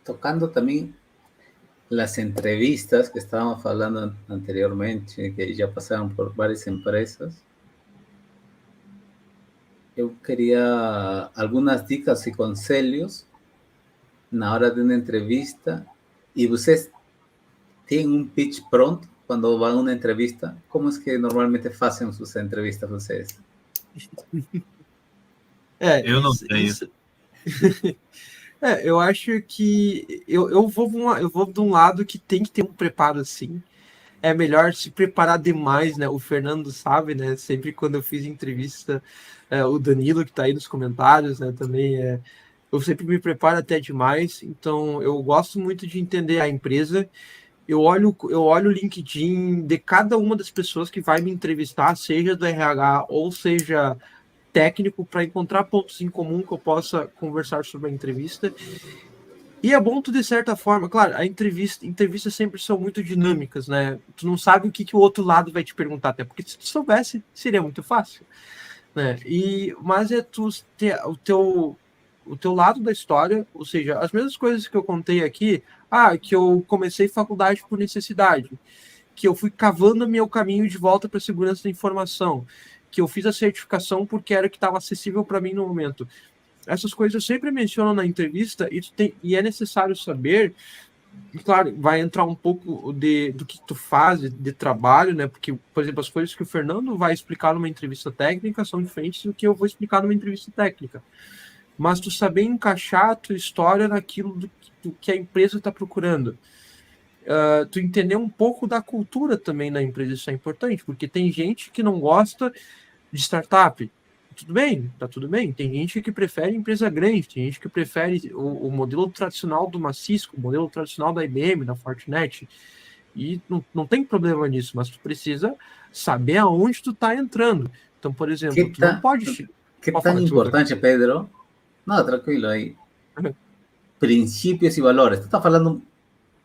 Speaker 1: Tocando também las entrevistas que estábamos falando anteriormente, que já passaram por várias empresas, eu queria algumas dicas e conselhos na hora de uma entrevista. E vocês têm um pitch pronto quando vão a uma entrevista? Como é que normalmente fazem suas entrevistas vocês?
Speaker 3: Eu não tenho.
Speaker 2: Eu acho que eu vou de um lado que tem que ter um preparo assim, é melhor se preparar demais, né? O Fernando sabe, né? Sempre quando eu fiz entrevista, o Danilo, que está aí nos comentários, né? Também eu sempre me preparo até demais, então eu gosto muito de entender a empresa. Eu olho o LinkedIn de cada uma das pessoas que vai me entrevistar, seja do RH ou seja técnico, para encontrar pontos em comum que eu possa conversar sobre a entrevista. E é bom tu, de certa forma, claro, entrevistas sempre são muito dinâmicas, né? Tu não sabe o que o outro lado vai te perguntar, até porque se tu soubesse, seria muito fácil, né? Mas é tu ter o teu lado da história, ou seja, as mesmas coisas que eu contei aqui, que eu comecei faculdade por necessidade, que eu fui cavando meu caminho de volta para a segurança da informação, que eu fiz a certificação porque era o que estava acessível para mim no momento. Essas coisas eu sempre menciono na entrevista e é necessário saber, e claro, vai entrar um pouco do que tu faz de trabalho, né? Porque, por exemplo, as coisas que o Fernando vai explicar numa entrevista técnica são diferentes do que eu vou explicar numa entrevista técnica. Mas tu saber encaixar a tua história naquilo do que a empresa está procurando. Tu entender um pouco da cultura também na empresa, isso é importante, porque tem gente que não gosta de startup. Tudo bem, tá tudo bem. Tem gente que prefere empresa grande, tem gente que prefere o modelo tradicional do Cisco, o modelo tradicional da IBM, da Fortinet. E não tem problema nisso, mas tu precisa saber aonde tu tá entrando. Então, por exemplo, tu não pode...
Speaker 1: ¿Qué tan importante, Pedro? No, tranquilo ahí. Principios y valores. Tú estás hablando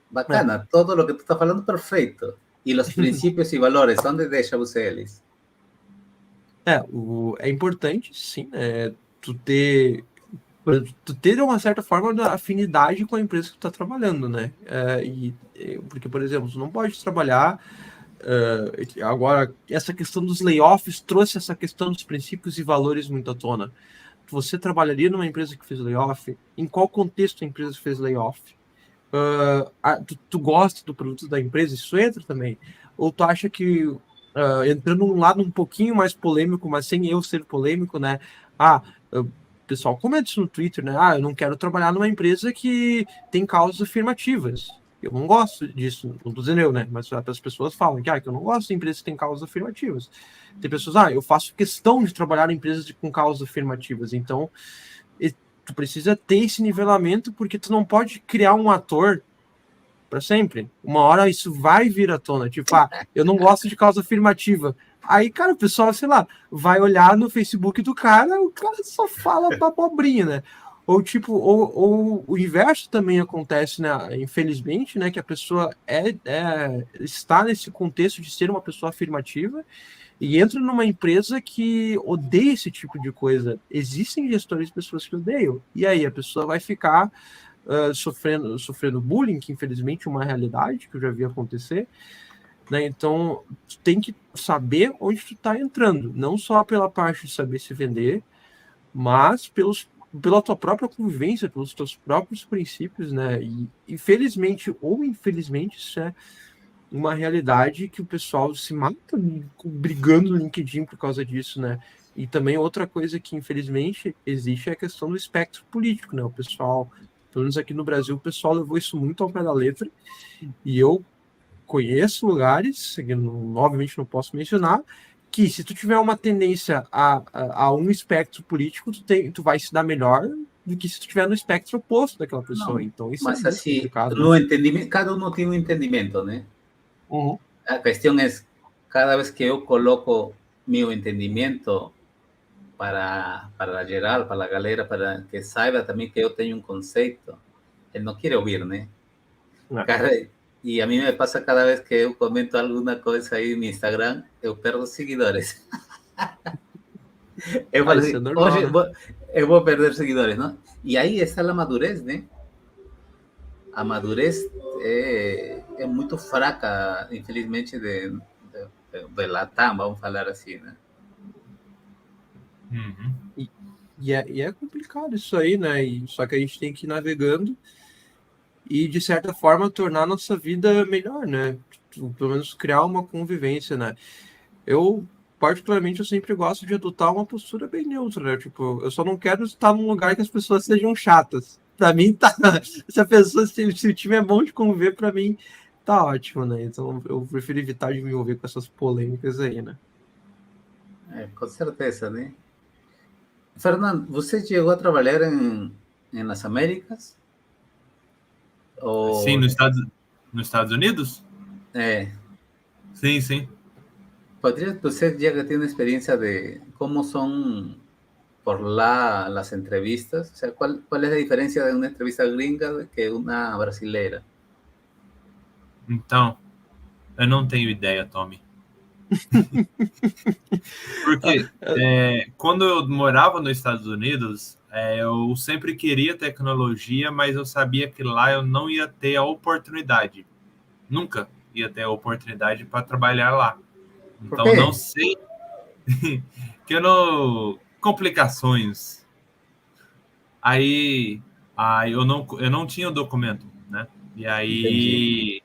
Speaker 1: bacana, todo lo que tú estás hablando perfecto. Y los principios y valores, ¿dónde deixa você eles?
Speaker 2: É importante, sim, tu ter de uma certa forma da afinidade com a empresa que tu está trabalhando, né? Porque, por exemplo, tu não pode trabalhar agora, essa questão dos layoffs trouxe essa questão dos princípios e valores muito à tona. Você trabalharia numa empresa que fez layoff? Em qual contexto a empresa fez layoff? Tu gosta do produto da empresa? Isso entra também. Ou tu acha que, entrando num lado um pouquinho mais polêmico, mas sem eu ser polêmico, né? Pessoal, comenta isso no Twitter, né? Eu não quero trabalhar numa empresa que tem causas afirmativas. Eu não gosto disso, não tô dizendo eu, né? Mas as pessoas falam que eu não gosto de empresas que têm causas afirmativas. Tem pessoas, eu faço questão de trabalhar em empresas com causas afirmativas. Então, tu precisa ter esse nivelamento, porque tu não pode criar um ator para sempre. Uma hora isso vai vir à tona. Tipo, eu não gosto de causa afirmativa. Aí, cara, o pessoal, sei lá, vai olhar no Facebook do cara, o cara só fala abobrinha, né? Ou tipo, ou o inverso também acontece, né? Infelizmente, né? Que a pessoa está nesse contexto de ser uma pessoa afirmativa e entra numa empresa que odeia esse tipo de coisa. Existem gestores de pessoas que odeiam. E aí a pessoa vai ficar sofrendo bullying, que infelizmente é uma realidade que eu já vi acontecer. Né? Então, tu tem que saber onde tu tá entrando. Não só pela parte de saber se vender, mas pela tua própria convivência, pelos teus próprios princípios, né? E felizmente ou infelizmente isso é uma realidade que o pessoal se mata brigando no LinkedIn por causa disso, né? E também outra coisa que infelizmente existe é a questão do espectro político, né? O pessoal, pelo menos aqui no Brasil, o pessoal levou isso muito ao pé da letra, e eu conheço lugares, obviamente não posso mencionar, que se tu tiver uma tendência a um espectro político, tu vai se dar melhor do que se tu estiver no espectro oposto daquela pessoa.
Speaker 1: Não,
Speaker 2: então isso
Speaker 1: mas
Speaker 2: é
Speaker 1: assim,
Speaker 2: complicado.
Speaker 1: No entendimento, cada um tem um entendimento, né?
Speaker 2: Uhum.
Speaker 1: A questão é, cada vez que eu coloco meu entendimento para geral, para a galera, para que saiba também que eu tenho um conceito, ele não quer ouvir, né? E a mim me passa cada vez que eu comento alguma coisa aí no Instagram, eu perdo seguidores. Eu falo assim,
Speaker 2: normal,
Speaker 1: hoje
Speaker 2: né?
Speaker 1: eu vou perder seguidores, não? E aí está a madurez, né? A madurez é muito fraca, infelizmente, de Latam, vamos falar assim, né?
Speaker 3: Uhum.
Speaker 2: E é complicado isso aí, né? Só que a gente tem que ir navegando e, de certa forma, tornar a nossa vida melhor, né? Pelo menos criar uma convivência, né? Eu, particularmente, eu sempre gosto de adotar uma postura bem neutra, né? Tipo, eu só não quero estar num lugar que as pessoas sejam chatas. Pra mim, tá... Se o time é bom de conviver, pra mim, tá ótimo, né? Então eu prefiro evitar de me envolver com essas polêmicas aí, né?
Speaker 1: Com certeza, né? Fernando, você chegou a trabalhar em las Américas?
Speaker 3: Sim,
Speaker 1: Ou,
Speaker 3: nos Estados Unidos?
Speaker 1: sim,
Speaker 3: Sim.
Speaker 1: você ya tiene experiencia de cómo son por lá las entrevistas? O sea, ¿cuál es la diferencia de una entrevista gringa que una brasileira?
Speaker 3: Então, eu não tenho ideia, Tommy. Porque quando eu morava nos Estados Unidos, eu sempre queria tecnologia, mas eu sabia que lá eu não ia ter a oportunidade. Nunca ia ter a oportunidade para trabalhar lá. Então, não sei que complicações. Aí eu não tinha o documento, né? E aí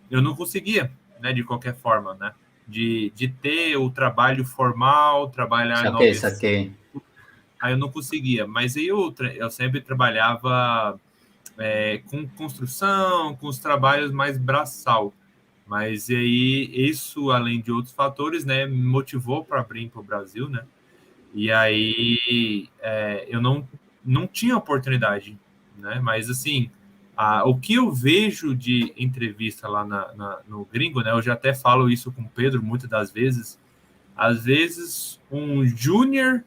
Speaker 3: eu não conseguia, né? De qualquer forma, né? De ter o trabalho formal, trabalhar em
Speaker 1: Saquei.
Speaker 3: Aí eu não conseguia, mas aí eu sempre trabalhava com construção, com os trabalhos mais braçal. Mas aí isso, além de outros fatores, né, me motivou para vir para o Brasil, né? E aí eu não tinha oportunidade, né? Mas assim, o que eu vejo de entrevista lá no gringo, né? Eu já até falo isso com o Pedro muitas das vezes. Às vezes, um júnior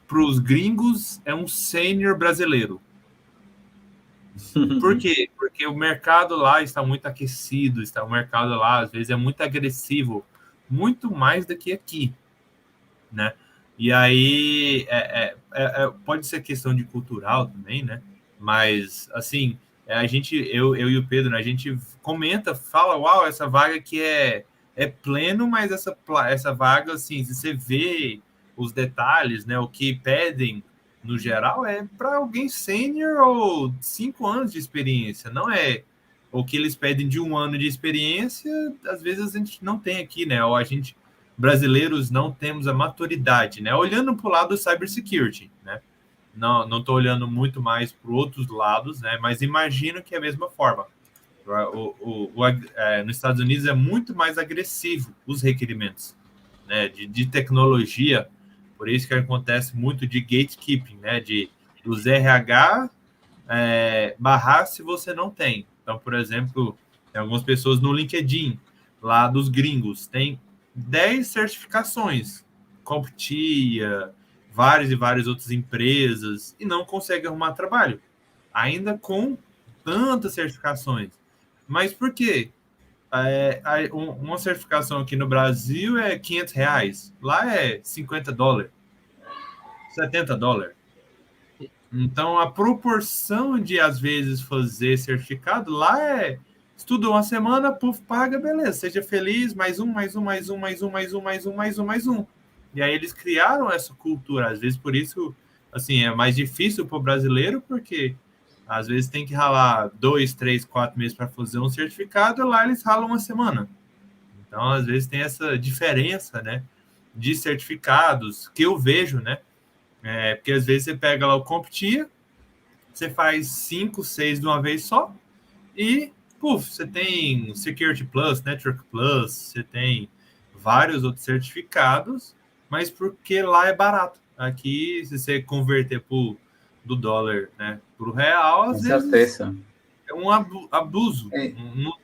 Speaker 3: para os gringos é um sênior brasileiro. Por quê? Porque o mercado lá está muito aquecido, o mercado lá, às vezes, é muito agressivo, muito mais do que aqui, né? E aí, pode ser questão de cultural também, né? Mas, assim, eu e o Pedro, a gente comenta, fala, uau, essa vaga aqui é pleno, mas essa vaga, assim, se você vê os detalhes, né? O que pedem, no geral, é para alguém sênior ou 5 anos de experiência, não é o que eles pedem de 1 ano de experiência, às vezes a gente não tem aqui, né? Ou brasileiros não temos a maturidade, né? Olhando para o lado do cybersecurity, né? Não estou olhando muito mais para outros lados, né? Mas imagino que é a mesma forma. Nos Estados Unidos é muito mais agressivo os requerimentos, né? De tecnologia. Por isso que acontece muito de gatekeeping, né? Dos RH barrar se você não tem. Então, por exemplo, tem algumas pessoas no LinkedIn, lá dos gringos, tem 10 certificações, CompTIA, várias e várias outras empresas, e não consegue arrumar trabalho, ainda com tantas certificações. Mas por quê? Uma certificação aqui no Brasil é R$500, lá é $50, $70. Então, a proporção de, às vezes, fazer certificado lá estuda uma semana, puf, paga, beleza, seja feliz, mais um. E aí eles criaram essa cultura, às vezes por isso, assim, é mais difícil para o brasileiro, porque às vezes tem que ralar 2, 3, 4 meses para fazer um certificado, e lá eles ralam uma semana. Então, às vezes tem essa diferença, né, de certificados, que eu vejo, né, porque às vezes você pega lá o CompTIA, você faz 5, 6 de uma vez só, e você tem Security Plus, Network Plus, você tem vários outros certificados, mas porque lá é barato. Aqui, se você converter do dólar, né, para o real, às vezes é um abuso.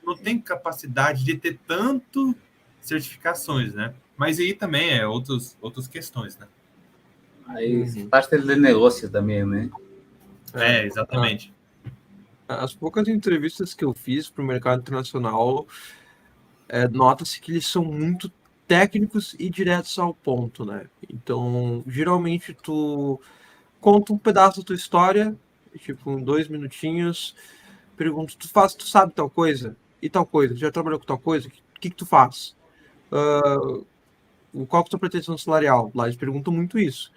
Speaker 3: Não tem capacidade de ter tanto certificações, né? Mas aí também outras questões, né?
Speaker 1: Aí parte do negócio também, né?
Speaker 3: Exatamente.
Speaker 2: As poucas entrevistas que eu fiz para o mercado internacional, nota-se que eles são muito técnicos e diretos ao ponto, né? Então, geralmente, tu conta um pedaço da tua história, tipo, em 2 minutinhos, pergunta, tu sabe tal coisa? E tal coisa? Já trabalhou com tal coisa? O que tu faz? Qual que é a tua pretensão salarial? Lá eles perguntam muito isso.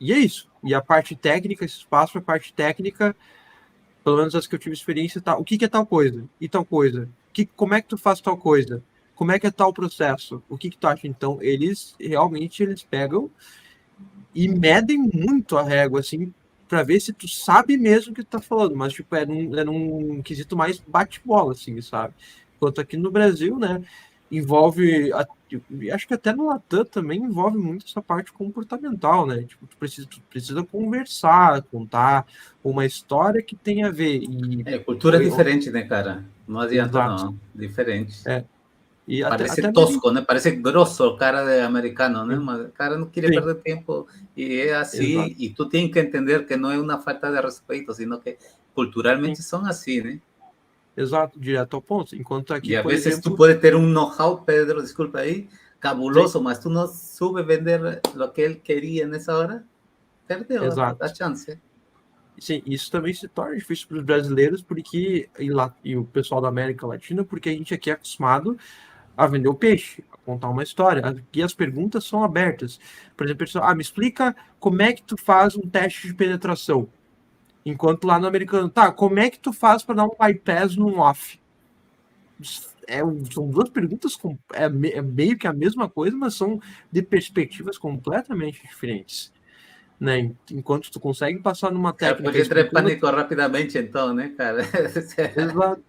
Speaker 2: E é isso. E a parte técnica, esse espaço para a parte técnica, pelo menos as que eu tive experiência, tá? O que é tal coisa? E tal coisa? Como é que tu faz tal coisa? Como é que é tal processo? O que tu acha? Então, eles realmente pegam e medem muito a régua, assim, para ver se tu sabe mesmo o que tu tá falando, mas tipo, é num quesito mais bate-bola, assim, sabe? Enquanto aqui no Brasil, né, envolve, acho que até no Latam também envolve muito essa parte comportamental, né? Tipo, tu precisa conversar, contar uma história que tenha a ver.
Speaker 1: Cultura diferente, né, cara? Não adianta,
Speaker 2: Exato.
Speaker 1: não. Diferente.
Speaker 2: E
Speaker 1: Parece
Speaker 2: até
Speaker 1: tosco, né? Parece grosso o cara de americano, né?
Speaker 2: Sim.
Speaker 1: Mas o cara não queria perder tempo e é assim.
Speaker 2: Exato.
Speaker 1: E tu tens que entender que não é uma falta de respeito, sino que culturalmente são assim, né?
Speaker 2: Exato, direto ao ponto. Enquanto aqui,
Speaker 1: E a
Speaker 2: por
Speaker 1: vezes tu
Speaker 2: exemplo...
Speaker 1: pode ter um know-how, Pedro, desculpa aí, cabuloso, mas tu não soube vender o que ele queria nessa hora, perdeu
Speaker 2: Exato.
Speaker 1: a chance.
Speaker 2: Sim, isso também se torna difícil para os brasileiros porque e o pessoal da América Latina, porque a gente aqui é acostumado a vender o peixe, a contar uma história. Aqui as perguntas são abertas. Por exemplo, a pessoa, me explica como é que tu faz um teste de penetração. Enquanto lá no americano, tá, como é que tu faz para dar um bypass num off? São duas perguntas, é meio que a mesma coisa, mas são de perspectivas completamente diferentes. Né? Enquanto tu consegue passar numa técnica...
Speaker 1: Pode entrar em pânico rapidamente, então, né, cara?
Speaker 2: Exato.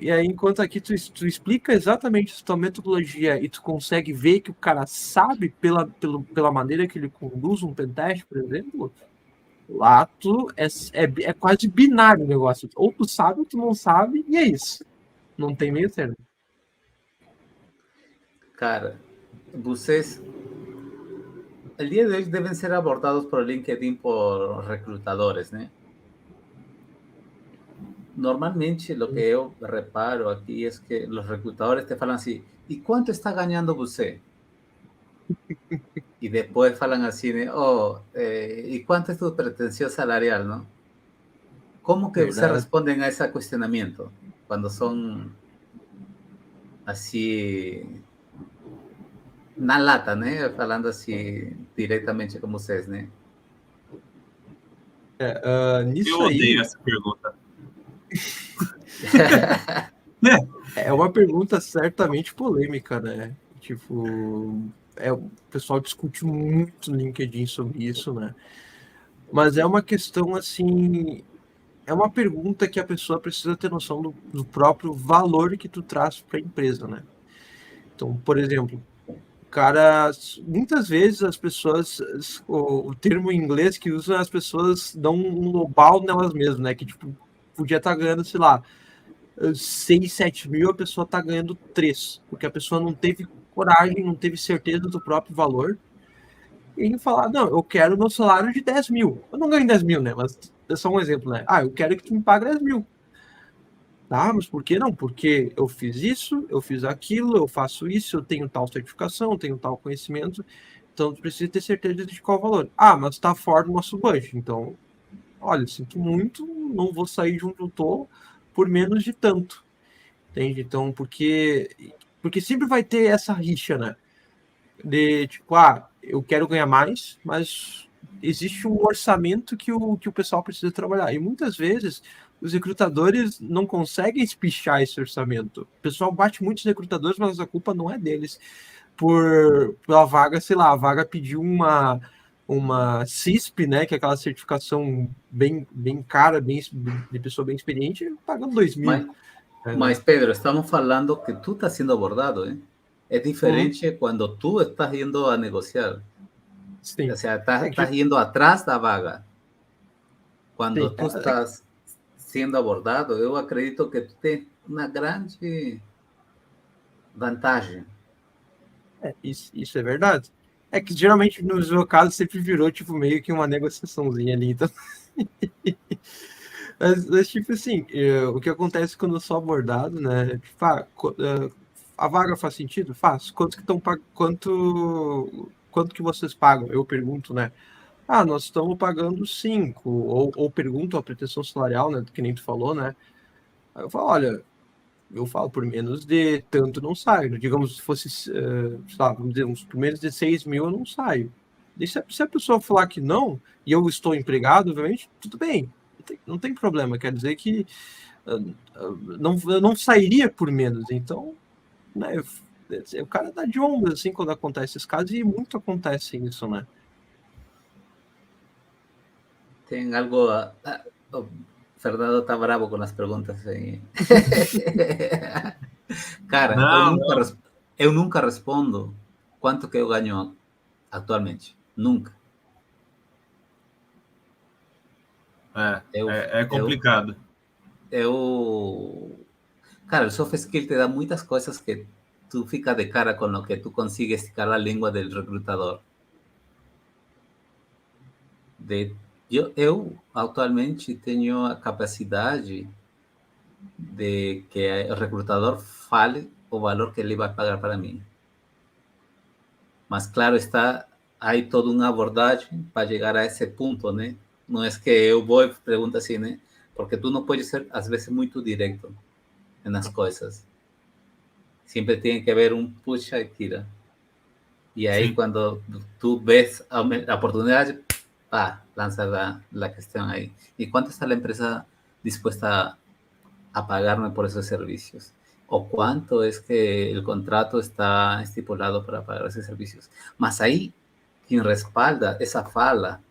Speaker 2: E aí, enquanto aqui tu explica exatamente a tua metodologia e tu consegue ver que o cara sabe pela maneira que ele conduz um pentest, por exemplo, lá é quase binário o negócio. Ou tu sabe ou tu não sabe, e é isso. Não tem meio termo.
Speaker 1: Cara, vocês, el día de hoy deben ser abordados por LinkedIn por reclutadores, né? Normalmente lo que yo reparo aquí es que los reclutadores te falan así, ¿y cuánto está ganando você? Y después falan así, ¿y cuánto es tu pretensión salarial, no? ¿Cómo que se responden a ese cuestionamiento cuando son así na lata, né? Falando assim diretamente como vocês, né?
Speaker 2: Nisso
Speaker 3: Eu odeio
Speaker 2: aí,
Speaker 3: essa pergunta.
Speaker 2: é uma pergunta certamente polêmica, né? Tipo, o pessoal discute muito no LinkedIn sobre isso, né? Mas é uma questão assim, é uma pergunta que a pessoa precisa ter noção do próprio valor que tu traz para a empresa, né? Então, por exemplo, cara, muitas vezes as pessoas, o termo em inglês que usam, as pessoas dão um lowball nelas mesmas, né? Que tipo, podia estar ganhando, sei lá, 6, 7 mil, a pessoa está ganhando 3, porque a pessoa não teve coragem, não teve certeza do próprio valor. E ele falar, não, eu quero meu salário de 10 mil. Eu não ganho 10 mil, né? Mas é só um exemplo, né? Eu quero que tu me pague 10 mil. Tá, mas por que não? Porque eu fiz isso, eu fiz aquilo, eu faço isso, eu tenho tal certificação, eu tenho tal conhecimento, então tu precisa ter certeza de qual valor. Mas tá fora do nosso budget, então, olha, sinto muito, não vou sair de onde eu tô por menos de tanto, entende? Então, porque sempre vai ter essa rixa, né? De tipo, eu quero ganhar mais, mas existe um orçamento que o pessoal precisa trabalhar. E muitas vezes os recrutadores não conseguem espichar esse orçamento. O pessoal bate muitos recrutadores, mas a culpa não é deles. Pela vaga, sei lá, a vaga pediu uma CISP, né, que é aquela certificação bem cara, de pessoa bem experiente, pagando 2 mil.
Speaker 1: Mas, Pedro, estamos falando que tú estás siendo abordado, ¿eh? Es diferente cuando tú estás yendo a negociar.
Speaker 2: Sim.
Speaker 1: O sea, estás yendo atrás da vaga. Cuando tú estás sendo abordado, eu acredito que tu tem uma grande vantagem.
Speaker 2: Isso é verdade. É que geralmente nos meus casos sempre virou tipo meio que uma negociaçãozinha ali, então. mas tipo assim, o que acontece quando eu sou abordado, né? Tipo, a vaga faz sentido? Faz. Quanto que estão quanto que vocês pagam? Eu pergunto, né? Nós estamos pagando 5, ou pergunto a pretensão salarial, né? Que nem tu falou, né? Aí eu falo, olha, eu falo, por menos de tanto não saio. Digamos, se fosse, sei lá, vamos dizer, por menos de 6 mil eu não saio. E se a pessoa falar que não, e eu estou empregado, obviamente, tudo bem. Não tem problema. Quer dizer que eu não sairia por menos. Então, né, o cara dá de ombro, assim, quando acontece esses casos, e muito acontece isso, né?
Speaker 1: Tem algo... o Fernando tá bravo com as perguntas aí. Cara, eu nunca respondo quanto que eu ganho atualmente. Nunca.
Speaker 3: É complicado.
Speaker 1: Cara, el soft skill te da muchas cosas que tú ficas de cara con lo que tú consigues esticar la lengua del reclutador. Eu atualmente tenho a capacidade de que o recrutador fale o valor que ele vai pagar para mim. Mas, claro, hay toda uma abordagem para chegar a esse ponto, né? Não é que eu vou e pergunto assim, né? Porque tu não pode ser, às vezes, muito direto nas coisas. Sempre tem que haver um puxa e tira. E aí, quando tu ves a oportunidade, lança la questão aí. E quanto está a empresa disposta a pagar-me por esses serviços? O quanto é que o contrato está estipulado para pagar esses serviços? Mas aí, quem respalda essa fala,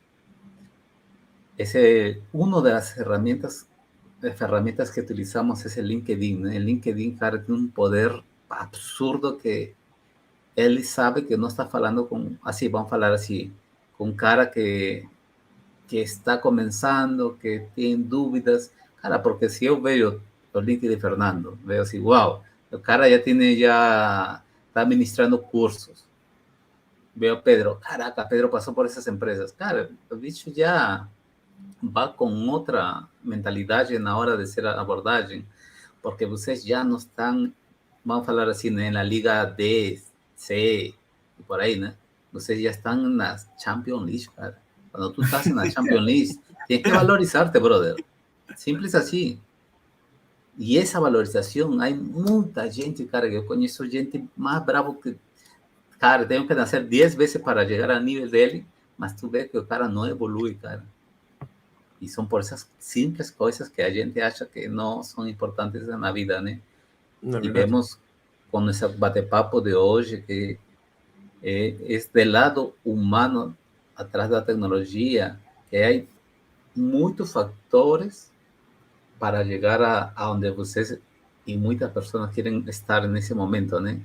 Speaker 1: uma das ferramentas que utilizamos es el LinkedIn, ¿no? El LinkedIn, cara, tiene un poder absurdo que él sabe que no está falando con, así, vamos a hablar así, con cara que está comenzando, que tiene dudas, cara, porque si yo veo los LinkedIn de Fernando, veo así, wow, el cara está administrando cursos. Veo Pedro, caraca, Pedro pasó por esas empresas. Cara, el bicho ya va com outra mentalidade na hora de ser a abordagem, porque vocês já não estão, vamos falar assim, né, na Liga D, C, e por aí, né? Vocês já estão na Champions League, cara. Quando tu estás na Champions League, tens que valorizar-te, brother. Simples assim. E essa valorização, há muita gente, cara, que eu conheço gente mais bravo que... Cara, tenho que nascer 10 vezes para chegar ao nível dele, mas tu vê que o cara não evolui, cara. E são por essas simples coisas que a gente acha que não são importantes na vida, né? E vemos com esse bate-papo de hoje que é do lado humano, atrás da tecnologia, que há muitos fatores para chegar a onde vocês e muitas pessoas querem estar nesse momento, né?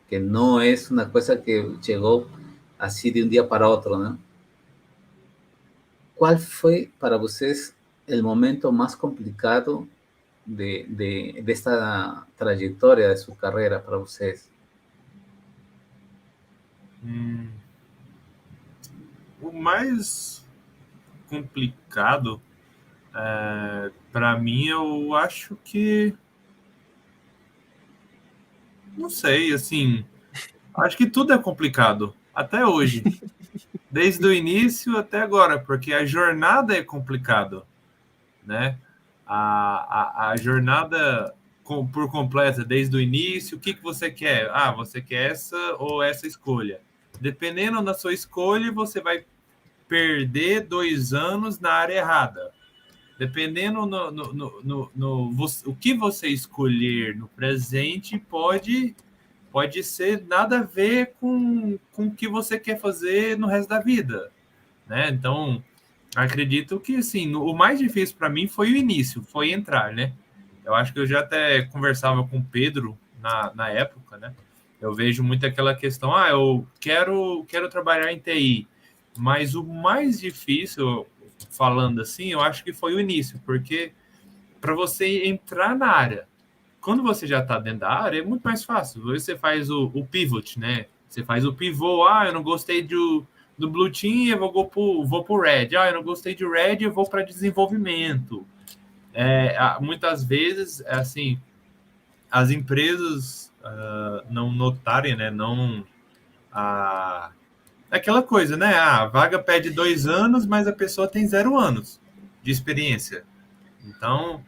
Speaker 1: Que não é uma coisa que chegou assim de um dia para outro, né? ¿Cuál fue para vocês el momento más complicado de esta trayectoria de su carrera para vocês?
Speaker 3: O mais complicado, para mim, eu acho que... Não sei, assim... Acho que tudo é complicado, até hoje. Desde o início até agora, porque a jornada é complicado, né? A jornada por completa, desde o início, o que você quer? Você quer essa ou essa escolha. Dependendo da sua escolha, você vai perder 2 anos na área errada. Dependendo o que você escolher no presente, pode ser nada a ver com o que você quer fazer no resto da vida, né? Então, acredito que, assim, o mais difícil para mim foi o início, foi entrar, né? Eu acho que eu já até conversava com o Pedro na época, né? Eu vejo muito aquela questão, eu quero trabalhar em TI, mas o mais difícil, falando assim, eu acho que foi o início, porque para você entrar na área, quando você já está dentro da área, é muito mais fácil. Você faz o pivot, né? Você faz o pivô. Eu não gostei do Blue Team, eu vou para o Red. Eu não gostei de Red, eu vou para desenvolvimento. Muitas vezes, assim, as empresas não notarem, né? Aquela coisa, né? A vaga pede 2 anos, mas a pessoa tem 0 anos de experiência. Então...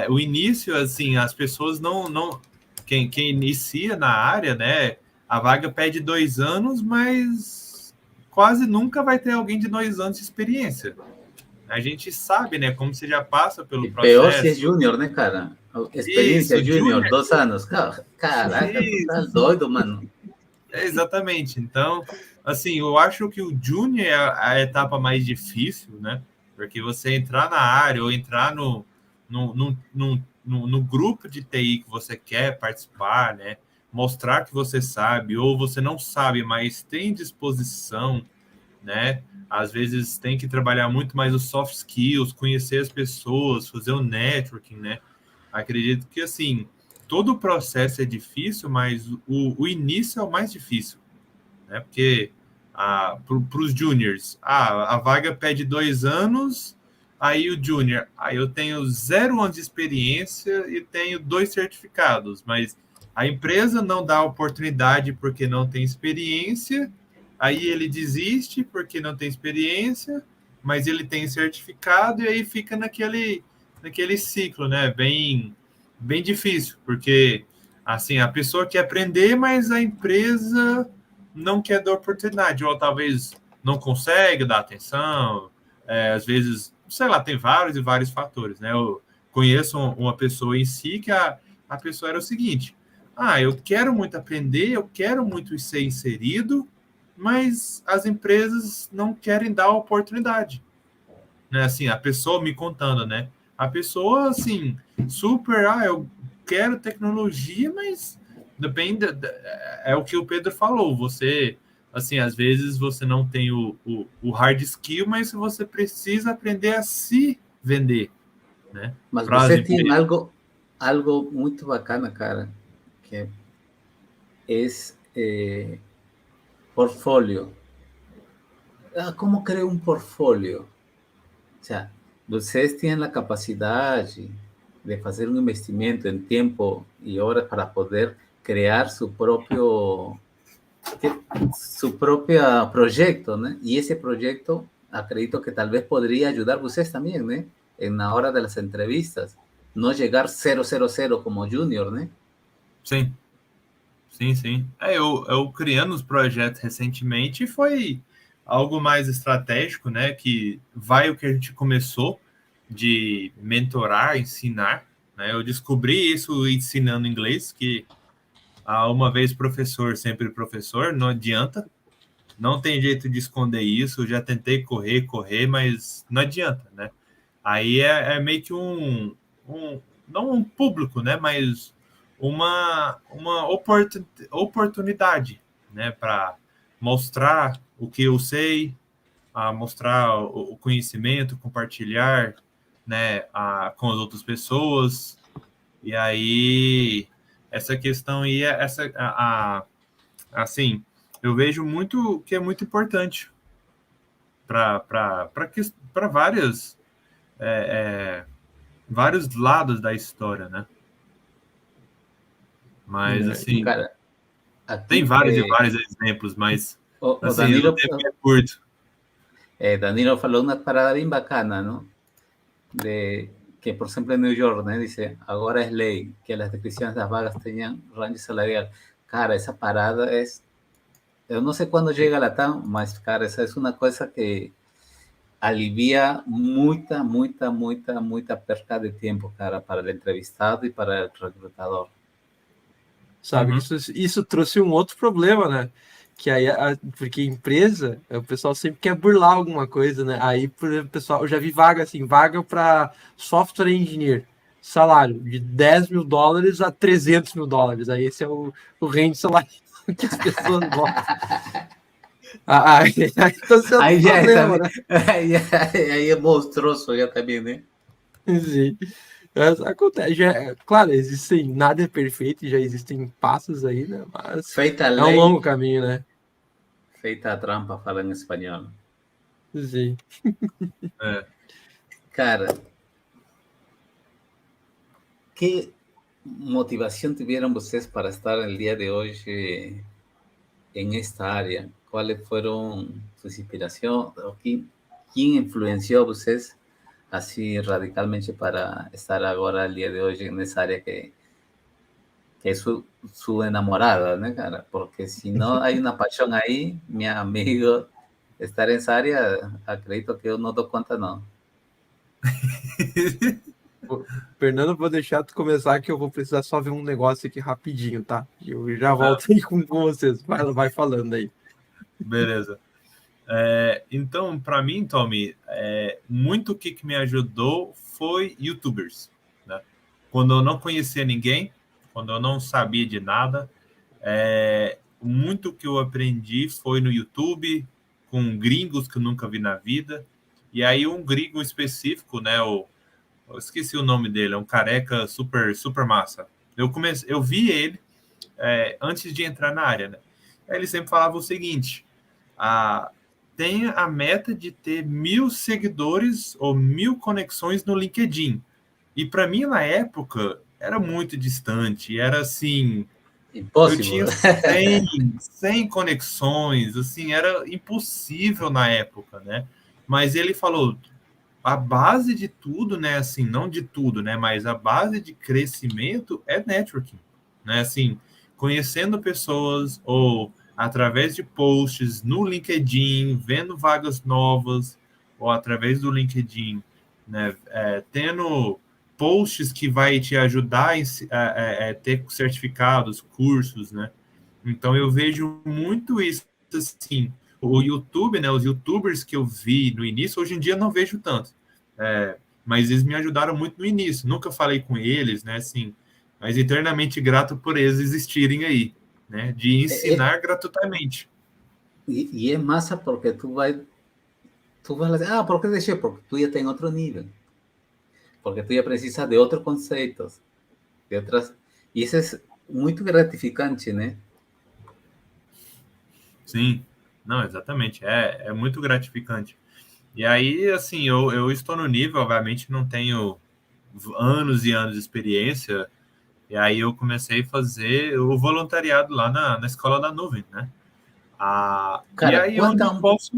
Speaker 3: o início, assim, as pessoas não quem inicia na área, né, a vaga pede 2 anos, mas quase nunca vai ter alguém de 2 anos de experiência. A gente sabe, né, como você já passa pelo processo.
Speaker 1: Pior se é júnior, né, cara? Experiência júnior, 2 anos. Caraca, tu tá doido, mano.
Speaker 3: Exatamente. Então, assim, eu acho que o júnior é a etapa mais difícil, né? Porque você entrar na área ou entrar no grupo de TI que você quer participar, né? Mostrar que você sabe, ou você não sabe, mas tem disposição, né? Às vezes tem que trabalhar muito mais os soft skills, conhecer as pessoas, fazer o networking, né? Acredito que, assim, todo o processo é difícil, mas o início é o mais difícil, né? Porque para os juniors, a vaga pede 2 anos, aí o junior, aí eu tenho 0 anos de experiência e tenho 2 certificados, mas a empresa não dá oportunidade porque não tem experiência, aí ele desiste porque não tem experiência, mas ele tem certificado e aí fica naquele ciclo, né? Bem difícil, porque assim, a pessoa quer aprender, mas a empresa não quer dar oportunidade, ou talvez não consegue dar atenção, às vezes, sei lá, tem vários e vários fatores, né? Eu conheço uma pessoa em si que a pessoa era o seguinte: eu quero muito aprender, eu quero muito ser inserido, mas as empresas não querem dar oportunidade, né? Assim, a pessoa me contando, né? A pessoa, assim, super, eu quero tecnologia, mas depende, é o que o Pedro falou, você, assim, às vezes você não tem o hard skill, mas você precisa aprender a se vender, né?
Speaker 1: Mas você tem algo muito bacana, cara, que é portfólio. Como criar um portfólio? O sea, vocês têm a capacidade de fazer um investimento em tempo e horas para poder criar seu próprio projeto, né? E esse projeto, acredito que talvez poderia ajudar vocês também, né? Na hora das entrevistas, não chegar 000 como júnior, né?
Speaker 3: Sim. Eu criando os projetos recentemente foi algo mais estratégico, né? Que vai o que a gente começou de mentorar, ensinar, né? Eu descobri isso ensinando inglês, que uma vez professor, sempre professor, não adianta, não tem jeito de esconder isso. Eu já tentei correr, mas não adianta, né? Aí é meio que não um público, né? Mas uma oportunidade, né? Para mostrar o que eu sei, mostrar o conhecimento, compartilhar, né? Com as outras pessoas. E aí essa questão aí, assim, eu vejo muito que é muito importante para vários lados da história, né? Mas, assim,
Speaker 1: cara,
Speaker 3: tem vários e vários exemplos, mas, assim,
Speaker 1: Danilo,
Speaker 3: o tempo é curto.
Speaker 1: Danilo falou uma parada bem bacana, não? De que, por exemplo, em New York, né, dice, agora é lei que as descrições das vagas tenham range salarial. Cara, essa parada eu não sei quando chega a Latam, mas, cara, essa é uma coisa que alivia muita perca de tempo, cara, para o entrevistado e para o recrutador.
Speaker 2: Sabe, isso trouxe um outro problema, né? Que aí, porque empresa, o pessoal sempre quer burlar alguma coisa, né? Aí, o pessoal, eu já vi vaga para software engineer, salário de $10 mil a $300 mil. Aí esse é o range salário que as pessoas gostam.
Speaker 1: Aí já problema, né? Aí é monstruoso já também, né?
Speaker 2: Sim. Acontece, claro, nada é perfeito, já existem passos aí, né? Mas
Speaker 1: feita
Speaker 2: é um longo caminho, né?
Speaker 1: Feita a trampa, fala em espanhol.
Speaker 2: Sim.
Speaker 1: Cara, que motivação tiveram vocês para estar no dia de hoje em esta área? Quais foram suas inspirações? Quem influenciou vocês assim radicalmente para estar agora no dia de hoje nessa área que é su enamorada, né, cara? Porque se não há uma paixão aí, meu amigo, estar nessa área, acredito que eu não dou conta, não.
Speaker 2: Fernando, vou deixar tu começar que eu vou precisar só ver um negócio aqui rapidinho, tá? Eu já volto aí com vocês. Vai falando aí.
Speaker 3: Beleza. Então, para mim, Tommy, muito o que me ajudou foi YouTubers, né? Quando eu não conhecia ninguém, quando eu não sabia de nada, muito que eu aprendi foi no YouTube, com gringos que eu nunca vi na vida. E aí um gringo específico, né? Eu esqueci o nome dele, é um careca super massa. Eu vi ele antes de entrar na área, né? Aí ele sempre falava o seguinte: tenha a meta de ter 1.000 seguidores ou 1.000 conexões no LinkedIn. E para mim, na época, era muito distante. Era assim, eu tinha
Speaker 1: Impossível.
Speaker 3: 100 conexões, assim, era impossível na época, né? Mas ele falou, a base de tudo, né? Assim, não de tudo, né? Mas a base de crescimento é networking, né? Assim, conhecendo pessoas ou através de posts no LinkedIn, vendo vagas novas ou através do LinkedIn, né? Tendo posts que vai te ajudar a ter certificados, cursos, né? Então eu vejo muito isso assim. O YouTube, né? Os YouTubers que eu vi no início, hoje em dia não vejo tanto. Mas eles me ajudaram muito no início. Nunca falei com eles, né? Assim, mas eternamente grato por eles existirem aí, né? De ensinar gratuitamente.
Speaker 1: Y es masa porque tú vas a decir, ¿por qué deixé? Porque tú ya estás en otro nivel. Porque tú ya precisas de otros conceptos, de otras... Y eso es muy gratificante, né?
Speaker 3: Sim, não, exatamente. É muito gratificante. E aí, assim, eu estou no nível, obviamente, não tenho anos e anos de experiência. E aí eu comecei a fazer o voluntariado lá na Escola da Nuvem, né? E
Speaker 1: Cara,
Speaker 3: aí onde eu posso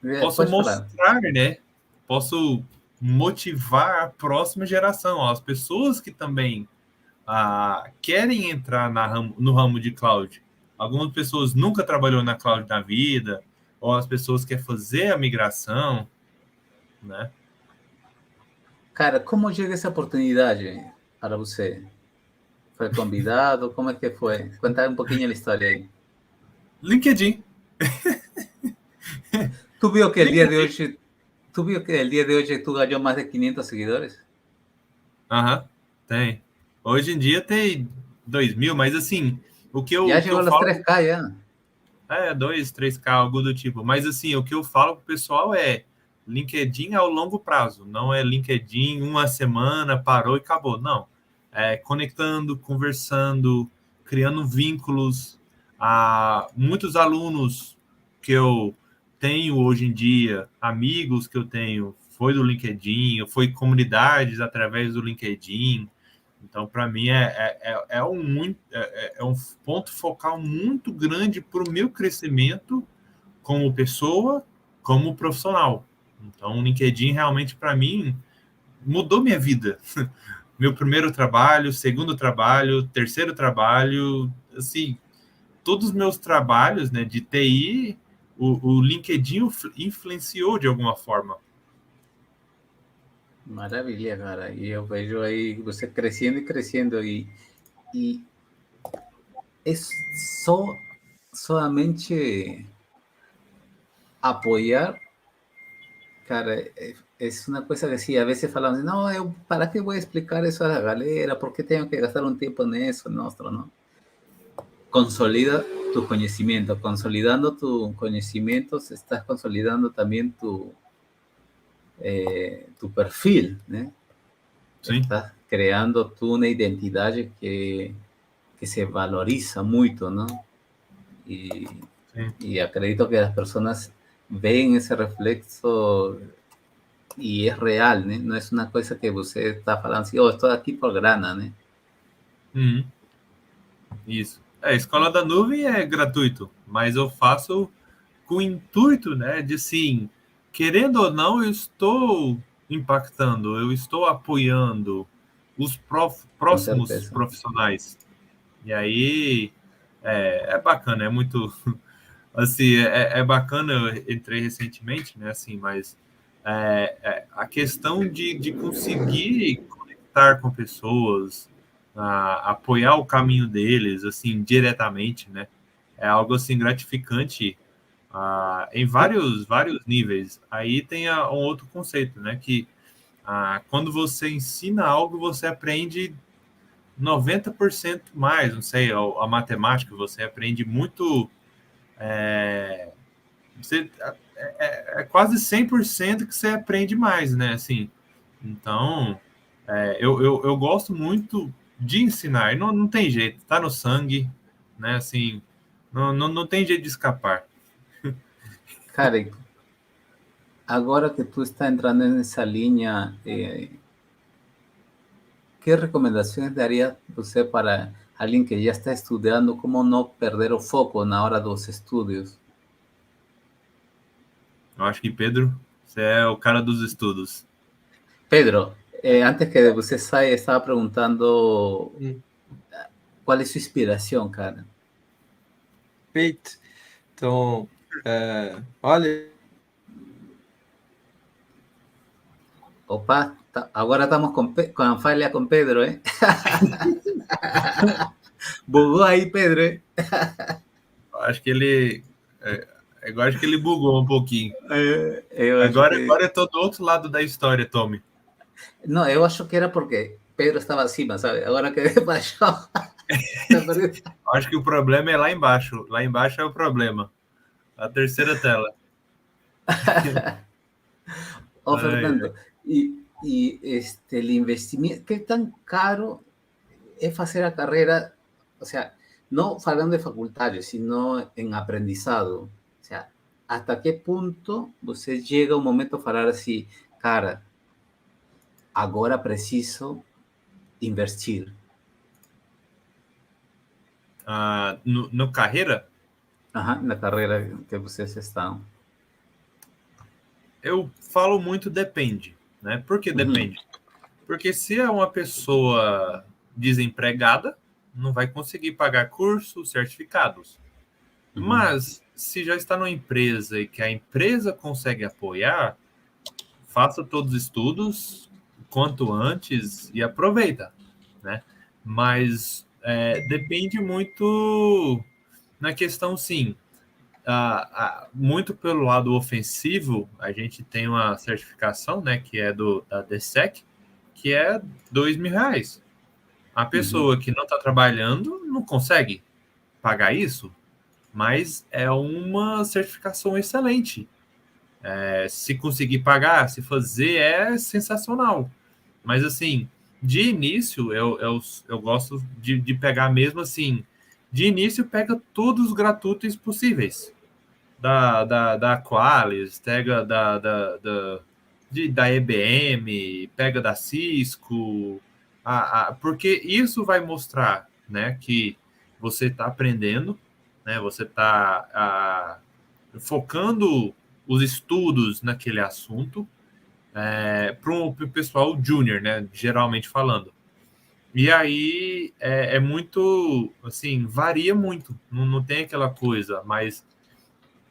Speaker 1: pode falar.
Speaker 3: mostrar, né? Posso motivar a próxima geração, as pessoas que também querem entrar no ramo de cloud. Algumas pessoas nunca trabalhou na cloud na vida, ou as pessoas querem fazer a migração, né?
Speaker 1: Cara, como chega essa oportunidade para você? Foi convidado? Como é que foi? Conta um pouquinho a história aí.
Speaker 3: LinkedIn.
Speaker 1: ¿Tú vio que el día de
Speaker 3: LinkedIn.
Speaker 1: hoy, tú vio que el día de hoy tú ganó más de 500 seguidores?
Speaker 3: Aham, tem. Hoje em dia tem 2.000, mas assim, o que
Speaker 1: Ya
Speaker 3: eu
Speaker 1: llegó a los
Speaker 3: falo
Speaker 1: 3K ya.
Speaker 3: 2, 3K, algo do tipo. Mas assim, o que eu falo pro pessoal é LinkedIn ao longo prazo, não é LinkedIn uma semana, parou e acabou. Não. É conectando, conversando, criando vínculos. Muitos alunos que eu tenho hoje em dia, amigos que eu tenho, foi do LinkedIn, foi comunidades através do LinkedIn. Então, para mim, um ponto focal muito grande para o meu crescimento como pessoa, como profissional. Então, o LinkedIn realmente, para mim, mudou minha vida. Meu primeiro trabalho, segundo trabalho, terceiro trabalho, assim, todos os meus trabalhos, né, de TI, o LinkedIn influenciou de alguma forma.
Speaker 1: Maravilha, cara. E eu vejo aí você crescendo e crescendo. E é somente apoiar, cara, é uma coisa que sí, a veces falamos, não, ¿para qué voy a explicar eso a la galera? ¿Por qué tengo que gastar un tiempo en eso? Nuestro, ¿no? Consolida tu conocimiento. Consolidando tus conocimientos, estás consolidando también tu perfil, ¿no?
Speaker 3: Sim.
Speaker 1: Estás creando tú una identidad que se valoriza mucho, ¿no? Y acredito que las personas ven ese reflexo y es real, ¿no? No es una cosa que você está falando assim, estou aqui por grana, né?
Speaker 3: Isso. A Escola da Nuvem é gratuito, mas eu faço com o intuito, né, de sim, querendo ou não, eu estou impactando, eu estou apoiando os próximos profissionais. E aí é bacana, é muito assim, é bacana. Eu entrei recentemente, né, assim, mas a questão de conseguir conectar com pessoas, apoiar o caminho deles, assim, diretamente, né, é algo assim gratificante. em vários níveis. Aí tem um outro conceito, né? Que quando você ensina algo, você aprende 90% mais, não sei, a matemática, você aprende muito. É quase 100% que você aprende mais, né? Assim, então, eu gosto muito de ensinar, e não tem jeito, tá no sangue, né? Assim, não tem jeito de escapar.
Speaker 1: Cara, agora que tú estás entrando en esa línea, ¿qué recomendaciones daría usted para alguien que ya está estudiando cómo no perder o foco na hora dos estudios?
Speaker 3: Eu acho que, Pedro, você é o cara dos estudos.
Speaker 1: Pedro, antes que você saia, estava perguntando qual é sua inspiração, cara.
Speaker 2: Perfeito. Então, olha,
Speaker 1: Opa, agora estamos com a falha com Pedro, hein? Bugou aí, Pedro, hein?
Speaker 3: Acho que ele. Agora acho que ele bugou um pouquinho.
Speaker 1: Eu acho
Speaker 3: Agora
Speaker 1: que...
Speaker 3: eu tô do outro lado da história, Tommy.
Speaker 1: Não, eu acho que era porque Pedro estava acima, sabe? Agora que baixou.
Speaker 3: Acho que o problema é lá embaixo. Lá embaixo é o problema. A terceira tela.
Speaker 1: Ô, Fernando, el investimento, ¿qué tan caro es hacer a carrera? O sea, no falando de facultario, sino en aprendizado. O sea, ¿hasta qué punto você llega un momento a falar assim, cara, agora preciso investir?
Speaker 3: No carreira?
Speaker 1: Ajá, na carreira que vocês estão.
Speaker 3: Eu falo muito depende, né? Por que depende? Porque se é uma pessoa desempregada, não vai conseguir pagar cursos, certificados. Mas se já está numa empresa e que a empresa consegue apoiar, faça todos os estudos quanto antes e aproveita, né? Mas depende muito na questão, sim. Muito pelo lado ofensivo, a gente tem uma certificação, né, que é da DSEC, que é R$2.000. A pessoa que não está trabalhando não consegue pagar isso, mas é uma certificação excelente. Se conseguir pagar, se fazer, é sensacional. Mas, assim, de início, eu gosto de pegar mesmo assim. De início, pega todos os gratuitos possíveis. Da Qualys, pega da IBM, pega da Cisco, porque isso vai mostrar, né, que você está aprendendo, né, você está focando os estudos naquele assunto para o pessoal júnior, né, geralmente falando. E aí é muito, assim, varia muito, não tem aquela coisa, mas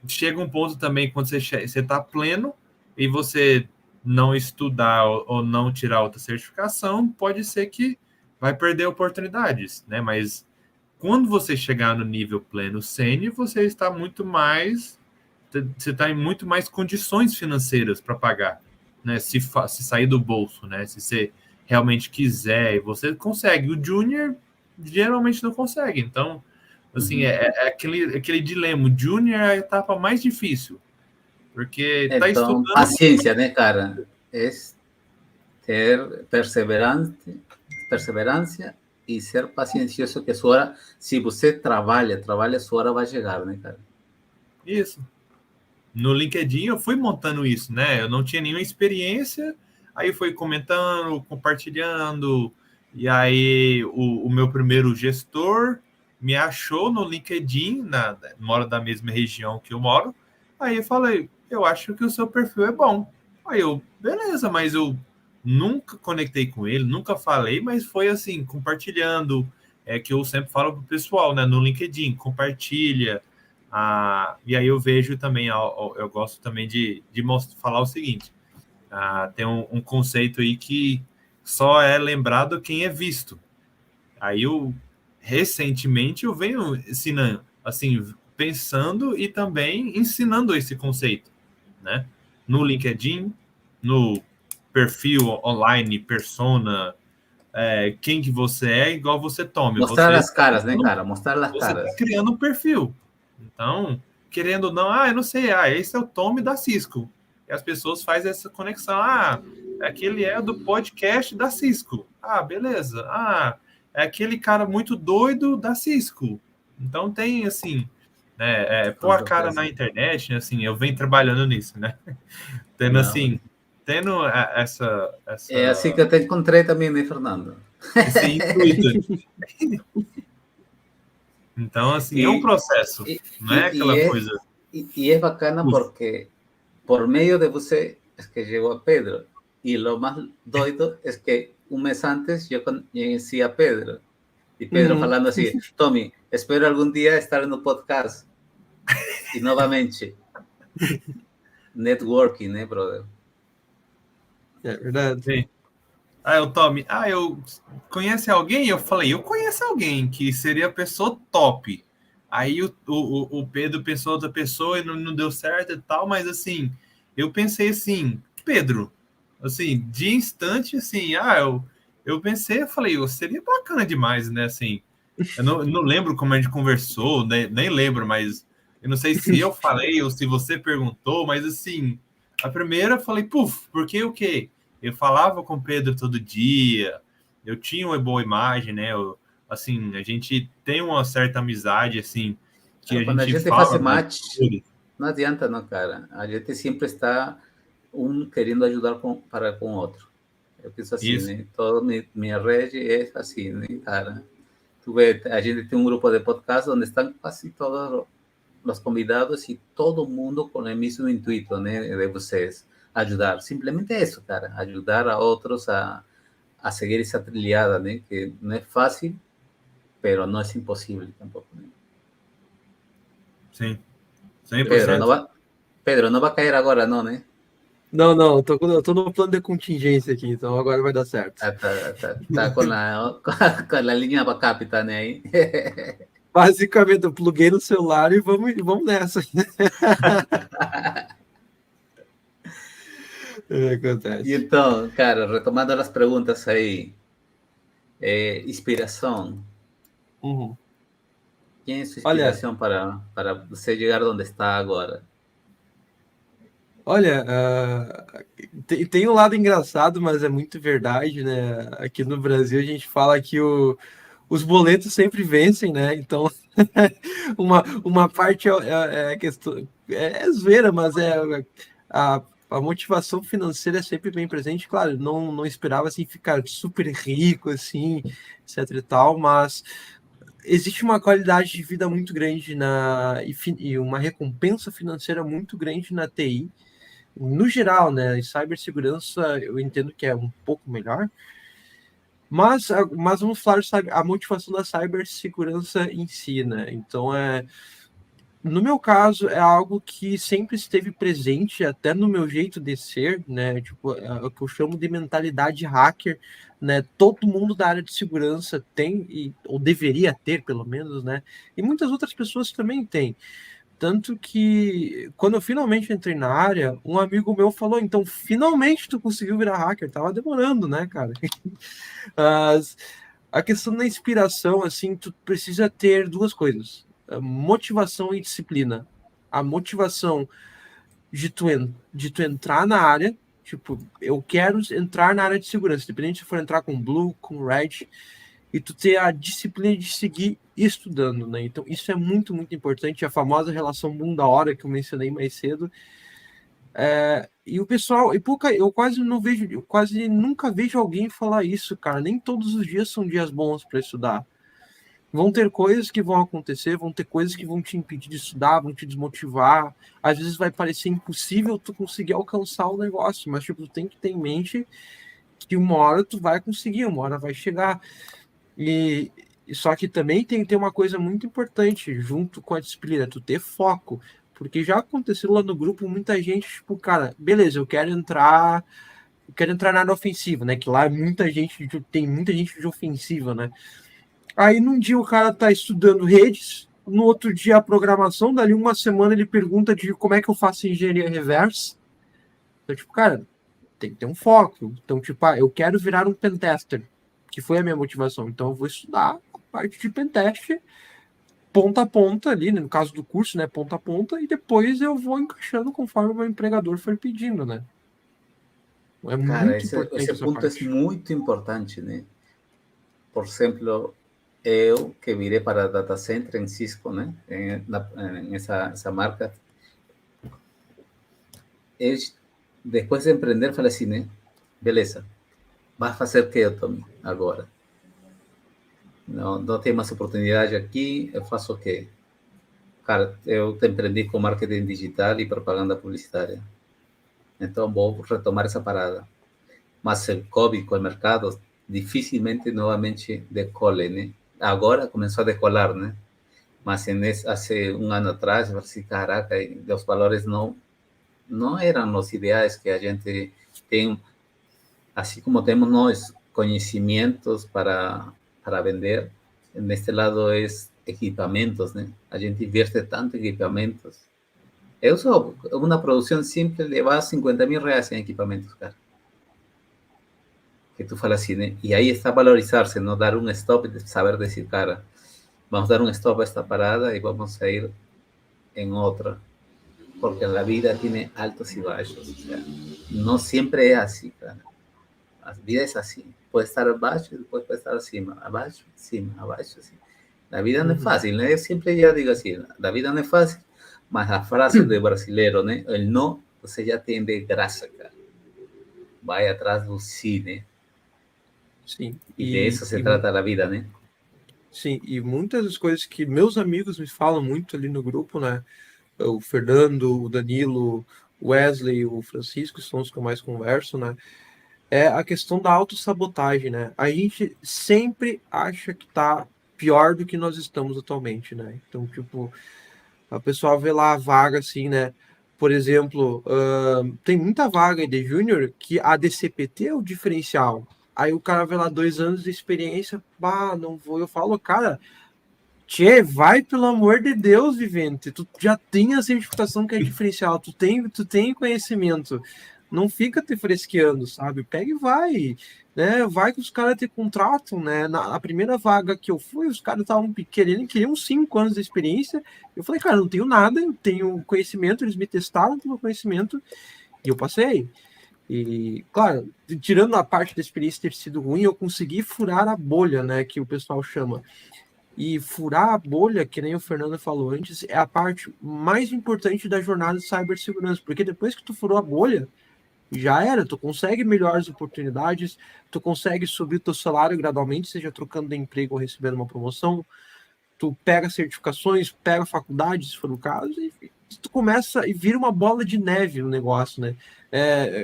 Speaker 3: chega um ponto também quando você está pleno e você não estudar ou não tirar outra certificação, pode ser que vai perder oportunidades, né? Mas quando você chegar no nível pleno sênior, você está em muito mais condições financeiras para pagar, né? Se sair do bolso, né? Se você realmente quiser, você consegue. O júnior geralmente não consegue, então assim, é aquele dilema. O júnior é a etapa mais difícil, porque está estudando...
Speaker 1: Paciência, né, cara? É ter perseverança e ser paciencioso, que sua hora, se você trabalha, sua hora vai chegar, né, cara?
Speaker 3: Isso. No LinkedIn eu fui montando isso, né? Eu não tinha nenhuma experiência, aí fui comentando, compartilhando, e aí o meu primeiro gestor me achou no LinkedIn, mora da mesma região que eu moro, aí eu falei, eu acho que o seu perfil é bom. Aí eu, beleza, mas eu nunca conectei com ele, nunca falei, mas foi assim, compartilhando, que eu sempre falo pro pessoal, né, no LinkedIn, compartilha, e aí eu vejo também, eu gosto também de falar o seguinte, tem um conceito aí que só é lembrado quem é visto. Aí recentemente eu venho ensinando, assim, pensando e também ensinando esse conceito, né? No LinkedIn, no perfil online, persona, quem que você é, igual você tome.
Speaker 1: Mostrar
Speaker 3: Você
Speaker 1: as caras, né, cara? Mostrar as
Speaker 3: você
Speaker 1: caras.
Speaker 3: está criando um perfil. Então, querendo ou não, eu não sei, esse é o Tommy da Cisco. E as pessoas fazem essa conexão. Aquele é do podcast da Cisco. Beleza. É aquele cara muito doido da Cisco. Então tem, assim, pôr a cara na internet, né, assim, eu venho trabalhando nisso, né? Tendo, assim, essa...
Speaker 1: É assim que eu te encontrei também, né, Fernando?
Speaker 3: Esse intuito. Então, assim, é um processo, não é aquela coisa...
Speaker 1: E é bacana porque por medio de você es que llegó a Pedro. Y lo más doido es que un mes antes yo conocí a Pedro. Y Pedro falando así, Tommy, espero algún día estar en un podcast. Y novamente, networking, né, brother?
Speaker 2: É verdade.
Speaker 3: Sim. O Tommy, eu conhece alguém? Eu falei, eu conheço alguém que seria a pessoa top. Aí o Pedro pensou outra pessoa e não deu certo e tal, mas assim, eu pensei assim, Pedro, assim, de instante, assim, eu pensei, eu falei, seria bacana demais, né, assim, eu não lembro como a gente conversou, nem lembro, mas eu não sei se eu falei ou se você perguntou, mas assim, a primeira eu falei, porque o quê? Eu falava com o Pedro todo dia, eu tinha uma boa imagem, né, assim, a gente tem uma certa amizade, assim, que
Speaker 1: quando a gente
Speaker 3: fala
Speaker 1: faz match, não adianta, não, cara. A gente sempre está querendo ajudar para com o outro. Eu penso assim,
Speaker 3: Isso.
Speaker 1: né? Toda minha rede é assim, né, cara? Tu vê, a gente tem um grupo de podcast onde estão quase todos os convidados e todo mundo com o mesmo intuito, né, de vocês ajudar. Simplesmente isso, cara, ajudar a outros a seguir essa trilhada, né, que não é fácil, pero não é impossível tampoco, né?
Speaker 3: Sim, 100%.
Speaker 1: Pedro, não vai cair agora, não, né?
Speaker 2: Não, eu tô no plano de contingência aqui, então agora vai dar certo.
Speaker 1: Tá com a linha backup, tá, né, aí?
Speaker 2: Basicamente, eu pluguei no celular e vamos nessa. Acontece.
Speaker 1: E então, cara, retomando as perguntas aí, inspiração. Quem é sua inspiração para você chegar onde está agora?
Speaker 2: Olha, tem um lado engraçado, mas é muito verdade, né? Aqui no Brasil a gente fala que os boletos sempre vencem, né? Então, uma parte é questão, é zoeira, mas a motivação financeira é sempre bem presente. Claro, não esperava assim ficar super rico, assim, etc e tal, mas existe uma qualidade de vida muito grande e uma recompensa financeira muito grande na TI. No geral, né, em cibersegurança eu entendo que é um pouco melhor, mas vamos falar sobre a motivação da cibersegurança em si, né? Então, no meu caso, é algo que sempre esteve presente, até no meu jeito de ser, né? Tipo, é o que eu chamo de mentalidade hacker, né? Todo mundo da área de segurança tem, ou deveria ter, pelo menos, né? E muitas outras pessoas também têm. Tanto que, quando eu finalmente entrei na área, um amigo meu falou, então, finalmente tu conseguiu virar hacker. Tava demorando, né, cara? Mas a questão da inspiração, assim, tu precisa ter duas coisas. Motivação e disciplina. A motivação de tu entrar na área, tipo, eu quero entrar na área de segurança, independente se for entrar com Blue, com Red, e tu ter a disciplina de seguir estudando, né? Então, isso é muito, muito importante. A famosa relação mundo-hora que eu mencionei mais cedo. E o pessoal, eu quase nunca vejo alguém falar isso, cara. Nem todos os dias são dias bons para estudar. Vão ter coisas que vão acontecer, vão ter coisas que vão te impedir de estudar, vão te desmotivar. Às vezes vai parecer impossível tu conseguir alcançar o negócio, mas tipo, tu tem que ter em mente que uma hora tu vai conseguir, uma hora vai chegar. E só que também tem que ter uma coisa muito importante junto com a disciplina, tu ter foco, porque já aconteceu lá no grupo muita gente, tipo, cara, beleza, eu quero entrar na área ofensiva, né, que lá tem muita gente de ofensiva, né, aí num dia o cara tá estudando redes, no outro dia a programação, dali uma semana ele pergunta de como é que eu faço engenharia reversa. Então, tipo, cara, tem que ter um foco. Então, tipo, eu quero virar um pentester, que foi a minha motivação. Então, eu vou estudar a parte de pentest ponta a ponta ali, né, no caso do curso, né, ponta a ponta, e depois eu vou encaixando conforme o meu empregador for pedindo, né? É
Speaker 1: Cara,
Speaker 2: muito importante
Speaker 1: esse
Speaker 2: essa
Speaker 1: ponto é
Speaker 2: parte.
Speaker 1: muito importante, né? Por exemplo, eu que virei para data center em Cisco, né? Em essa marca, eu, depois de empreender, falei assim, né? Beleza, vai fazer o que eu tome agora? Não tem mais oportunidade aqui, eu faço o quê? Cara, eu empreendi com marketing digital e propaganda publicitária. Então, vou retomar essa parada. Mas o Covid com o mercado dificilmente novamente decole, né? Agora começou a decolar, né? Mas há um ano atrás, eu falei assim, caraca, os valores não eram os ideais que a gente tem, assim como temos nós conhecimentos para vender, neste lado é equipamentos, né? A gente invierte tanto em equipamentos. Eu sou uma produção simples, levar 50 mil reais em equipamentos, cara. Que tú falas así, ¿no? Y ahí está valorizarse, no dar un stop, saber decir, cara, vamos a dar un stop a esta parada y vamos a ir en otra, porque la vida tiene altos y bajos, o sea, no siempre es así, cara. La vida es así, puede estar abajo y después puede estar encima, abajo, encima. La vida no es fácil, ¿no? Yo siempre ya digo así, la vida no es fácil, mas la frase de brasilero, ¿no? El no, você já tem de graça, cara. Vai atrás do sim, né?
Speaker 2: Sim.
Speaker 1: E de isso se trata a vida, né?
Speaker 2: Sim, e muitas das coisas que meus amigos me falam muito ali no grupo, né? O Fernando, o Danilo, o Wesley, o Francisco, são os que eu mais converso, né? É a questão da autossabotagem, né? A gente sempre acha que tá pior do que nós estamos atualmente, né? Então, tipo, a pessoa vê lá a vaga assim, né? Por exemplo, tem muita vaga de júnior que a DCPT é o diferencial. Aí o cara vê lá 2 anos de experiência, bah, não vou. Eu falo, cara, tchê, vai pelo amor de Deus, Vivente. Tu já tem a certificação que é diferencial, tu tem conhecimento. Não fica te fresqueando, sabe? Pega e vai, né? Vai que os caras te contratam, né? Na primeira vaga que eu fui, os caras estavam queriam 5 anos de experiência. Eu falei, cara, não tenho nada, eu tenho conhecimento, eles me testaram pelo conhecimento e eu passei. E, claro, tirando a parte da experiência ter sido ruim, eu consegui furar a bolha, né? Que o pessoal chama. E furar a bolha, que nem o Fernando falou antes, é a parte mais importante da jornada de cibersegurança, porque depois que tu furou a bolha, já era, tu consegue melhores oportunidades, tu consegue subir o teu salário gradualmente, seja trocando de emprego ou recebendo uma promoção, tu pega certificações, pega faculdade, se for o caso, e tu começa e vira uma bola de neve no negócio, né?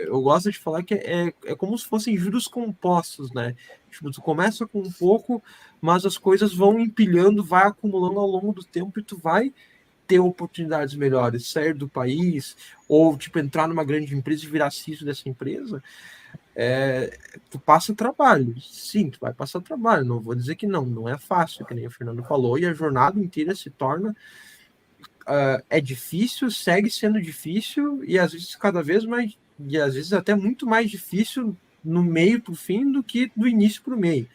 Speaker 2: Eu gosto de falar que é como se fossem juros compostos, né? Tipo, tu começa com um pouco, mas as coisas vão empilhando, vai acumulando ao longo do tempo e tu vai ter oportunidades melhores, sair do país, ou tipo, entrar numa grande empresa e virar CISO dessa empresa. Tu passa trabalho, sim, tu vai passar trabalho, não vou dizer que não é fácil, que nem o Fernando falou, e a jornada inteira se torna é difícil, segue sendo difícil, e às vezes cada vez mais, e às vezes até muito mais difícil no meio pro fim do que do início pro meio.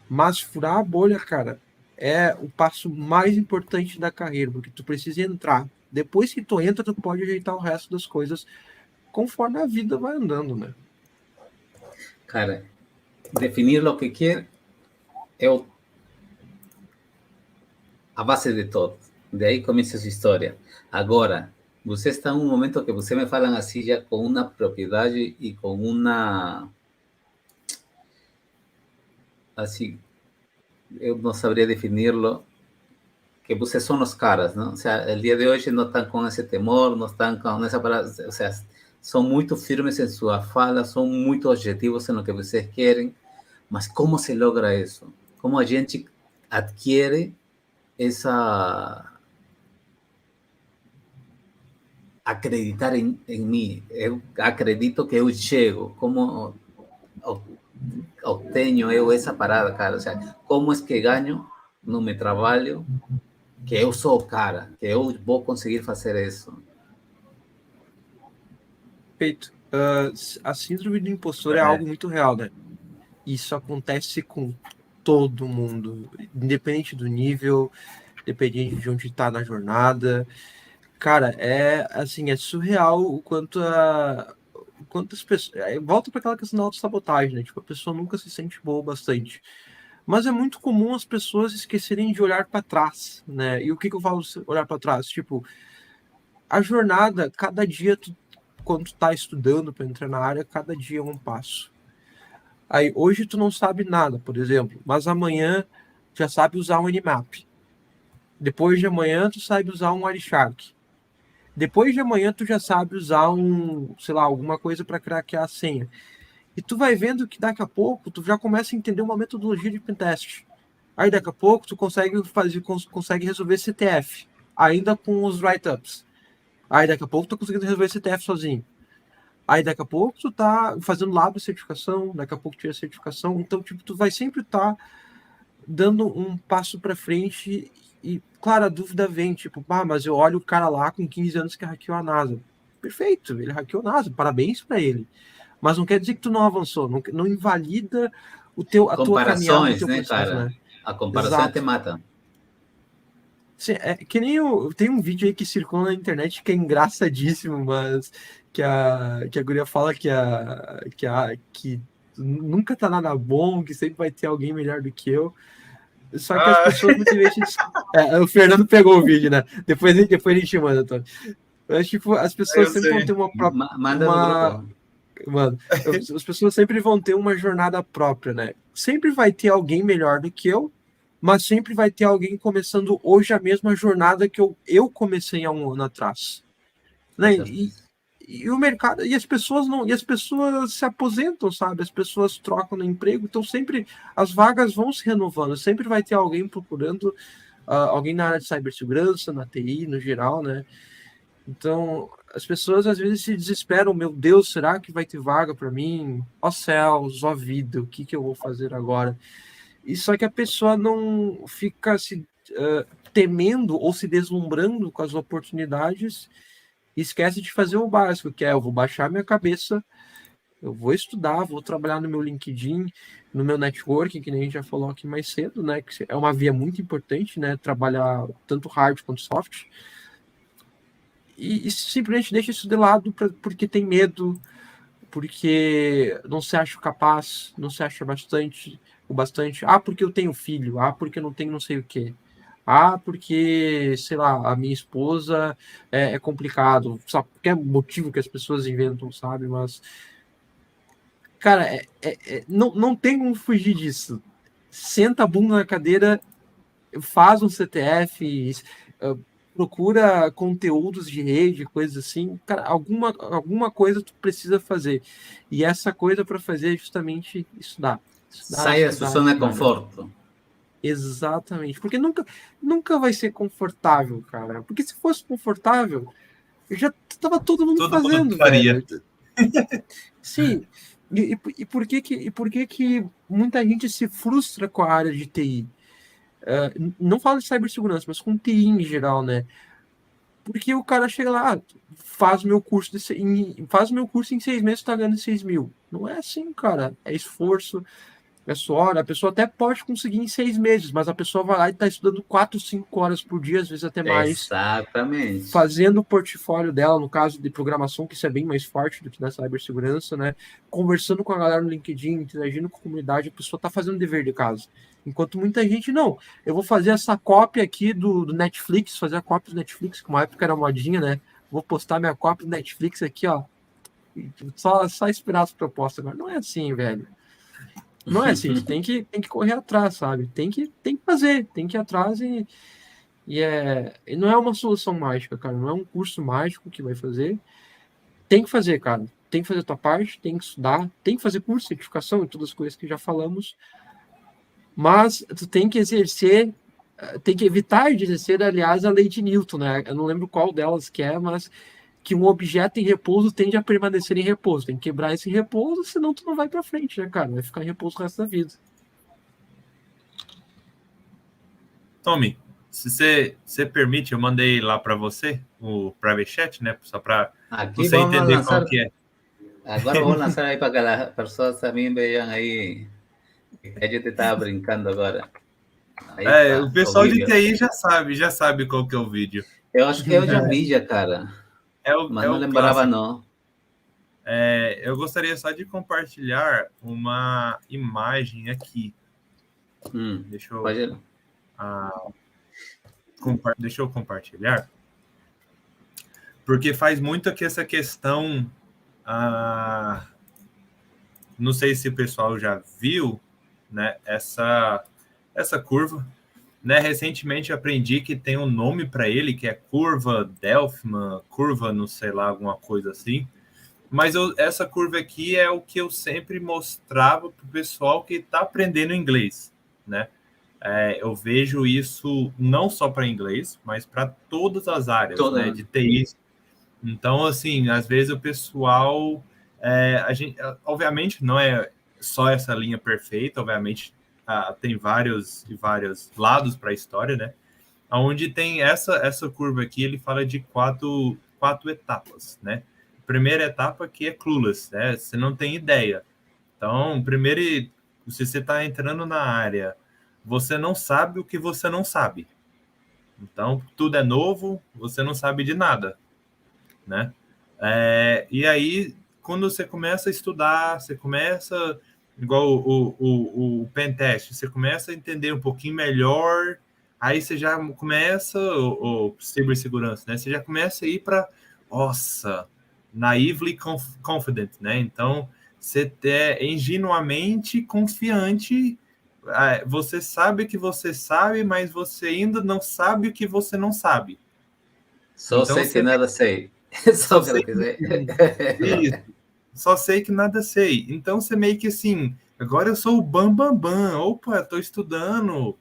Speaker 2: Mas furar a bolha, cara, é o passo mais importante da carreira, porque tu precisa entrar. Depois que tu entra, tu pode ajeitar o resto das coisas conforme a vida vai andando, né?
Speaker 1: Cara, definir o que quer é a base de todo. De aí começa sua história. Agora, você está em um momento que você me falam assim já com uma propriedade e com uma... Assim, eu não saberia definir-lo, que vocês são os caras, não? Ou seja, o dia de hoje não estão com esse temor, não estão com essa parada, ou seja, são muito firmes em sua fala, são muito objetivos em o que vocês querem, mas como se logra isso? Como a gente adquire essa... acreditar em mim? Eu acredito que eu chego, como obtenho eu essa parada, cara? O sea, como é que ganho no meu trabalho que eu sou o cara, que eu vou conseguir fazer isso.
Speaker 2: Perfeito. A síndrome do impostor é algo muito real, né? Isso acontece com todo mundo, independente do nível, independente de onde está na jornada. Cara, é assim, é surreal o quanto quantas pessoas. Volta para aquela questão da autossabotagem, né? Tipo, a pessoa nunca se sente boa o bastante. Mas é muito comum as pessoas esquecerem de olhar para trás, né? E o que eu falo de olhar para trás? Tipo, a jornada, cada dia, quando tu tá estudando para entrar na área, cada dia é um passo. Aí, hoje tu não sabe nada, por exemplo, mas amanhã já sabe usar um Nmap. Depois de amanhã tu sabe usar um Wireshark. Depois de amanhã tu já sabe usar sei lá, alguma coisa para craquear a senha. E tu vai vendo que daqui a pouco tu já começa a entender uma metodologia de pentest. Aí daqui a pouco tu consegue resolver CTF, ainda com os write-ups. Aí daqui a pouco tu tá conseguindo resolver CTF sozinho. Aí daqui a pouco tu tá fazendo lab de certificação, daqui a pouco tira a certificação. Então, tipo, tu vai sempre estar dando um passo para frente e, claro, a dúvida vem, tipo, mas eu olho o cara lá com 15 anos que hackeou a NASA. Perfeito, ele hackeou a NASA, parabéns para ele. Mas não quer dizer que tu não avançou, não invalida a tua caminhada, o teu processo,
Speaker 1: cara?
Speaker 2: né?
Speaker 1: A comparação te mata.
Speaker 2: Sim, que nem tem um vídeo aí que circula na internet que é engraçadíssimo, mas que a guria fala que nunca tá nada bom, que sempre vai ter alguém melhor do que eu. Só que as pessoas muitas vezes. O Fernando pegou o vídeo, né? Depois a gente manda, Antônio. Mas, tipo, as pessoas sempre vão ter uma própria.
Speaker 1: Manda no grupo.
Speaker 2: Mano, as pessoas sempre vão ter uma jornada própria, né? Sempre vai ter alguém melhor do que eu, mas sempre vai ter alguém começando hoje a mesma jornada que eu comecei há um ano atrás. Né? E o mercado, e as pessoas não, e as pessoas se aposentam, sabe? As pessoas trocam no emprego, então sempre as vagas vão se renovando, sempre vai ter alguém procurando alguém na área de cibersegurança, na TI, no geral, né? Então, as pessoas às vezes se desesperam, meu Deus, será que vai ter vaga para mim? Ó céus, ó vida, o que eu vou fazer agora? E só que a pessoa não fica se temendo ou se deslumbrando com as oportunidades e esquece de fazer o básico, que é eu vou baixar minha cabeça, eu vou estudar, vou trabalhar no meu LinkedIn, no meu networking, que nem a gente já falou aqui mais cedo, né? Que é uma via muito importante, né? Trabalhar tanto hard quanto soft. E simplesmente deixa isso de lado porque tem medo, porque não se acha capaz, não se acha o bastante. Porque eu tenho filho. Porque eu não tenho não sei o quê. Porque, sei lá, a minha esposa é complicado. Sabe, qualquer motivo que as pessoas inventam, sabe? Mas, cara, não tem como fugir disso. Senta a bunda na cadeira, faz um CTF, procura conteúdos de rede, coisas assim. Cara, alguma coisa tu precisa fazer. E essa coisa para fazer é justamente estudar.
Speaker 1: Saia da sua zona de conforto.
Speaker 2: Exatamente. Porque nunca vai ser confortável, cara. Porque se fosse confortável, já tava todo mundo fazendo, velho. Sim. E por que que muita gente se frustra com a área de TI? Não falo de cibersegurança, mas com TI em geral, né? Porque o cara chega lá, faz meu curso em 6 meses, tá ganhando 6 mil. Não é assim, cara. É esforço, é suor. A pessoa até pode conseguir em 6 meses, mas a pessoa vai lá e tá estudando 4, 5 horas por dia, às vezes até mais.
Speaker 1: Exatamente.
Speaker 2: Fazendo o portfólio dela, no caso de programação, que isso é bem mais forte do que na cibersegurança, né? Conversando com a galera no LinkedIn, interagindo com a comunidade, a pessoa tá fazendo o dever de casa. Enquanto muita gente, não. Eu vou fazer essa cópia aqui do Netflix, fazer a cópia do Netflix, que uma época era modinha, né? Vou postar minha cópia do Netflix aqui, ó. Só esperar as propostas agora. Não é assim, velho. Não é assim. tem que correr atrás, sabe? Tem que fazer, tem que ir atrás e não é uma solução mágica, cara. Não é um curso mágico que vai fazer. Tem que fazer, cara. Tem que fazer a tua parte, tem que estudar, tem que fazer curso, certificação e todas as coisas que já falamos. Mas tu tem que exercer, tem que evitar de exercer, aliás, a lei de Newton, né? Eu não lembro qual delas que é, mas que um objeto em repouso tende a permanecer em repouso. Tem que quebrar esse repouso, senão tu não vai para frente, né, cara? Vai ficar em repouso o resto da vida.
Speaker 3: Tommy, se você permite, eu mandei lá para você o private chat, né? Só para
Speaker 1: Aqui
Speaker 3: você
Speaker 1: vamos
Speaker 3: entender
Speaker 1: lançar,
Speaker 3: qual que é.
Speaker 1: agora vou lançar aí para que as pessoas também vejam aí que a gente estava brincando agora. Aí está,
Speaker 3: O
Speaker 1: o
Speaker 3: pessoal de
Speaker 1: vídeo.
Speaker 3: TI já sabe qual que é o vídeo.
Speaker 1: Eu acho que eu já vi, já, cara, mas não
Speaker 3: o
Speaker 1: lembrava,
Speaker 3: clássico.
Speaker 1: não.
Speaker 3: Eu gostaria só de compartilhar uma imagem aqui. Deixa eu,
Speaker 1: Pode...
Speaker 3: deixa eu compartilhar. Porque faz muito aqui essa questão... não sei se o pessoal já viu, né, essa curva. Né, recentemente aprendi que tem um nome para ele, que é curva Delphiman, curva não sei lá, alguma coisa assim. Mas essa curva aqui é o que eu sempre mostrava para o pessoal que está aprendendo inglês, né? Eu vejo isso não só para inglês, mas para todas as áreas, né, de TI. Então, assim, às vezes o pessoal... a gente, obviamente, não é só essa linha perfeita, obviamente tem vários lados para a história, né? Onde tem essa curva aqui, ele fala de quatro etapas, né? Primeira etapa que é clueless, né? Você não tem ideia. Então, primeiro, se você está entrando na área, você não sabe o que você não sabe. Então, tudo é novo, você não sabe de nada, né? E aí, quando você começa a estudar, você começa, igual o pentest, você começa a entender um pouquinho melhor, aí você já começa, o cibersegurança, né? Você já começa a ir para, nossa, naively confident, né? Então, você é ingenuamente confiante, você sabe o que você sabe, mas você ainda não sabe o que você não sabe.
Speaker 1: Só então, sei que nada sei. Só sei que sei.
Speaker 3: Isso. Só sei que nada sei. Então você meio que assim, agora eu sou o bam. Opa, estou estudando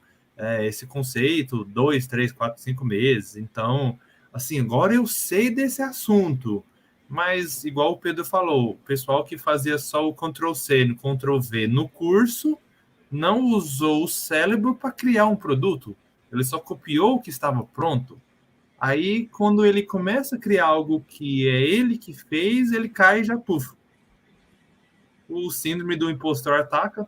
Speaker 3: esse conceito 2, 3, 4, 5 meses. Então, assim, agora eu sei desse assunto. Mas, igual o Pedro falou, o pessoal que fazia só o Ctrl+C e Ctrl+V no curso não usou o cérebro para criar um produto. Ele só copiou o que estava pronto. Aí, quando ele começa a criar algo que é ele que fez, ele cai e já puf. O síndrome do impostor ataca.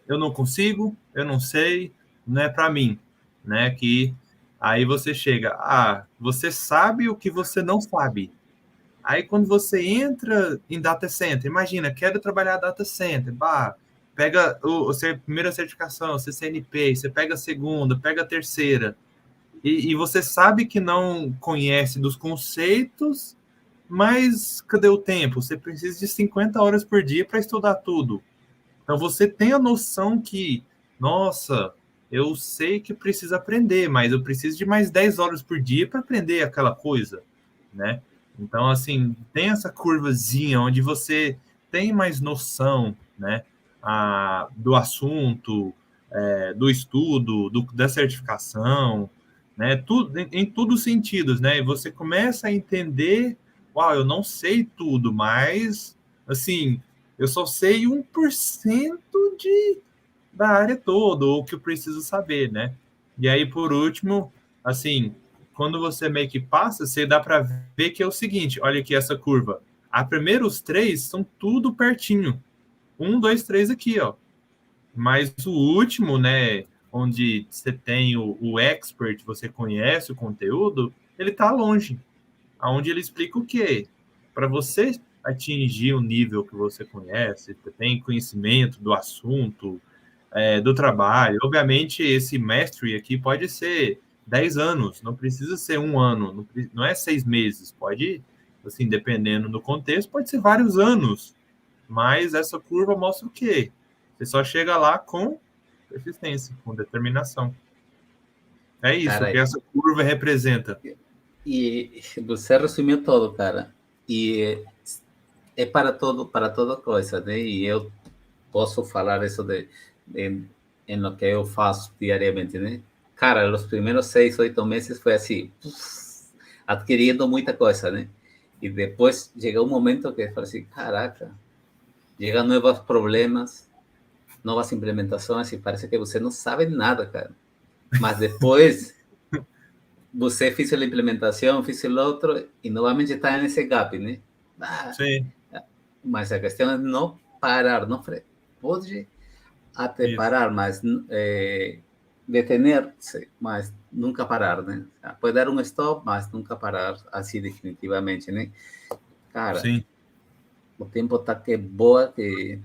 Speaker 3: Eu não consigo, eu não sei, não é para mim, né? Que aí você chega, você sabe o que você não sabe. Aí quando você entra em data center, imagina, quero trabalhar data center, pega a primeira certificação, CCNP, você pega a segunda, pega a terceira. E você sabe que não conhece dos conceitos, mas cadê o tempo? Você precisa de 50 horas por dia para estudar tudo. Então você tem a noção que, nossa, eu sei que preciso aprender, mas eu preciso de mais 10 horas por dia para aprender aquela coisa, né? Então, assim, tem essa curvazinha onde você tem mais noção, né, do assunto, do estudo, da certificação, né, tudo, em todos os sentidos, né? E você começa a entender, eu não sei tudo, mas, assim, eu só sei 1% da área toda, ou que eu preciso saber, né? E aí, por último, assim, quando você meio que passa, você dá para ver que é o seguinte, olha aqui essa curva. A primeiros 3 são tudo pertinho. 1, 2, 3 aqui, ó. Mas o último, né, onde você tem o expert, você conhece o conteúdo, ele está longe. Onde ele explica o quê? Para você atingir o nível que você conhece, tem conhecimento do assunto, do trabalho. Obviamente, esse mastery aqui pode ser 10 anos, não precisa ser 1 ano, não é 6 meses, pode, assim, dependendo do contexto, pode ser vários anos. Mas essa curva mostra o quê? Você só chega lá com persistência, com determinação. É isso que essa curva representa.
Speaker 1: E você resumiu todo, cara. E é para toda coisa, né? E eu posso falar isso em lo que eu faço diariamente, né? Cara, os primeiros 6, 8 meses foi assim, adquirindo muita coisa, né? E depois chegou um momento que eu falei assim, caraca, chegam novos problemas, novas implementações e parece que você não sabe nada, cara. Mas depois você fez a implementação, fez o outro, e novamente está nesse gap, né?
Speaker 3: Sim.
Speaker 1: Mas a questão é não parar, não pode até parar, mas detener-se, mas nunca parar, né? Pode dar um stop, mas nunca parar assim definitivamente, né? Cara,
Speaker 3: Sim.
Speaker 1: o tempo está que boa, que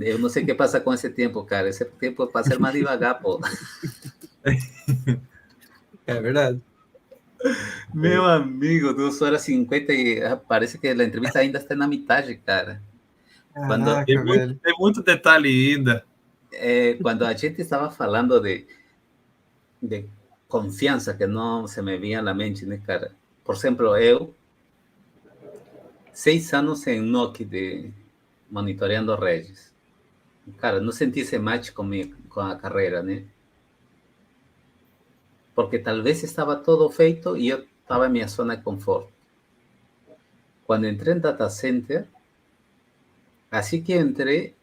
Speaker 1: eu não sei o que passa com esse tempo, cara. Esse tempo passa mais devagar, pô.
Speaker 2: É verdade.
Speaker 1: Meu amigo, 2 horas e 50 e parece que a entrevista ainda está na metade, cara.
Speaker 2: Caraca,
Speaker 3: Tem muito detalhe ainda.
Speaker 1: Quando a gente estava falando de confiança, que não se me vinha à mente, né, cara? Por exemplo, eu, 6 anos em NOC de monitoreando redes. Cara, não senti esse match com a carreira, né? Porque talvez estava todo feito e eu estava em minha zona de conforto. Quando entrei em data center, assim que entrei,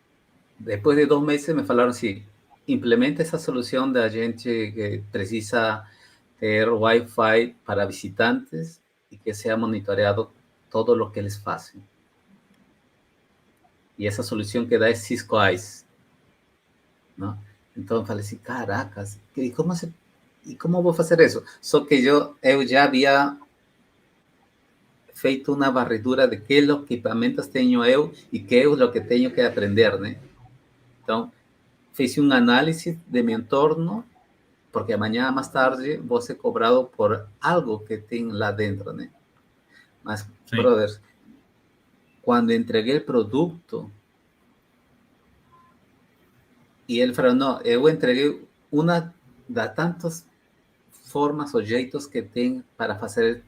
Speaker 1: depois de 2 meses me falaram assim, implementa essa solução da gente que precisa ter Wi-Fi para visitantes e que sea monitoreado todo lo que eles fazem. E essa solução que dá é Cisco ICE. Não? Então eu falei assim, caracas, e como eu vou fazer isso? Só que eu já havia feito uma varredura de que equipamentos tenho eu e que é o que tenho que aprender, né? Então, fiz um análise de meu entorno, porque amanhã mais tarde vou ser cobrado por algo que tem lá dentro, né? Mas,
Speaker 3: Sim.
Speaker 1: brother, quando entreguei o produto, e ele falou, não, eu entreguei uma das tantas formas ou jeitos que tem para fazer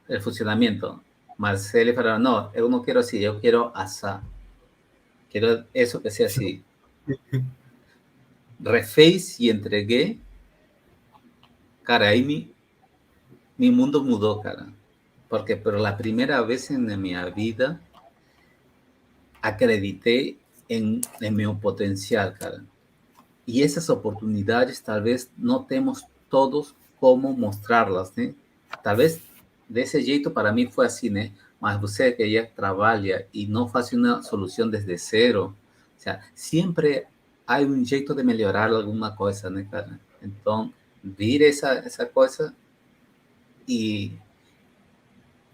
Speaker 1: o funcionamento. Mas ele falou, não, eu não quero assim, eu quero assar. Quero isso que seja assim. Refez e entreguei. Cara, aí mi mundo mudou, cara. Porque por la primera vez en mi vida acredité en mi potencial, cara. Y esas oportunidades tal vez no tenemos todos como mostrarlas, né? Tal vez desse jeito para mim foi assim, né? Mas você que já trabalha e não faz uma solução desde zero, o sea, sempre há um jeito de melhorar alguma coisa, né, cara? Então, vir essa coisa y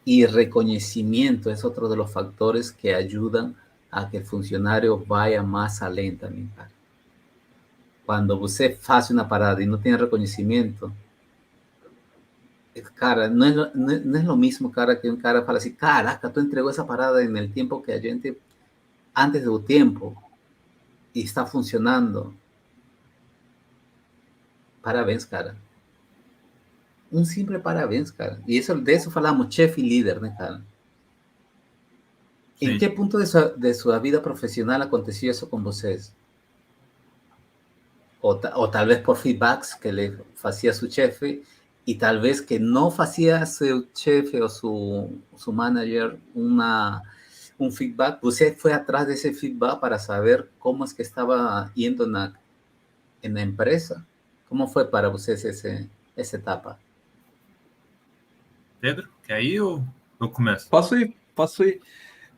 Speaker 1: reconocimiento es otro de los factores que ayudan a que el funcionario vaya más além também, cara. Quando você faz uma parada e não tem reconhecimento, cara, não é lo mismo, cara, que um cara fala assim, caraca, tu entregou essa parada en el tiempo que a gente, antes do tempo, e está funcionando. Parabéns, cara. Um simples parabéns, cara. E de isso falamos, chefe e líder, né, cara? Em que ponto de sua vida profissional aconteceu isso com vocês? Ou talvez por feedbacks que le fazia seu chefe e talvez que não fazia seu chefe ou seu manager um feedback. Você foi atrás desse feedback para saber como é que estava indo na empresa? Como foi para vocês essa etapa?
Speaker 3: Pedro, quer ir ou eu começo?
Speaker 2: Posso ir.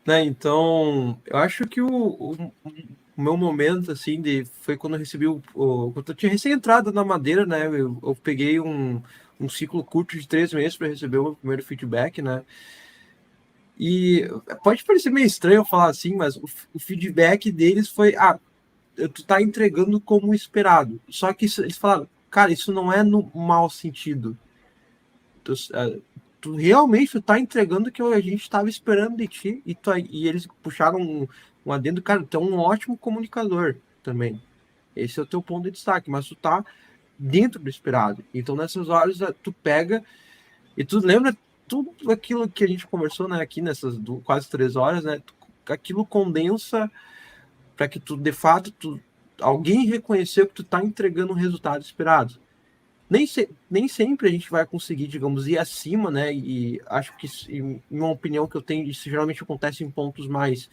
Speaker 2: Né, então, eu acho que o meu momento, assim, foi quando eu recebi quando eu tinha recém-entrado na Madeira, né, eu peguei um ciclo curto de 3 meses para receber o meu primeiro feedback, né, e pode parecer meio estranho eu falar assim, mas o feedback deles foi, tu tá entregando como esperado, só que eles falaram, cara, isso não é no mau sentido, tu realmente tá entregando o que a gente estava esperando de ti, e eles puxaram um adendo, cara, tu é um ótimo comunicador também. Esse é o teu ponto de destaque, mas tu tá dentro do esperado. Então, nessas horas, tu pega e tu lembra tudo aquilo que a gente conversou, né, aqui nessas quase 3 horas, né, aquilo condensa para que tu, de fato, alguém reconheceu que tu tá entregando um resultado esperado. Nem sempre a gente vai conseguir, digamos, ir acima, né? E acho que, em uma opinião que eu tenho, isso geralmente acontece em pontos mais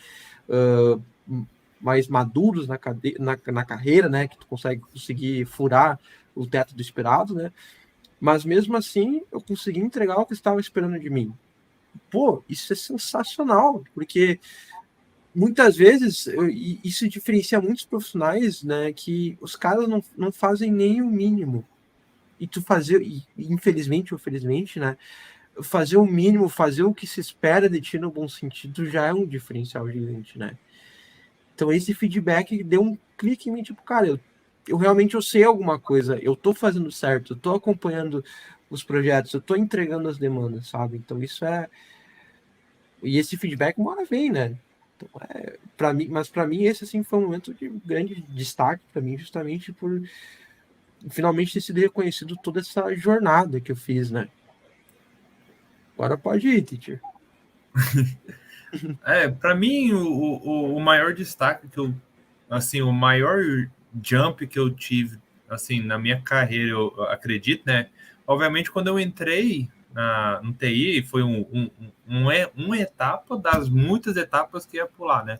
Speaker 2: maduros na carreira, né? Que tu conseguir furar o teto do esperado, né? mas mesmo assim eu consegui entregar o que estava esperando de mim. Pô, isso é sensacional, porque muitas vezes isso diferencia muitos profissionais, né, que os caras não fazem nem o mínimo. E tu fazer, e, infelizmente ou felizmente, né, fazer o mínimo, fazer o que se espera de ti no bom sentido já é um diferencial gigante, né? Então esse feedback deu um clique em mim, tipo, cara, eu realmente eu sei alguma coisa, eu tô fazendo certo, eu tô acompanhando os projetos, eu tô entregando as demandas, sabe? Então isso é... E esse feedback uma hora vem, né? Então, para mim, mas para mim esse assim foi um momento de grande destaque para mim, justamente por finalmente ter sido reconhecido toda essa jornada que eu fiz, né? Agora pode ir, teacher.
Speaker 3: Para mim, o maior destaque que eu, assim, o maior jump que eu tive, assim, na minha carreira, eu acredito, né? Obviamente, quando eu entrei no TI, foi uma etapa das muitas etapas que ia pular, né?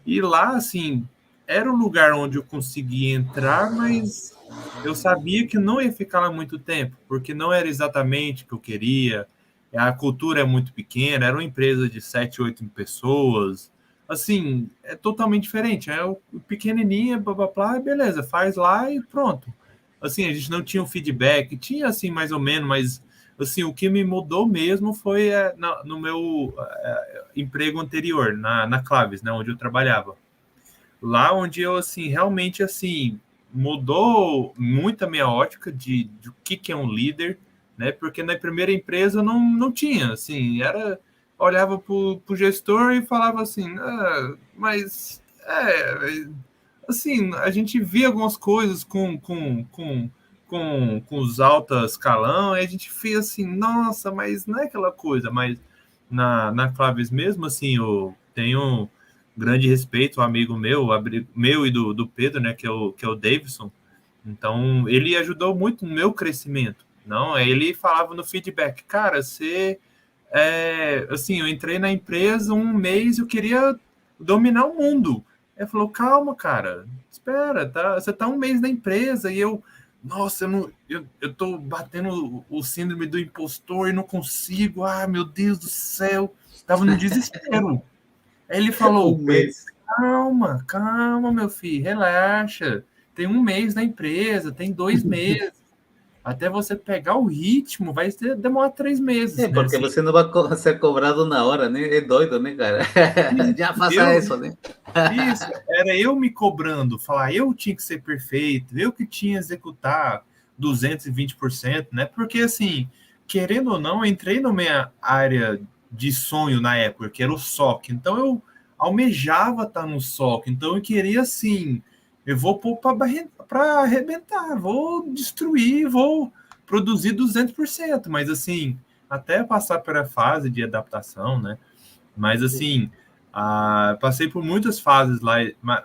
Speaker 3: E lá, assim, era o lugar onde eu conseguia entrar, mas eu sabia que não ia ficar lá muito tempo, porque não era exatamente o que eu queria. A cultura é muito pequena, era uma empresa de 7, 8 pessoas. Assim, é totalmente diferente. É o pequenininha, blá, blá, blá, beleza, faz lá e pronto. Assim, a gente não tinha um feedback, tinha assim mais ou menos, mas assim, o que me mudou mesmo foi no meu emprego anterior, na Claves, né, onde eu trabalhava. Lá onde eu, assim, realmente, assim, mudou muito a minha ótica de o que é um líder, né? Porque na primeira empresa não tinha, assim, olhava para o gestor e falava assim, mas, assim, a gente via algumas coisas com os altos escalão, e a gente fez assim, nossa, mas não é aquela coisa, mas na Claves mesmo, assim, eu tenho grande respeito, um amigo meu e do Pedro, né, que é o Davidson. Então, ele ajudou muito no meu crescimento. Não, ele falava no feedback, cara, assim, eu entrei na empresa um mês, eu queria dominar o mundo. Ele falou, calma, cara, espera, tá? Você tá um mês na empresa e nossa, eu tô batendo o síndrome do impostor e não consigo, meu Deus do céu, tava no desespero. Aí ele falou, calma, meu filho, relaxa, tem um mês na empresa, tem 2 meses, até você pegar o ritmo, vai demorar 3 meses, né?
Speaker 1: Porque
Speaker 3: Assim,
Speaker 1: você não vai ser cobrado na hora, né? É doido, né, cara? Já faça isso, né?
Speaker 3: Isso, era eu me cobrando, falar, eu tinha que ser perfeito, eu que tinha que executar 220%, né? Porque, assim, querendo ou não, eu entrei na minha área de sonho na época, que era o SOC. Então, eu almejava estar no SOC. Então, eu queria, assim, eu vou pôr para arrebentar, vou destruir, vou produzir 200%. Mas, assim, até passar pela fase de adaptação, né? Mas, assim... passei por muitas fases lá,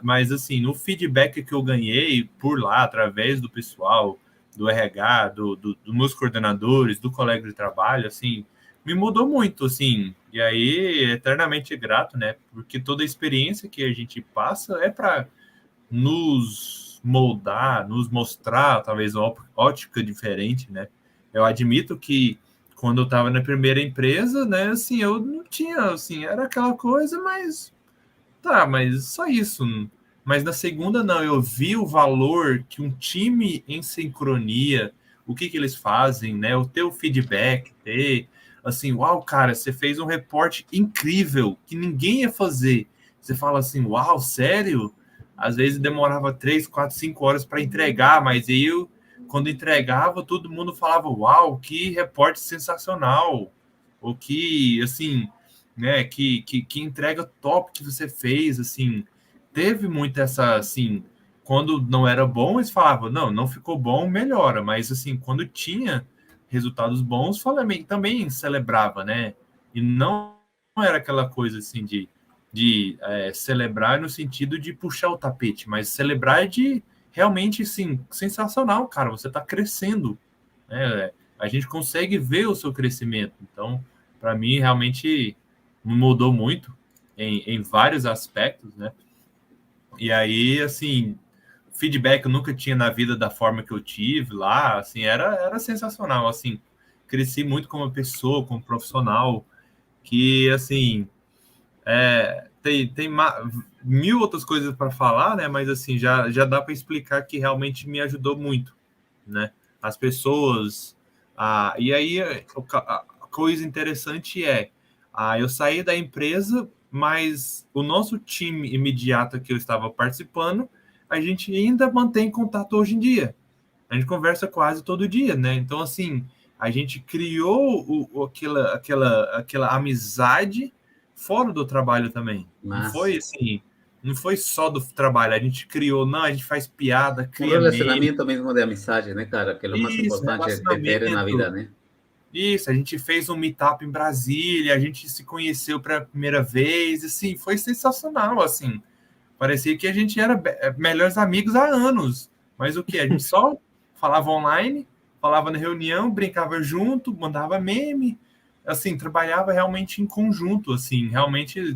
Speaker 3: mas assim, no feedback que eu ganhei por lá, através do pessoal, do RH, dos meus coordenadores, do colega de trabalho, assim, me mudou muito, assim, e aí, eternamente grato, né, porque toda a experiência que a gente passa é para nos moldar, nos mostrar, talvez, uma ótica diferente, né, eu admito que quando eu estava na primeira empresa, né, assim, eu não tinha, assim, era aquela coisa, mas tá, mas só isso. Mas na segunda, não, eu vi o valor que um time em sincronia, o que eles fazem, né, o teu feedback, assim, uau, cara, você fez um reporte incrível que ninguém ia fazer. Você fala assim, uau, sério? Às vezes demorava 3, 4, 5 horas para entregar, mas quando entregava, todo mundo falava, uau, que reporte sensacional. O que, assim, né, que entrega top que você fez, assim, teve muito essa, assim, quando não era bom, eles falavam, não ficou bom, melhora, mas, assim, quando tinha resultados bons, também celebrava, né, e não era aquela coisa, assim, de celebrar no sentido de puxar o tapete, mas celebrar de realmente, assim, sensacional, cara, você tá crescendo, né, a gente consegue ver o seu crescimento, então, para mim, realmente mudou muito em vários aspectos, né? E aí, assim, feedback eu nunca tinha na vida da forma que eu tive lá, assim, era sensacional, assim, cresci muito como pessoa, como profissional, que, assim, tem mil outras coisas para falar, né, mas, assim, já dá para explicar que realmente me ajudou muito, né, as pessoas, e aí a coisa interessante eu saí da empresa, mas o nosso time imediato que eu estava participando, a gente ainda mantém contato hoje em dia. A gente conversa quase todo dia, né? Então, assim, a gente criou aquela amizade fora do trabalho também. Não foi assim, não foi só do trabalho. A gente criou, não, a gente faz piada, cria
Speaker 1: relacionamento mesmo de amizade, né, cara? Que é o mais importante de ter na vida, né?
Speaker 3: Isso, a gente fez um meetup em Brasília, a gente se conheceu pela primeira vez, assim, foi sensacional, assim. Parecia que a gente era melhores amigos há anos. Mas o que? A gente só falava online, falava na reunião, brincava junto, mandava meme, assim, trabalhava realmente em conjunto, assim, realmente,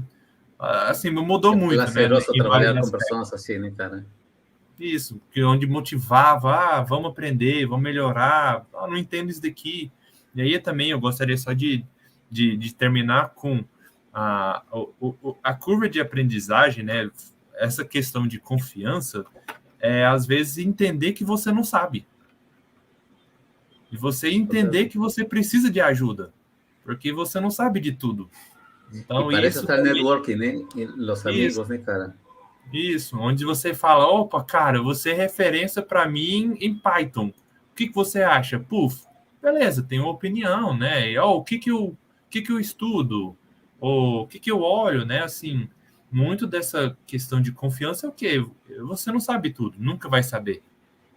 Speaker 3: assim, mudou muito, né?
Speaker 1: Prazeroso trabalhar com pessoas assim, né, cara?
Speaker 3: Isso, que onde motivava, vamos aprender, vamos melhorar, não entendo isso daqui. E aí também eu gostaria só de terminar com a curva de aprendizagem, né? Essa questão de confiança, às vezes entender que você não sabe. E você entender que você precisa de ajuda, porque você não sabe de tudo. Então,
Speaker 1: e parece estar networking, né? Os amigos, né, cara?
Speaker 3: Isso, onde você fala, opa, cara, você é referência para mim em Python. O que você acha? Puf, beleza, tenho uma opinião, né? E, o que eu estudo? Ou o que eu olho, né? Assim, muito dessa questão de confiança é o quê? Você não sabe tudo, nunca vai saber.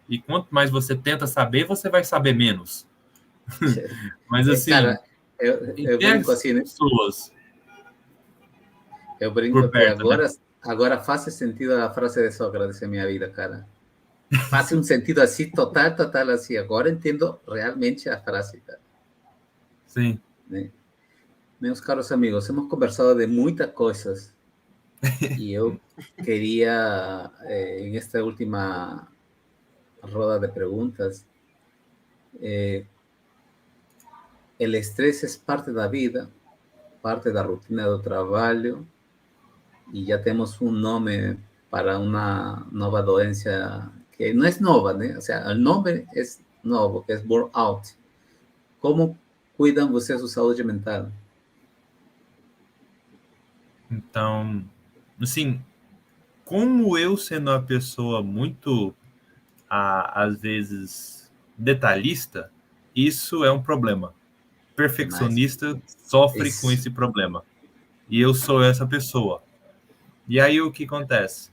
Speaker 3: E quanto mais você tenta saber, você vai saber menos. Mas assim,
Speaker 1: cara, eu brinco assim, né?
Speaker 3: Pessoas
Speaker 1: eu brinco que agora faz sentido a frase de Sócrates em minha vida, cara. Faz um sentido assim, total, assim. Agora entendo realmente a frase, cara.
Speaker 3: Sim.
Speaker 1: Né? Meus caros amigos, hemos conversado de muitas coisas e eu queria, em esta última roda de perguntas, el estrés es parte da vida, parte da rotina do trabalho, e já temos um nome para uma nova doença que não é nova, né? O sea, o nome é novo, que é burnout. Como cuidam vocês da saúde mental?
Speaker 3: Então, assim, como eu sendo uma pessoa muito, às vezes, detalhista, isso é um problema. Perfeccionista sofre com esse problema. E eu sou essa pessoa. E aí o que acontece?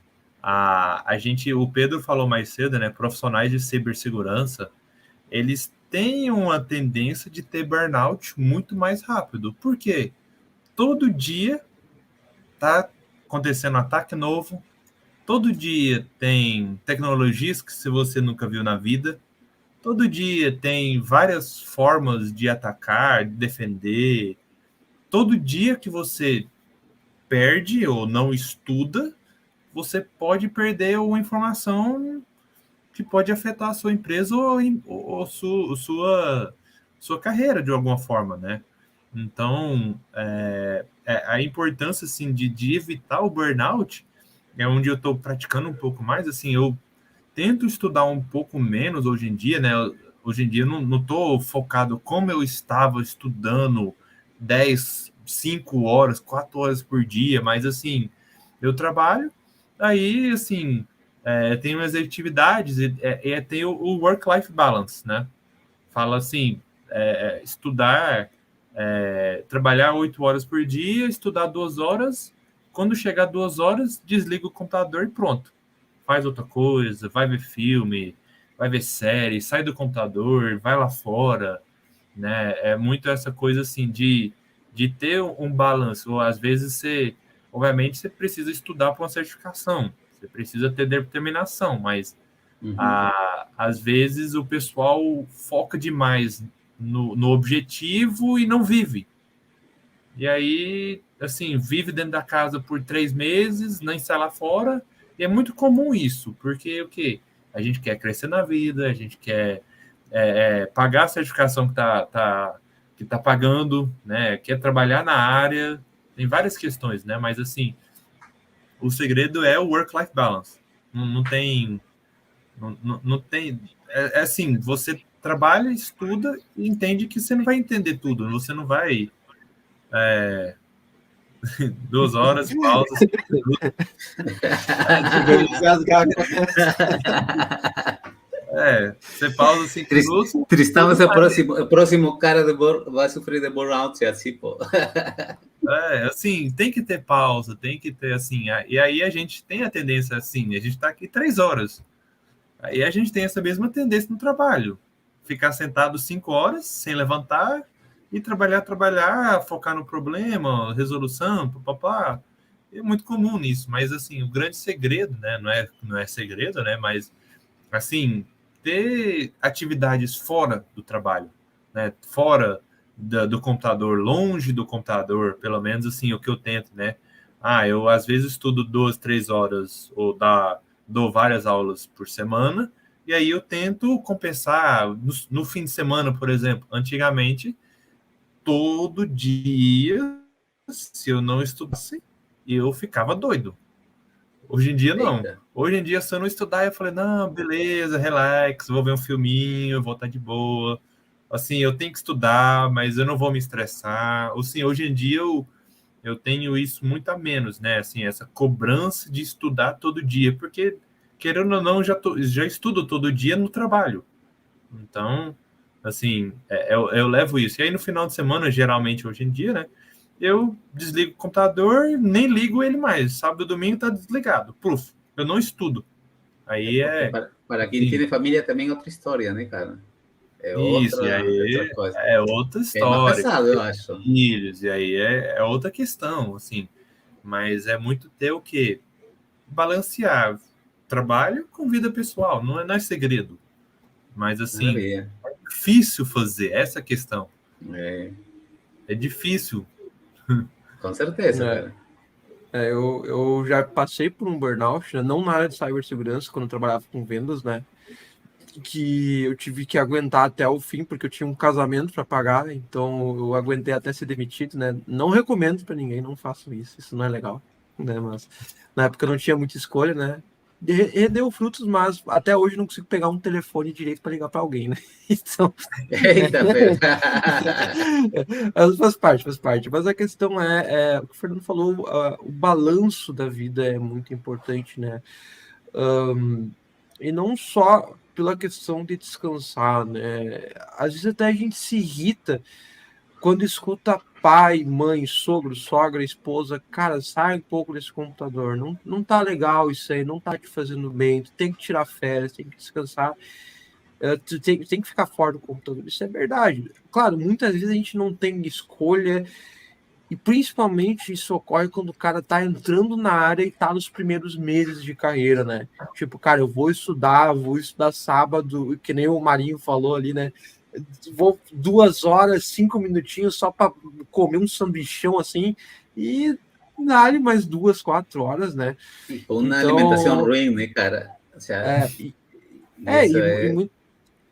Speaker 3: O Pedro falou mais cedo, né? Profissionais de cibersegurança, eles têm uma tendência de ter burnout muito mais rápido. Por quê? Todo dia tá acontecendo um ataque novo, todo dia tem tecnologias que se você nunca viu na vida, todo dia tem várias formas de atacar, de defender. Todo dia que você perde ou não estuda, você pode perder uma informação que pode afetar a sua empresa ou sua carreira de alguma forma, né? Então, a importância assim, de evitar o burnout é onde eu estou praticando um pouco mais. Assim, eu tento estudar um pouco menos hoje em dia, né? Hoje em dia eu não estou focado como eu estava estudando 10, 5 horas, 4 horas por dia, mas assim, eu trabalho, aí assim, tenho as atividades e tem o work-life balance, né? Fala assim, estudar, trabalhar 8 horas por dia, estudar 2 horas, quando chegar 2 horas, desliga o computador e pronto. Faz outra coisa, vai ver filme, vai ver série, sai do computador, vai lá fora, né? É muito essa coisa assim de ter um balanço. Ou às vezes obviamente, você precisa estudar para uma certificação, você precisa ter determinação, mas às vezes o pessoal foca demais no objetivo e não vive. E aí, assim, vive dentro da casa por 3 meses, nem sai lá fora, E é muito comum isso, porque o quê? A gente quer crescer na vida, a gente quer pagar a certificação que tá pagando, né? Quer trabalhar na área, tem várias questões, né? Mas assim, o segredo é o work-life balance. Não tem. Não tem. É assim, você trabalha, estuda e entende que você não vai entender tudo. Você não vai 2 horas, pausa, 5 minutos. Você pausa 5 minutos.
Speaker 1: Tristão é o próximo cara vai sofrer de burnout, assim, pô.
Speaker 3: Assim, tem que ter pausa, tem que ter, assim, e aí a gente tem a tendência, assim, a gente tá aqui 3 horas, aí a gente tem essa mesma tendência no trabalho, ficar sentado 5 horas, sem levantar, e trabalhar, focar no problema, resolução, papapá, é muito comum nisso, mas, assim, o grande segredo, né, não é segredo, né, mas, assim, ter atividades fora do trabalho, né, fora do computador, longe do computador, pelo menos assim, o que eu tento, né? Eu às vezes estudo 2, 3 horas ou dou várias aulas por semana, e aí eu tento compensar no fim de semana, por exemplo. Antigamente, todo dia, se eu não estudasse, eu ficava doido. Hoje em dia, não.
Speaker 1: Eita.
Speaker 3: Hoje em dia, se eu não estudar, eu falei, não, beleza, relax, vou ver um filminho, vou estar de boa. Assim, eu tenho que estudar, mas eu não vou me estressar. Assim, hoje em dia eu tenho isso muito a menos, né? Assim, essa cobrança de estudar todo dia, porque, querendo ou não, já estudo todo dia no trabalho. Então, assim, eu levo isso. E aí, no final de semana, geralmente, hoje em dia, né? Eu desligo o computador, nem ligo ele mais. Sábado e domingo tá desligado. Puf, eu não estudo. Aí
Speaker 1: Para quem
Speaker 3: assim,
Speaker 1: tem família também é outra história, né, cara? É
Speaker 3: isso, e
Speaker 1: outra
Speaker 3: aí
Speaker 1: coisa.
Speaker 3: é outra
Speaker 1: É mais
Speaker 3: história.
Speaker 1: pesado, eu acho.
Speaker 3: Filhos, e aí é outra questão, assim. Mas é muito ter o quê? Balancear trabalho com vida pessoal. Não é segredo. Mas, assim,
Speaker 1: Maravilha.
Speaker 3: é difícil fazer essa questão.
Speaker 1: É,
Speaker 3: É difícil.
Speaker 1: com certeza, cara.
Speaker 2: Eu já passei por um burnout, né? Não na área de cibersegurança, quando eu trabalhava com vendas, né? Que eu tive que aguentar até o fim, porque eu tinha um casamento para pagar, então eu aguentei até ser demitido, né? Não recomendo para ninguém, não façam isso não é legal, né? Mas na época eu não tinha muita escolha, né? Rendeu frutos, mas até hoje não consigo pegar um telefone direito para ligar para alguém, né? Então,
Speaker 1: Eita, velho.
Speaker 2: faz parte. Mas a questão é o que o Fernando falou, o balanço da vida é muito importante, né? E não só pela questão de descansar, né? Às vezes até a gente se irrita quando escuta pai, mãe, sogro, sogra, esposa, cara, sai um pouco desse computador, não tá legal isso aí, não tá te fazendo bem, tu tem que tirar férias, tem que descansar, tu tem que ficar fora do computador, isso é verdade. Claro, muitas vezes a gente não tem escolha, e principalmente isso ocorre quando o cara tá entrando na área e tá nos primeiros meses de carreira, né? Tipo, cara, eu vou estudar sábado, que nem o Marinho falou ali, né? Vou 2 horas, 5 minutinhos só para comer um sanduichão assim, e dá-lhe mais 2, 4 horas, né?
Speaker 1: E com uma
Speaker 2: Então,
Speaker 1: alimentação ruim, né, cara? O sea, isso é...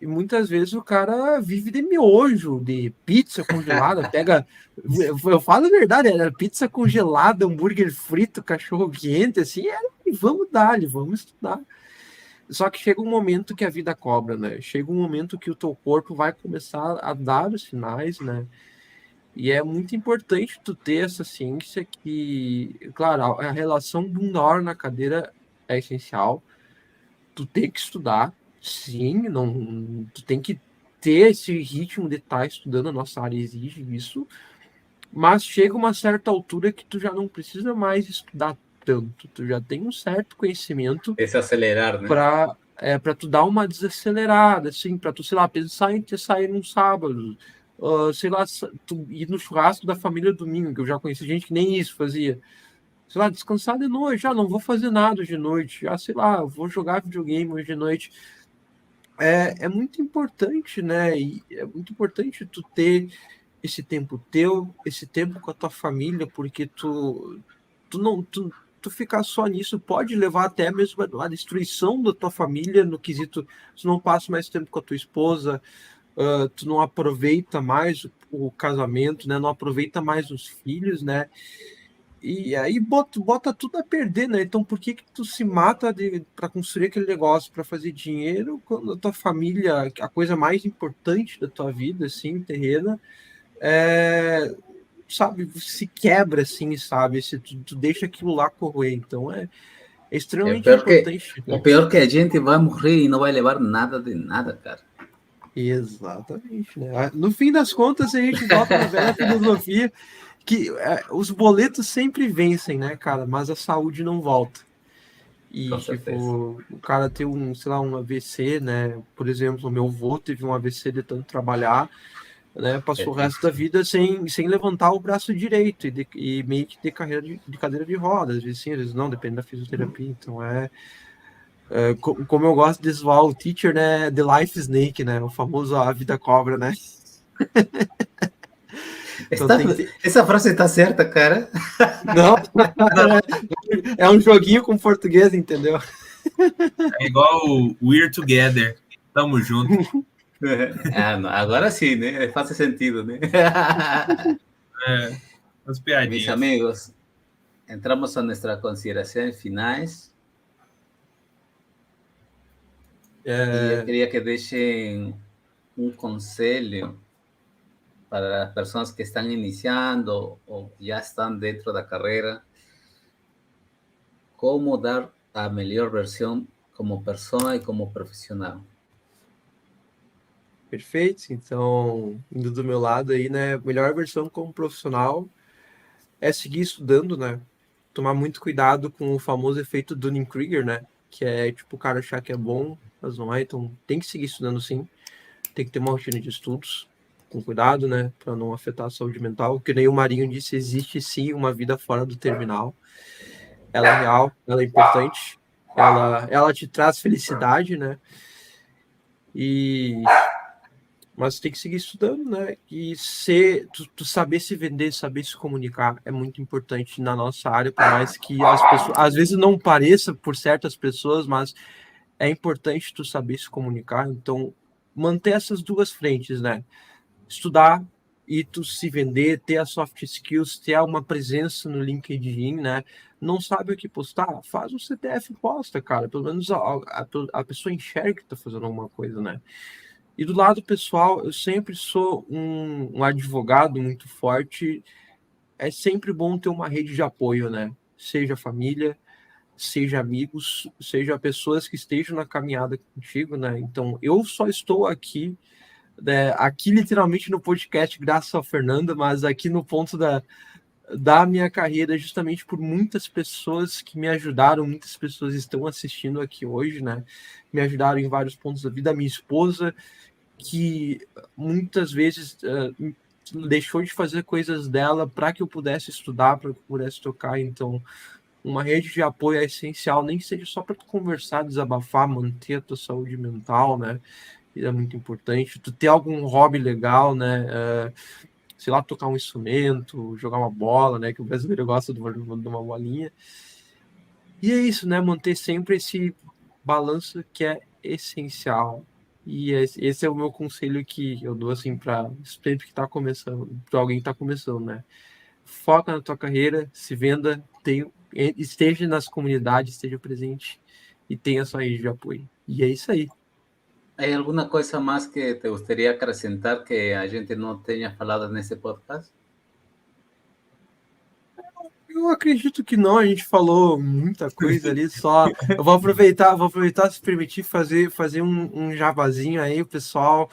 Speaker 2: e muitas vezes o cara vive de miojo, de pizza congelada, pega. Eu falo a verdade, era pizza congelada, hambúrguer frito, cachorro quente, assim, e vamos dar, vamos estudar. Só que chega um momento que a vida cobra, né? Chega um momento que o teu corpo vai começar a dar os sinais, né? E é muito importante tu ter essa ciência que, claro, a relação bunda hora na cadeira é essencial. Tu tem que estudar, sim, não, tu tem que ter esse ritmo de estar estudando, a nossa área exige isso, mas chega uma certa altura que tu já não precisa mais estudar tanto, tu já tem um certo conhecimento
Speaker 1: Esse acelerar, né?
Speaker 2: para tu dar uma desacelerada, assim, para tu, sei lá, pensar em te sair num sábado, sei lá, tu ir no churrasco da família domingo, que eu já conheci gente que nem isso fazia. Sei lá, descansar de noite, já não vou fazer nada de noite, já sei lá, vou jogar videogame hoje de noite. É muito importante, né? E é muito importante tu ter esse tempo teu, esse tempo com a tua família, porque tu tu ficar só nisso pode levar até mesmo a destruição da tua família, no quesito, tu não passa mais tempo com a tua esposa, tu não aproveita mais o casamento, né? Não aproveita mais os filhos, né? E aí bota tudo a perder, né? Então por que tu se mata para construir aquele negócio, para fazer dinheiro, quando a tua família, a coisa mais importante da tua vida, assim, terrena, sabe, se quebra, assim, sabe? Se tu deixa aquilo lá correr. Então é extremamente importante.
Speaker 1: O pior que a gente vai morrer e não vai levar nada de nada, cara.
Speaker 2: Exatamente, né? No fim das contas, a gente volta na velha filosofia que os boletos sempre vencem, né, cara? Mas a saúde não volta. E, tipo, o cara tem um AVC, né? Por exemplo, o meu avô teve um AVC de tanto trabalhar, né? Passou o resto da vida sem levantar o braço direito e meio que ter cadeira de rodas. Às vezes sim, às vezes não, depende da fisioterapia. Então como eu gosto de zoar o teacher, né? The Life Snake, né? O famoso a vida cobra, né?
Speaker 1: Então, essa frase está certa, cara?
Speaker 2: Não, é um joguinho com português, entendeu?
Speaker 3: É igual o We're Together, tamo junto.
Speaker 1: Agora sim, né? Faz sentido, né?
Speaker 3: As piadinhas.
Speaker 1: Mis amigos, entramos a nuestras considerações finais. E eu queria que deixem um conselho para as pessoas que estão iniciando ou já estão dentro da carreira, como dar a melhor versão como pessoa e como profissional.
Speaker 2: Perfeito. Então, indo do meu lado aí, né, melhor versão como profissional é seguir estudando, né, tomar muito cuidado com o famoso efeito Dunning-Kruger, né, que é tipo o cara achar que é bom, mas não é, então tem que seguir estudando sim, tem que ter uma rotina de estudos, com cuidado, né, para não afetar a saúde mental, que nem o Marinho disse, existe sim uma vida fora do terminal, ela é real, ela é importante, ela te traz felicidade, né, mas tem que seguir estudando, né, e tu saber se vender, saber se comunicar é muito importante na nossa área, por mais que as pessoas, às vezes não pareça por certas pessoas, mas é importante tu saber se comunicar, então manter essas duas frentes, né, estudar e tu se vender, ter as soft skills, ter uma presença no LinkedIn, né? Não sabe o que postar? Faz um CTF e posta, cara. Pelo menos a pessoa enxerga que tá fazendo alguma coisa, né? E do lado pessoal, eu sempre sou um advogado muito forte. É sempre bom ter uma rede de apoio, né? Seja família, seja amigos, seja pessoas que estejam na caminhada contigo, né? Então, eu só estou aqui literalmente no podcast graças ao Fernando, mas aqui no ponto da minha carreira justamente por muitas pessoas que me ajudaram, muitas pessoas estão assistindo aqui hoje, né? Me ajudaram em vários pontos da vida. A minha esposa, que muitas vezes deixou de fazer coisas dela para que eu pudesse estudar, para que eu pudesse tocar. Então, uma rede de apoio é essencial, nem que seja só para tu conversar, desabafar, manter a tua saúde mental, né? É muito importante. Tu ter algum hobby legal, né? Sei lá, tocar um instrumento, jogar uma bola, né? Que o brasileiro gosta de uma bolinha. E é isso, né? Manter sempre esse balanço que é essencial. E esse é o meu conselho que eu dou, assim, para sempre que tá começando, para alguém que tá começando, né? Foca na tua carreira, se venda, esteja nas comunidades, esteja presente e tenha sua rede de apoio. E é isso aí.
Speaker 1: ¿Hay alguna cosa más que te gustaría acrescentar que a gente não tenha falado nesse podcast?
Speaker 2: Eu acredito que não, a gente falou muita coisa ali, só eu vou aproveitar se permitir fazer um jabazinho aí, o pessoal,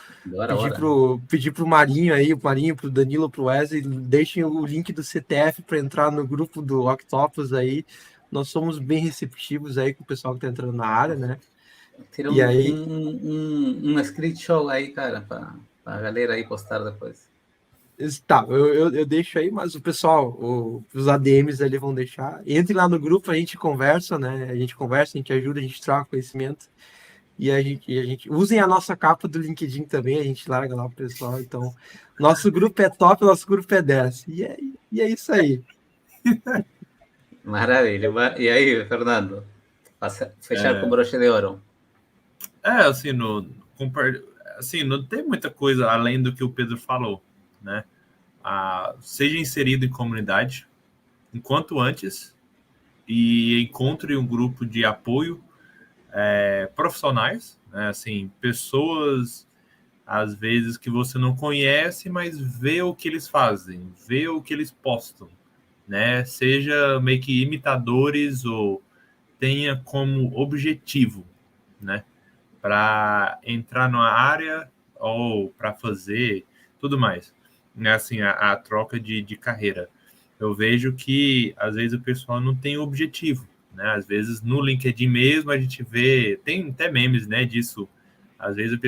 Speaker 2: pedir pro Marinho aí, pro Danilo, pro Wesley, deixem o link do CTF para entrar no grupo do Octopus aí. Nós somos bem receptivos aí com o pessoal que tá entrando na área, né?
Speaker 1: Tira screenshot aí, cara, para a galera aí postar depois.
Speaker 2: Tá, eu deixo aí, mas o pessoal, os ADMs ali vão deixar. Entre lá no grupo, a gente conversa, né? A gente ajuda, a gente troca conhecimento. E a gente usem a nossa capa do LinkedIn também, a gente larga lá pro pessoal. Então, nosso grupo é top, nosso grupo é 10. E é isso aí.
Speaker 1: Maravilha. E aí, Fernando? Fechar com broche de ouro.
Speaker 3: Assim, assim, não tem muita coisa além do que o Pedro falou, né? Seja inserido em comunidade enquanto antes e encontre um grupo de apoio profissionais, né? Assim, pessoas às vezes que você não conhece, mas vê o que eles fazem, vê o que eles postam, né? Seja meio que imitadores ou tenha como objetivo, né? Para entrar numa área ou para fazer tudo mais, né? Assim, a troca de carreira. Eu vejo que às vezes o pessoal não tem objetivo, né? Às vezes no LinkedIn mesmo a gente vê, tem até memes, né, disso. Às vezes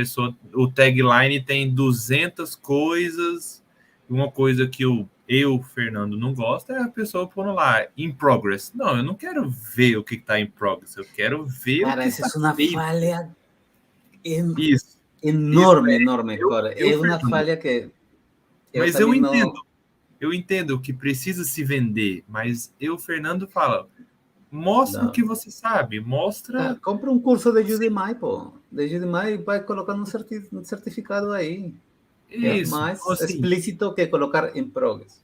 Speaker 3: o tagline tem 200 coisas, uma coisa que Fernando, não gosta é a pessoa pondo lá, in progress. Não, eu não quero ver o que está em progress, eu quero ver o
Speaker 1: Cara,
Speaker 3: que
Speaker 1: essa
Speaker 3: está
Speaker 1: é uma
Speaker 3: feito.
Speaker 1: falha
Speaker 3: Isso.
Speaker 1: enorme, enorme, cara. É uma
Speaker 3: Fernando,
Speaker 1: falha que eu
Speaker 3: mas eu
Speaker 1: também
Speaker 3: entendo.
Speaker 1: não...
Speaker 3: Eu entendo que precisa se vender, mas Fernando, fala, mostra o que você sabe, mostra...
Speaker 1: compra um curso de Udemy, pô. De Udemy vai colocando um certificado aí. É
Speaker 3: Isso,
Speaker 1: mais
Speaker 3: assim,
Speaker 1: explícito que colocar em progress.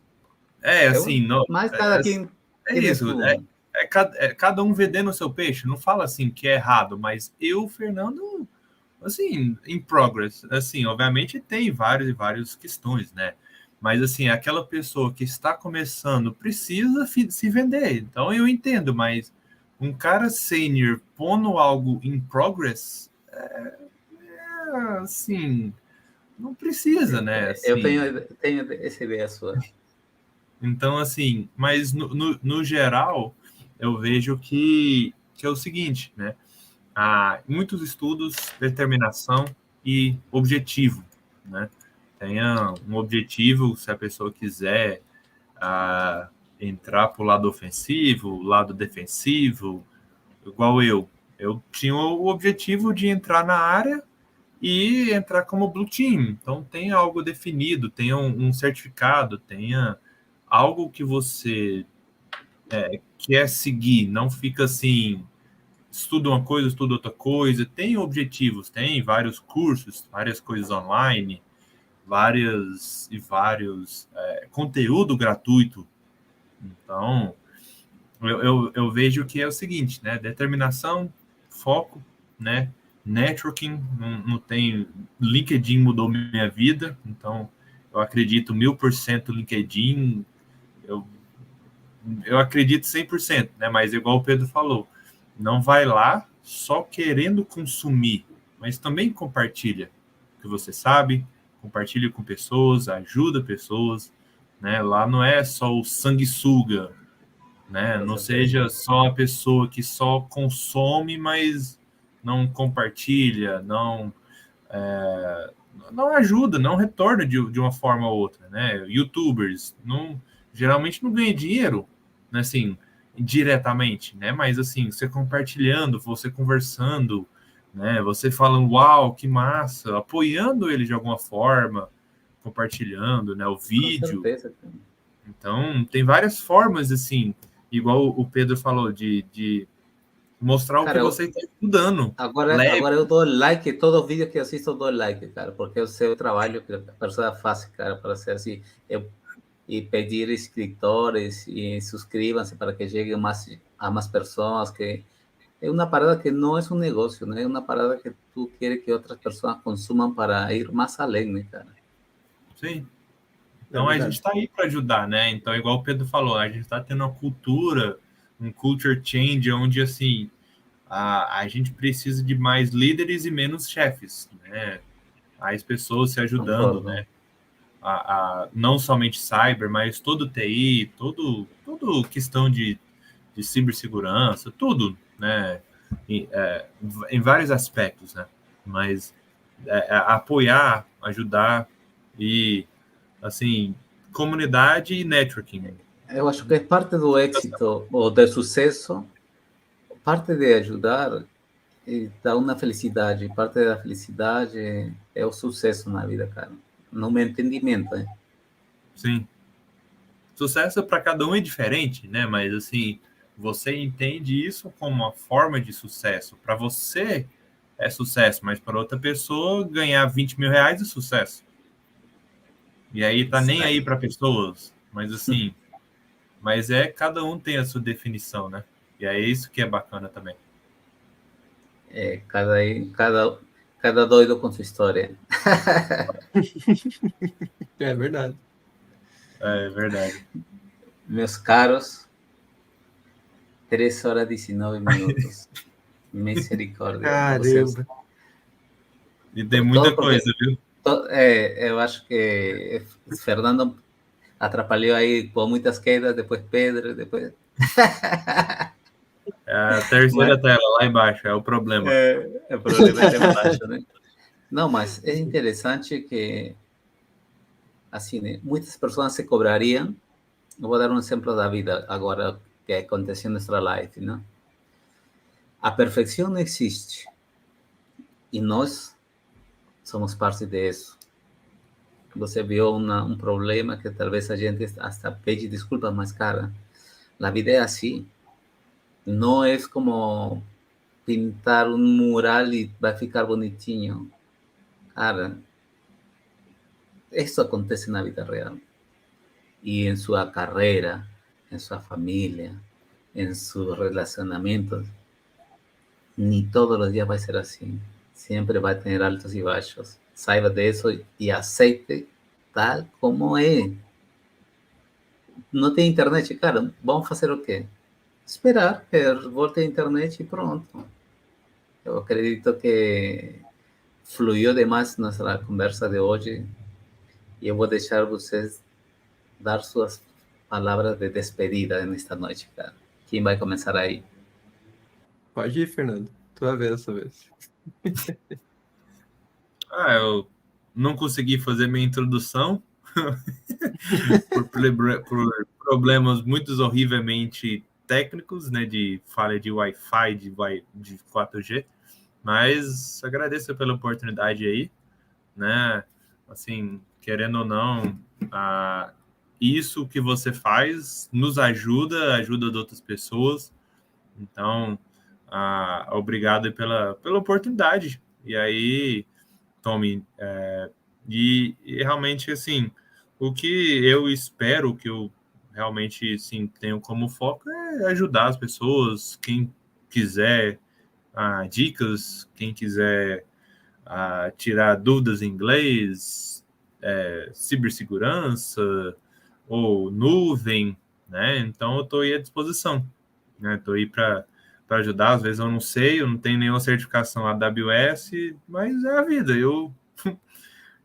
Speaker 3: assim, não,
Speaker 1: Mas cada quem tiene
Speaker 3: isso,
Speaker 1: su...
Speaker 3: cada um vendendo o seu peixe, não fala assim que é errado, mas Fernando, assim, in progress, assim, obviamente tem várias questões, né? Mas, assim, aquela pessoa que está começando precisa se vender. Então, eu entendo, mas um cara sênior pondo algo in progress, assim, não precisa, né?
Speaker 1: Eu
Speaker 3: Assim,
Speaker 1: tenho essa ideia sua.
Speaker 3: então, assim, mas no geral, eu vejo que é o seguinte, né? Há muitos estudos, determinação e objetivo, né? Tenha um objetivo, se a pessoa quiser entrar para o lado ofensivo, lado defensivo, igual eu. Eu tinha o objetivo de entrar na área e entrar como Blue Team. Então, tenha algo definido, tenha um certificado, tenha algo que você quer seguir. Não fica assim, estuda uma coisa, estuda outra coisa. Tem objetivos, tem vários cursos, várias coisas online, vários conteúdo gratuito. Então, eu vejo que é o seguinte, né? Determinação, foco, né? Networking, não tem... LinkedIn mudou minha vida, então eu acredito 1000% LinkedIn, eu acredito 100%, né? Mas igual o Pedro falou, não vai lá só querendo consumir, mas também compartilha o que você sabe, compartilha com pessoas, ajuda pessoas, né? Lá não é só o sanguessuga, né? Não seja só a pessoa que só consome, mas não compartilha, não ajuda, não retorna de uma forma ou outra, né? YouTubers geralmente não ganham dinheiro, né? Assim, diretamente, né? Mas assim, você compartilhando, você conversando, né? Você falando, uau, que massa, apoiando ele de alguma forma, compartilhando, né? O
Speaker 1: Com
Speaker 3: vídeo.
Speaker 1: certeza.
Speaker 3: Então, tem várias formas, assim, igual o Pedro falou, de mostrar o que
Speaker 1: Cara,
Speaker 3: você está estudando.
Speaker 1: agora eu dou like, todo vídeo que assisto eu dou like, cara, porque eu sei o trabalho que a pessoa faz, cara, para ser assim, e pedir escritores e suscríbanse para que chegue a mais pessoas, que é uma parada que não é um negócio, né? É uma parada que tu queres que outras pessoas consumam para ir mais além, né, cara?
Speaker 3: Sim. Então, a gente está aí para ajudar, né? Então, igual o Pedro falou, a gente está tendo uma cultura, um culture change, onde, assim, a gente precisa de mais líderes e menos chefes, né? As pessoas se ajudando,
Speaker 1: Concordo.
Speaker 3: né? Não somente cyber, mas todo TI, todo questão de cibersegurança, tudo, né? Em vários aspectos, né? Mas apoiar, ajudar e, assim, comunidade e networking.
Speaker 1: Eu acho que é parte do êxito ou do sucesso, parte de ajudar e dar uma felicidade. Parte da felicidade é o sucesso na vida, cara. No meu entendimento,
Speaker 3: Sim. Sucesso para cada um é diferente, né? Mas, assim, você entende isso como uma forma de sucesso. Para você é sucesso, mas para outra pessoa ganhar 20 mil reais é sucesso. E aí tá nem aí para pessoas, mas assim, mas cada um tem a sua definição, né? E é isso que é bacana também.
Speaker 1: Cada doido com sua história.
Speaker 2: É verdade.
Speaker 3: É verdade.
Speaker 1: Meus caros, 3 horas e 19 minutos. Misericórdia.
Speaker 2: Caramba.
Speaker 3: E tem muita coisa, viu?
Speaker 1: Eu acho que Fernando atrapalhou aí com muitas quedas, depois Pedro, depois...
Speaker 3: É a terceira tela, lá embaixo, é o problema.
Speaker 1: O problema é embaixo, né? Não, mas é interessante que, assim, né, muitas pessoas se cobrariam. Eu vou dar um exemplo da vida agora que aconteceu em nossa live, né? A perfeição não existe. E nós somos parte disso. Você viu um problema que talvez a gente hasta pede desculpas, mas, cara, a vida é assim. Não é como pintar um mural e vai ficar bonitinho. Cara, isso acontece na vida real. E em sua carreira, em sua família, em seus relacionamentos, nem todos os dias vai ser assim. Sempre vai ter altos e baixos. Saiba disso e aceite tal como é. Não tem internet, cara, vamos fazer o quê? Esperar que volte a internet e pronto. Eu acredito que fluiu demais nossa conversa de hoje e eu vou deixar vocês dar suas palavras de despedida nesta noite, cara. Quem vai começar aí?
Speaker 2: Pode ir, Fernando. Tua vez essa vez.
Speaker 3: Eu não consegui fazer minha introdução por problemas muito horrivelmente técnicos, né, de falha de Wi-Fi, de 4G, mas agradeço pela oportunidade aí, né, assim, querendo ou não, isso que você faz nos ajuda de outras pessoas, então, obrigado pela oportunidade, e aí, Tommy, e realmente, assim, o que eu espero, que eu realmente, sim, tenho como foco é ajudar as pessoas, quem quiser dicas, quem quiser tirar dúvidas em inglês, cibersegurança ou nuvem, né? Então, eu estou aí à disposição, né? Estou aí para ajudar. Às vezes eu não sei, eu não tenho nenhuma certificação AWS, mas é a vida. Eu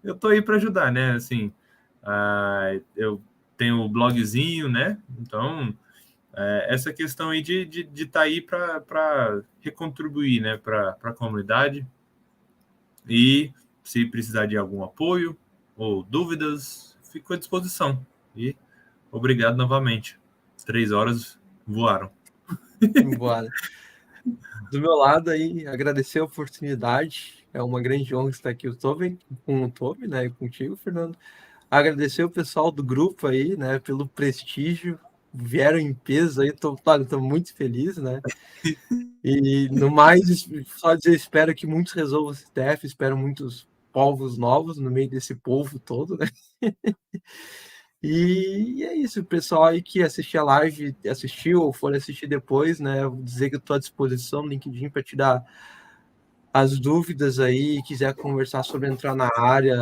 Speaker 3: estou aí para ajudar, né? Assim, eu tenho o blogzinho, né? Então, essa questão aí de estar aí para recontribuir, né? Para a comunidade. E se precisar de algum apoio ou dúvidas, fico à disposição. E obrigado novamente. 3 horas voaram.
Speaker 2: Bora. Do meu lado aí, agradecer a oportunidade. É uma grande honra estar aqui com o Toby, né? E contigo, Fernando. Agradecer o pessoal do grupo aí, né? Pelo prestígio. Vieram em peso aí, tô muito feliz, né? E no mais, só dizer, espero que muitos resolvam esse TF, espero muitos povos novos no meio desse povo todo, né? E é isso, o pessoal aí que assistiu a live, assistiu ou for assistir depois, né? Vou dizer que eu estou à disposição no LinkedIn para te dar as dúvidas aí, quiser conversar sobre entrar na área,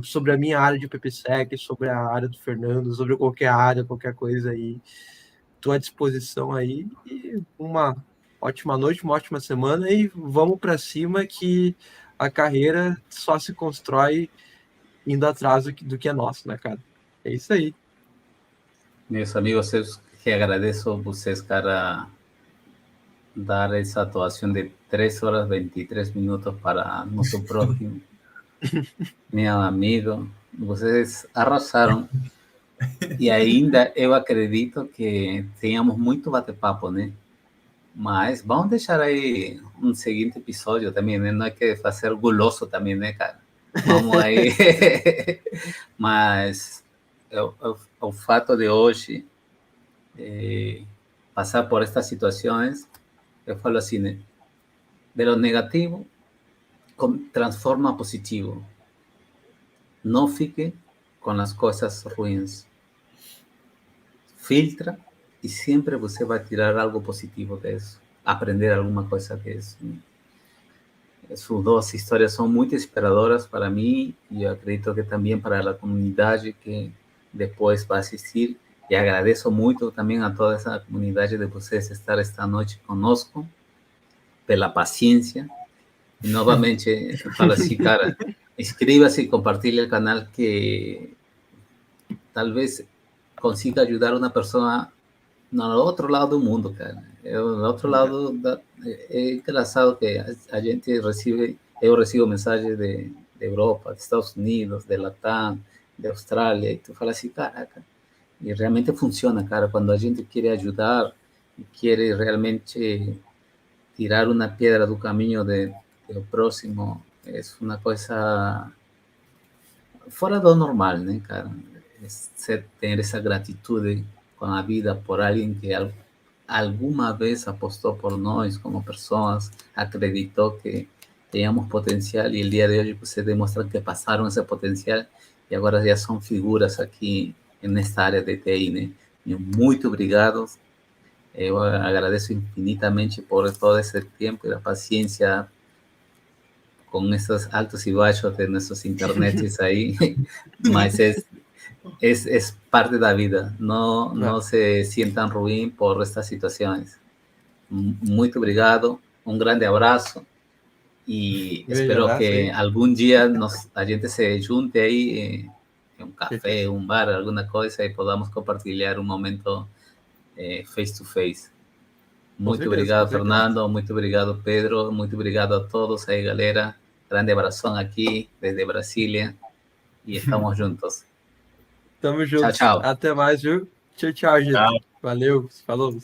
Speaker 2: sobre a minha área de PPSec, sobre a área do Fernando, sobre qualquer área, qualquer coisa aí. Estou à disposição aí. E uma ótima noite, uma ótima semana e vamos para cima que a carreira só se constrói indo atrás do que é nosso, né, cara? É isso aí.
Speaker 1: Meus amigos, eu que agradeço a vocês, cara, dar essa atuação de 3 horas e 23 minutos para nosso próximo. Meu amigo, vocês arrasaram. E ainda eu acredito que tenhamos muito bate-papo, né? Mas vamos deixar aí um seguinte episódio também, né? Não é que fazer guloso também, né, cara? Vamos aí. Mas o fato de hoje pasar por estas situaciones, eu falo assim, né? De lo negativo, transforma a positivo. No fique con las cosas ruins. Filtra y siempre você vai tirar algo positivo de eso. Aprender alguma coisa de eso. Sus dos historias son muy inspiradoras para mí y yo acredito que también para la comunidad que después va a asistir. Y agradezco mucho también a toda esa comunidad de vocês estar esta noche conosco, pela paciencia. Y nuevamente, falo así, cara, inscríbase y compartirle el canal que tal vez consiga ayudar a una persona no, al outro lado do mundo, cara. Do outro lado, é engraçado que a gente recebe, eu recebo mensagens de Europa, de Estados Unidos, de Latam, de Austrália, e tu fala assim, caraca, e realmente funciona, cara, quando a gente quer ajudar e quer realmente tirar uma pedra do caminho do próximo, é uma coisa fora do normal, né, cara? Ter essa gratitude com a vida por alguém que alguma vez apostou por nós como pessoas, acreditou que tínhamos potencial e o dia de hoje você demonstra que passaram esse potencial e agora já são figuras aqui nesta área de TI, né? Muito obrigado. Eu agradeço infinitamente por todo esse tempo e a paciência com esses altos e baixos de nossos internets aí, mas es parte de la vida. No se sientan ruin por estas situaciones. Muy obrigado, un grande abrazo y espero que algún día a gente se junte ahí en un café, un bar, alguna cosa y podamos compartir un momento face to face. Muito obrigado, Fernando. Muito obrigado, Pedro. Muito obrigado a todos aí, galera. Grande abração aqui desde Brasília e estamos juntos.
Speaker 2: Tamo junto.
Speaker 1: Tchau, tchau.
Speaker 2: Até mais, viu? Tchau, tchau, gente. Tchau. Valeu. Falou.